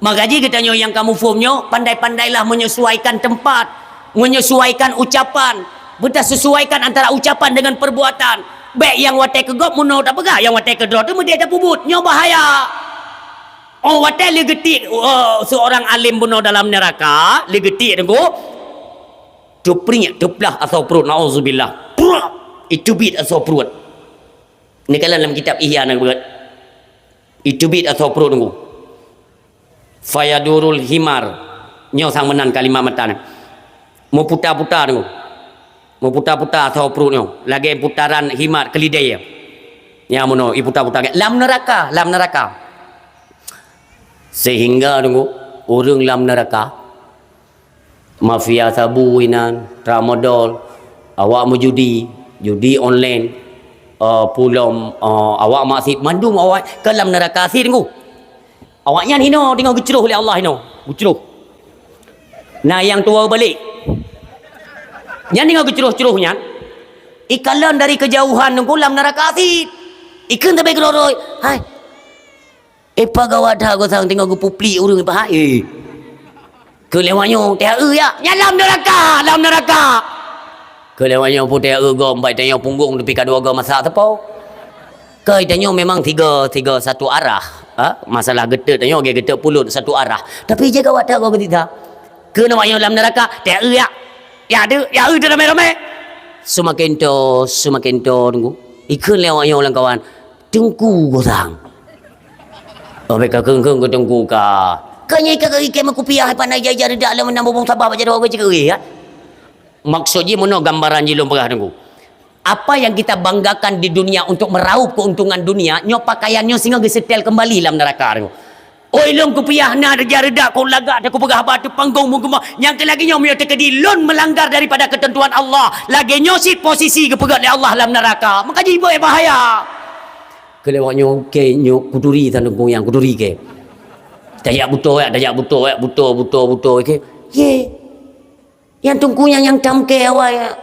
Magaji katanya yang kamu formnya, pandai-pandailah menyesuaikan tempat, menyesuaikan ucapan, betul sesuaikan antara ucapan dengan perbuatan. Baik yang watai kegop muno tak pegah, yang watai kedro tu dia tak pubut, nyo bahaya. Oh watai legetik seorang alim bunuh dalam neraka, legetik tengku. Tupring, tuplah atau perut, nauzubillah. Itu bit atau perut. Ini kalau dalam kitab Ihya nak berat. Itu bit atau perut tengku. Fayadurul himar. Nyo sang menan kalimah matan. Mau putar-putar tengku. Mau putar-putar atau perut nyo. Lagi putaran himar kelidai. Ya mono iputar-putar lam neraka, lam neraka. Sehingga tunggu orang lam neraka mafia sabu inan tramadol awak mau judi online pulau awak masih mandung awak ke lam neraka si tunggu awaknya hino tengok geceruh oleh Allah hino geceruh nah yang tua balik yang tengok geceruh-ceruhnya ikalan dari kejauhan tunggu lam neraka si ikan tapi geroroi hai pagawat dah kau sang tengok aku pupli urang apa kelewanya teh ya nyalam neraka dalam neraka kelewanya pun teh go baik tanya punggung tepi kadua go masak tepau kai tanya memang tiga satu arah masalah getek tanya ge getek pulut satu arah tapi jaga wadah kau betina ke namanya dalam neraka teh ya ada ya tu ramai-ramai semakin to tunggu ikut lewanya orang kawan tengku kau sang mereka keng-keng ke tengku ka. Kanya ika ke makupiah pandai jajar dak alam menambah bong sabah baca doa cakap ya. Maksudnya mono gambaran jilum perah tengku. Apa yang kita banggakan di dunia untuk meraup keuntungan dunia, nyo pakaiannya sehingga gesetel kembali dalam neraka tengku. Oi lom kupiah na jajar dak kau lagak dak ku pegah batu panggung mungkuma. Yang lagi nyo mio tekedi lon melanggar daripada ketentuan Allah. Lagi nyo sit posisi kepegat oleh Allah dalam neraka. Maka jibo bahaya. Kelewatnya ke nyo kuduri tandung yang kuduri ke dayak buto ke ye yang tungkuyan yang tamke awak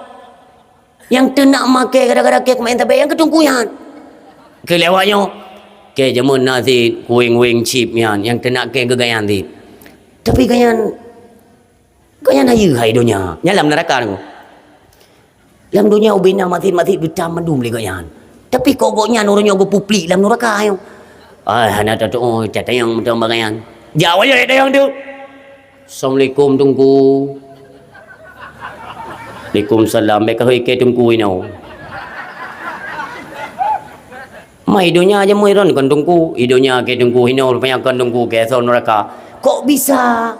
yang tenak make kadang-kadang ke main tabe yang ketungkuyan kelewatnya ke jamun nasi kuing-kuing chip yang tenak ke gegayan ti tapi gayan ayu hai dunia nyalam neraka tu dalam dunia ubina mati dutam mandum le gayan tapi kogoknya nurunnya go pupli dalam neraka ayo anak tu oh cata yang macam bagayan jawab aja ada yang tu assalamualaikum tunggu Waalaikumsalam mereka ke tunggu ini mai dunia aja muiron kan tunggu idonya ke tunggu ini rupanya kan tunggu ke so neraka kok bisa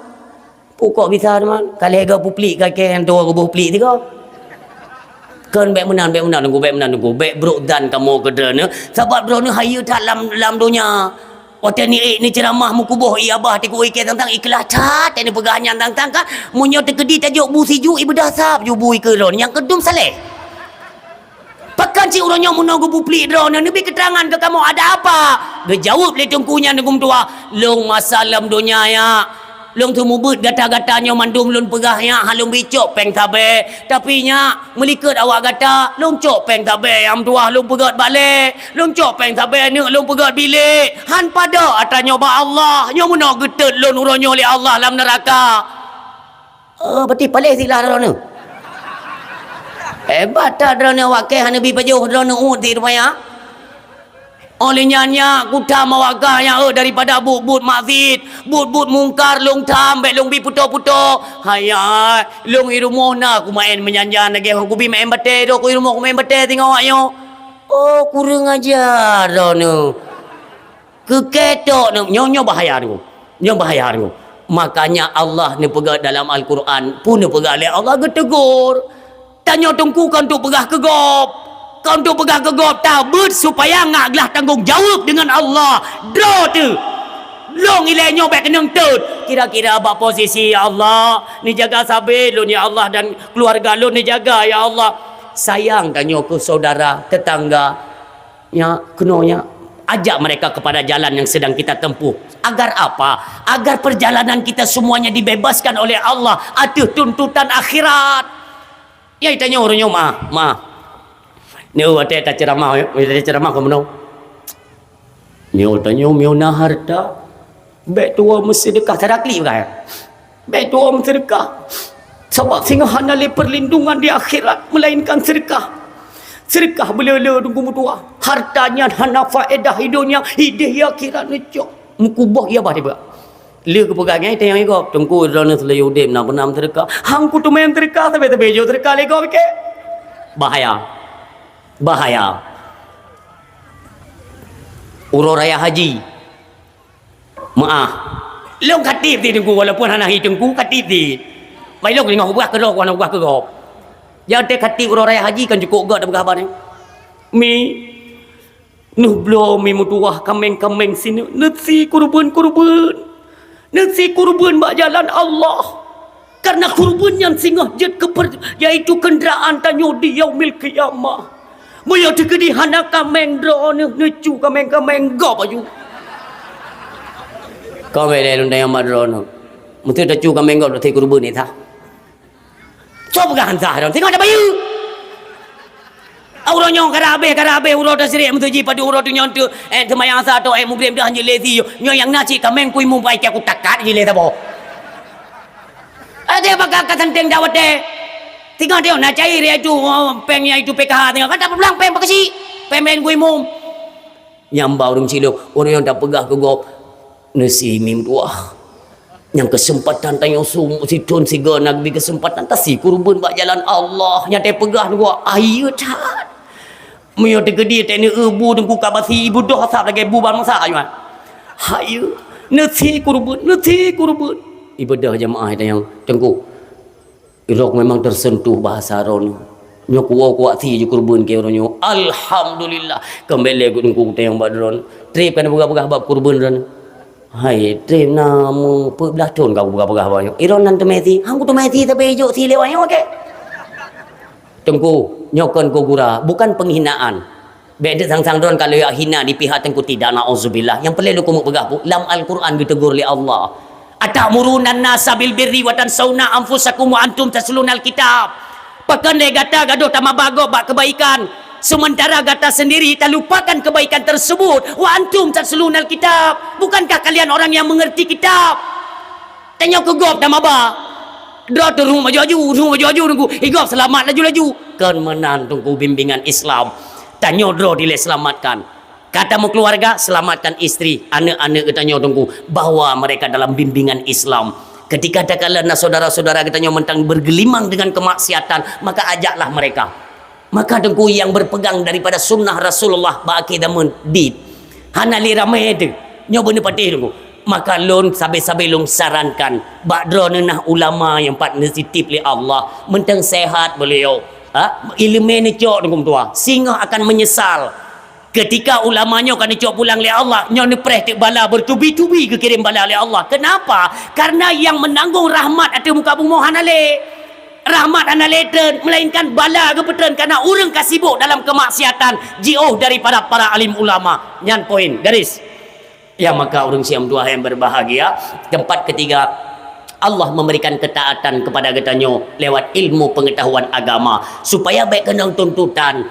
teman kalau go pupli ke yang tu go pupli tiga kan baik menang tunggu baik bro dan kamu kedana sahabat bro ni hayu dalam dunia waktu ni ceramah mukubuh abah tiku ke tentang ikhlas cat ni pegahnya tentang kan munyo tekedi tajuk busi ju ibadah sab ju bui ke ron yang kedum saleh pekan si urangnya menunggu bupli drone ni bi keterangan ke kamu ada apa dia jawab le tungkunya nunggu tua long masalam dunia ya long tu mubut gata-gatanya mandum lun pegahnya halung bicok peng tabe tapi nya melikat awak gata long cok peng tabe am tuah long pegat balik long cok peng tabe ni long pegat bilik han pada atanya ba Allah nya muna getet lun uronyo li Allah dalam neraka berarti paling silah drone hebat dah drone awak ke hanabi pajuh drone ti rupanya oleh nyanya kuda mawaganya daripada but masjid but mungkar long tambek long bi puto hayat long irumoh na aku main menyanjan lagi aku bi main bete do aku irumoh aku main bete tengok awaknya oh kurang ajar dah nu keketok nu nyo bahaya tu makanya Allah ni pegat dalam Al-Quran pun ni pegat oleh Allah getegur tanya tungku kan tu pegah kegop kau untuk pegang kegop tabut supaya ngaklah tanggung jawab dengan Allah draw tu long ilahnya baik kenang tut kira-kira apa posisi ya Allah ni jaga sabil lu ya Allah dan keluarga lu ni jaga ya Allah sayang tanya ke saudara tetangga nya kenanya ajak mereka kepada jalan yang sedang kita tempuh agar apa agar perjalanan kita semuanya dibebaskan oleh Allah ada tuntutan akhirat ya tanya orangnya mah ni wate ta ceramah kau menau ni tanya miu na harta Baik tua mesti sedekah sedekah kan. Baik tua mesti sedekah. Sebab sehingga hanya perlindungan di akhirat melainkan sedekah. Sedekah bela-bela tunggu tua. Hartanya hana faedah hidupnya, hidup akhirat necok. Mukubah ya bah dia. Dia ke pegangan itu yang ikut. Tunggu drone selayu dem nak benam sedekah. Hang ku tu main sedekah tapi bejo sedekah lego ke. Bahaya. Bahaya. Urus raya haji. Maaf. Long katib di tunggu walaupun hana hitungku katib di. Mai long ngau buah ke rok wana buah ke rok. Ya te katib urus raya haji kan cukup gak dah berapa ni. Mi nuh blo mi mutuah kameng-kameng sini nasi kurban. Nasi kurban bak jalan Allah. Karena kurban yang singgah jet yaitu kenderaan tanyo di yaumil qiyamah. Moyo di hana kameng drone necu kameng-kameng gak baju. Kau boleh lunda yang madron. Mesti dah cuka menggol dah kurban ni tha. Coba kan tha don. Tengok ada bayu. Auro nyong karabe uro dah seri mesti ji padu uro tu nyong tu temayang sa to mugrem dah hanje lezi yo. Nyong yang naci kameng kui mumpai ke aku takat je le ta bo. Ada bakal katenteng dawat de. Tengok dia nak cai dia tu pengnya itu PKH tengok kata pulang peng pakasi. Peng kui mum. Nyambau dong cilok orang yang tak pegah ke gop. Nasi mim tuah yang kesempatan tanya sumuk si tun si nak bi kesempatan tasi kurban bak jalan Allah nya te pegah gua ayo tat mio te gedi te ni ebu dengku kabasi ibu doh sap lagi bu bangsa ayo hayo nasi kurban ibadah jemaah itu yang tengku irok memang tersentuh bahasa ron nyo kuat si je kurban ke ronyo alhamdulillah kembali dengku te yang badron trip kan pegah bab kurban ron. Hai, trim namu belah tahun kau buka-buka banyak. Iron nan temeti, hang ku temeti tapi hijau si lewat yang okey. Tengku nyokon ko gura, bukan penghinaan. Beda sang-sang don kalau yang hina di pihak tengku tidak nauzubillah. Yang perlu ku pegah pu, dalam Al-Quran ditegur oleh Allah. Atamurunan nasa bil birri wa tansawna anfusakum wa antum taslunal kitab. Pakan le gata gaduh tamabago bak kebaikan. Sementara kata sendiri tak lupakan kebaikan tersebut. Wa antum taslunal kitab. Bukankah kalian orang yang mengerti kitab? Tengok ke gop dah maba. Dah tu rumah maju tunggu. Igop selamat laju. Kan menan tunggu bimbingan Islam. Tanya dro dile selamatkan. Kata mu keluarga selamatkan isteri, anak-anak kita tunggu bahawa mereka dalam bimbingan Islam. Ketika ada kalanya saudara-saudara kita mentang bergelimang dengan kemaksiatan, maka ajaklah mereka. Maka tengku yang berpegang daripada sunnah Rasulullah baki damun dit hana li ramai itu nyoba ni patih tengku maka lon sabe-sabe long sarankan bakdro nenah ulama yang pat nesitip li Allah mentang sehat beliau ilmu ni cok tengku tua singa akan menyesal ketika ulamanya kan cok pulang li Allah nyo ni preh tik bala bertubi-tubi ke kirim bala li Allah. Kenapa? Karena yang menanggung rahmat atau muka bumi hanale rahmat analeten melainkan bala kebetulan karena orang kasibuk dalam kemaksiatan jauh daripada para alim ulama. Nyan poin garis ya. Maka orang siam dua yang berbahagia. Tempat ketiga, Allah memberikan ketaatan kepada ketanyo lewat ilmu pengetahuan agama supaya baik kena tuntutan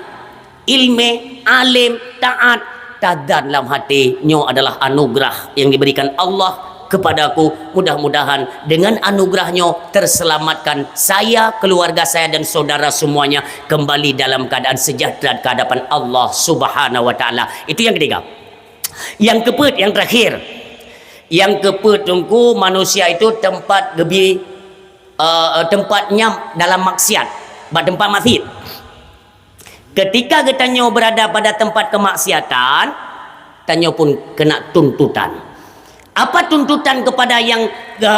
ilmu alim taat tadan dalam hati nyo adalah anugerah yang diberikan Allah kepadaku. Mudah-mudahan dengan anugerahnya terselamatkan saya, keluarga saya dan saudara semuanya kembali dalam keadaan sejahtera ke hadapan Allah Subhanahu wa taala. Itu yang ketiga. Yang keempat, yang terakhir. Yang keempat tunggu manusia itu tempat gebi tempatnya dalam maksiat, tempat maksiat. Ketika getanyo berada pada tempat kemaksiatan, tanyo pun kena tuntutan. Apa tuntutan kepada yang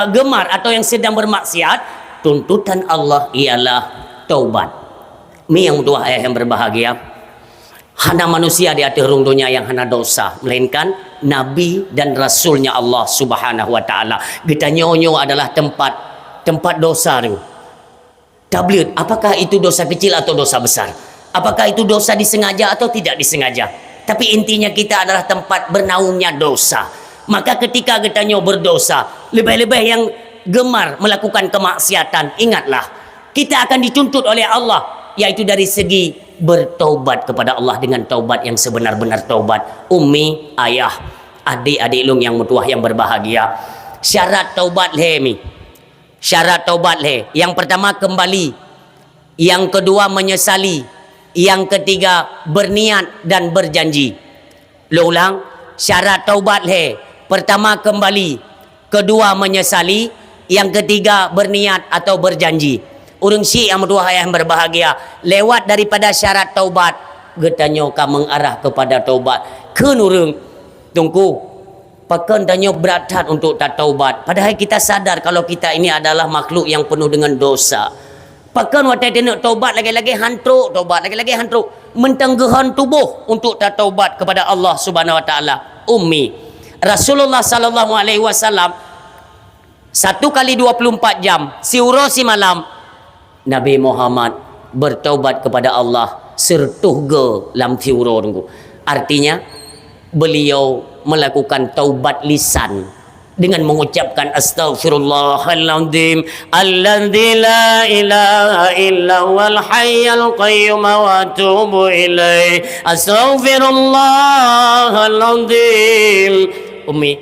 gemar atau yang sedang bermaksiat? Tuntutan Allah ialah taubat. Ini yang dua ayat yang berbahagia. Hana manusia di atas dunia yang hana dosa, melainkan Nabi dan Rasulnya Allah Subhanahu wa taala. Kita nyonyo adalah tempat dosa tu. Tabligh, apakah itu dosa kecil atau dosa besar? Apakah itu dosa disengaja atau tidak disengaja? Tapi intinya kita adalah tempat bernaungnya dosa. Maka ketika kita berdosa, lebih-lebih yang gemar melakukan kemaksiatan, ingatlah kita akan dituntut oleh Allah, yaitu dari segi bertaubat kepada Allah dengan taubat yang sebenar-benar taubat. Ummi, ayah, Adik-adik long yang mutuah yang berbahagia, syarat taubat le mi. Syarat taubat le. Yang pertama kembali, yang kedua menyesali, yang ketiga berniat dan berjanji. Lo ulang, syarat taubat le. Pertama kembali, kedua menyesali, yang ketiga berniat atau berjanji. Urang si yang mutuah yang berbahagia, lewat daripada syarat taubat, getanyo ka mengarah kepada taubat. Keun urang tunggu pakan tanya berat untuk tak taubat, padahal kita sadar kalau kita ini adalah makhluk yang penuh dengan dosa. Pakan waktu dia nak taubat lagi-lagi hantruk taubat, lagi-lagi hantruk mentenggehan tubuh untuk tak taubat kepada Allah Subhanahu Wa Taala. Ummi Rasulullah sallallahu alaihi wasallam 1 kali 24 jam siuro si malam Nabi Muhammad bertaubat kepada Allah sertuh ge lam siuro tunggu. Artinya beliau melakukan taubat lisan dengan mengucapkan astaghfirullahaladzim alladzi la ilaha illa huwal hayyul qayyum wa atubu ilaih astaghfirullahaladzim. Umi,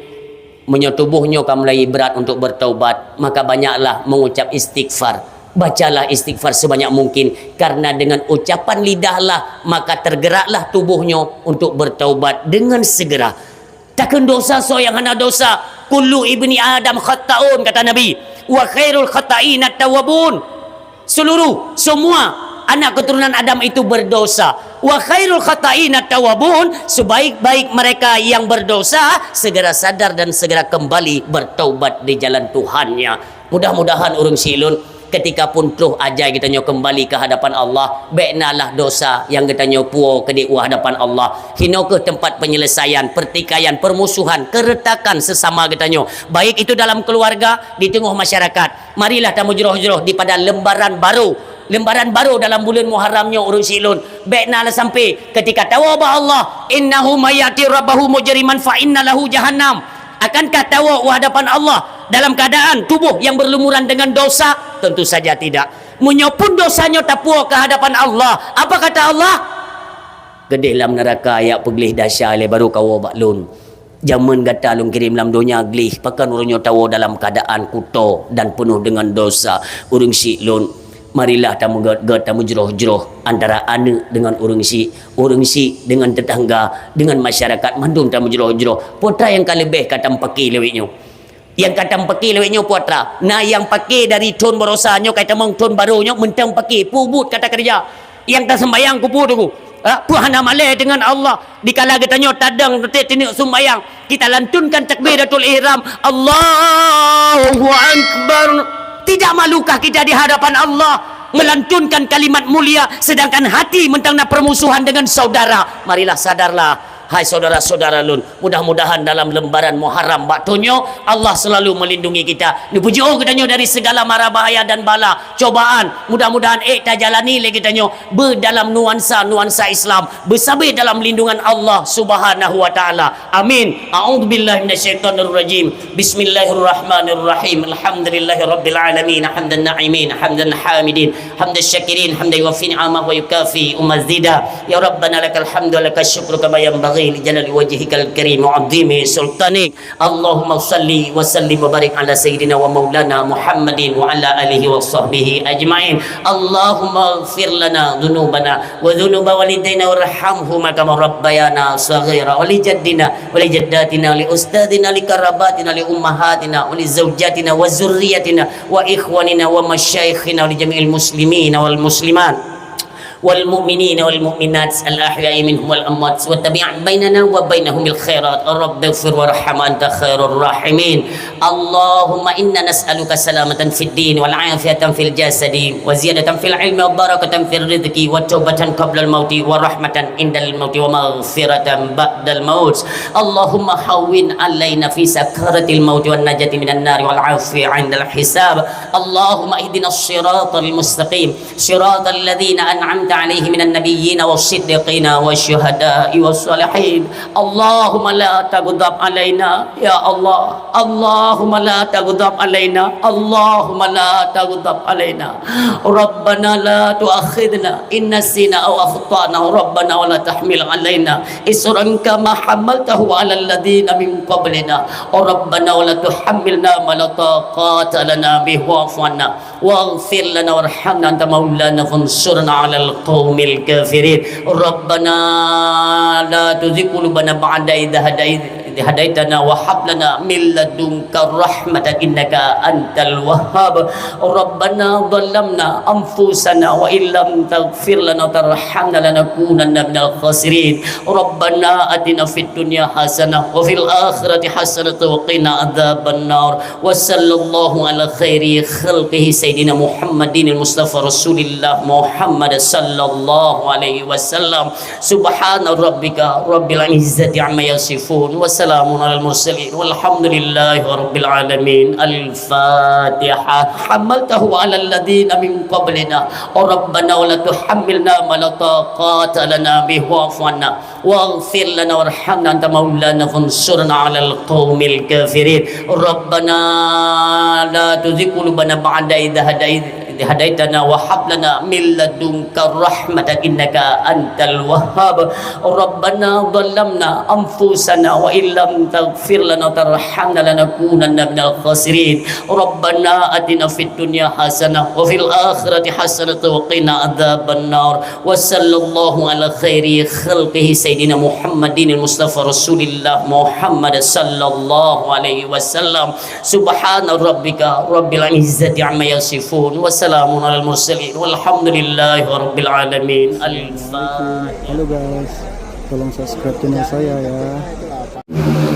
menyetubuhnya kamu mulai berat untuk bertaubat, maka banyaklah mengucap istighfar. Bacalah istighfar sebanyak mungkin, karena dengan ucapan lidahlah maka tergeraklah tubuhnya untuk bertaubat dengan segera. Takkan dosa so yang hana dosa. Kullu ibni Adam khata'un, kata Nabi. Wa khairul khata'in at-tawwabun. Semua anak keturunan Adam itu berdosa. Wa khairul khata'in at-tawwabun. Sebaik-baik mereka yang berdosa segera sadar dan segera kembali bertaubat di jalan Tuhannya. Mudah-mudahan urang silun ketika pun truh aja kita nyo kembali ke hadapan Allah, beknalah dosa yang kita nyo puo ke di hadapan Allah. Hino ke tempat penyelesaian, pertikaian, permusuhan, keretakan sesama kita nyo. Baik itu dalam keluarga, di tengah masyarakat. Marilah tamu jeroh-jeroh di pada lembaran baru. Lembaran baru dalam bulan Muharramnya urang silun. Beknalah sampai ketika tawaba Allah, innahu mayati rabbahu mujriman fa inna lahu jahannam. Akankah tawa hadapan Allah dalam keadaan tubuh yang berlumuran dengan dosa? Tentu saja tidak. Menyopun dosanya tapua ke hadapan Allah. Apa kata Allah? Gede dalam neraka ayak peglih dasya le baru kau baklun. Zaman gata lung kirim dalam dunia glih, pakan urunyo tawa dalam keadaan kuto dan penuh dengan dosa. Urung si lun, marilah tamu tamu jeroh-jeroh antara anak dengan urang si dengan tetangga, dengan masyarakat, mandung tamu jeroh-jeroh. Putra yang kalebeh kata paki leweknya, yang kata paki leweknya putra. Nah yang pakai dari tun borosanya kata mong tun barunya mentang pakai pubut kata kerja. Yang tak sembayang kupu tu puhana malai dengan Allah. Dikala katanya tadang tetik sembayang, kita lantunkan takbiratul ihram, Allahu akbar. Tidak malukah kita di hadapan Allah melantunkan kalimat mulia sedangkan hati mentang nak permusuhan dengan saudara? Marilah sadarlah, hai saudara-saudara lun. Mudah-mudahan dalam lembaran Muharram baktunyo Allah selalu melindungi kita. Dipuji katanya dari segala mara bahaya dan bala cobaan. Mudah-mudahan kita jalani lagi katanya berdalam nuansa Islam, bersabar dalam lindungan Allah Subhanahu wa taala. Amin. A'udzubillahi minasyaitonirrajim. Bismillahirrahmanirrahim. Alhamdulillahirabbil alamin. Hamdan na'imin, hamdan hamidin, hamdan syakirin, hamdan yuwaffi ni'amahu wa yukafi umazida. Ya Rabbana lakal hamdu wa lakal syukru kama yanbaghi لجلال وجهك الكريم وعظيم سلطانك. اللهم صل وسلم وبارك على سيدنا ومولانا محمد وعلى آله وصحبه أجمعين. اللهم اغفر لنا ذنوبنا وذنوب والدينا وارحمهما كما ربيانا صغيرا ولجدنا ولجداتنا ولأستاذنا لقراباتنا لأمهاتنا ولزوجاتنا وذريتنا وإخواننا ومشايخنا ولجميع المسلمين والمسلمات والمؤمنين والمؤمنات الأحياء منهم والأموات واتبع بيننا وبينهم الخيرات. رب اغفر وارحم أنت خير الراحمين. اللهم إنا نسألك سلامة في الدين والعافية في الجسد وزيادة في العلم وبركة في الرزق وتوبة قبل الموت ورحمة عند الموت ومغفرة بعد الموت. اللهم هون علينا في سكرة الموت والنجاة من النار والعافية عند الحساب. اللهم اهدنا الصراط المستقيم صراط الذين أنعمت أنعمت عليه من النبيين والصديقين والشهداء والصالحين اللهم لا تغضب علينا يا الله اللهم لا تغضب علينا اللهم لا تغضب علينا ربنا لا تؤاخذنا إن نسينا أو أخطأنا ربنا ولا تحمل علينا إصرا كما حملته على الذين من قبلنا ربنا ولا تحملنا ما لا طاقة لنا به واعف عنا واغفر لنا وارحمنا أنت مولانا فانصرنا على القوم الكافرين ربنا لا تزغ قلوبنا بعد إذ هديتنا وهب لنا من لدنك رحمة إنك أنت الوهاب ربنا ظلمنا أنفسنا وإن لم تغفر لنا وترحمنا لنكونن من الخاسرين ربنا آتنا في الدنيا حسنة وفي الآخرة حسنة وقنا عذاب النار وصلى الله على خير خلقه سيدنا محمد المصطفى رسول الله محمد صلى الله عليه وسلم سبحان ربك رب العزة عما يصفون وسلام على المرسلين والحمد لله رب العالمين الفاتحة حملته على الذين من قبلنا ربنا ولا تحملنا ما لا طاقة لنا به واعف عنا واغفر لنا وارحمنا أنت مولانا فانصرنا على القوم الكافرين ربنا لا تزغ قلوبنا بعد إذ هديتنا وهب لنا من لدنك رحمة إنك أنت الوهاب ربنا ظلمنا أنفسنا وإن لم تغفر لنا وترحمنا لنكونن من الخاسرين ربنا آتنا في الدنيا حسنة وفي الآخرة حسنة وقنا عذاب النار وصلى الله على خير خلقه سيدنا محمد المصطفى رسول الله محمد صلى الله عليه وسلم سبحان ربك رب العزة عما يصفون وسلام على المرسلين والحمد لله رب العالمين الفاتحة. Halo guys, tolong subscribe channel saya ya.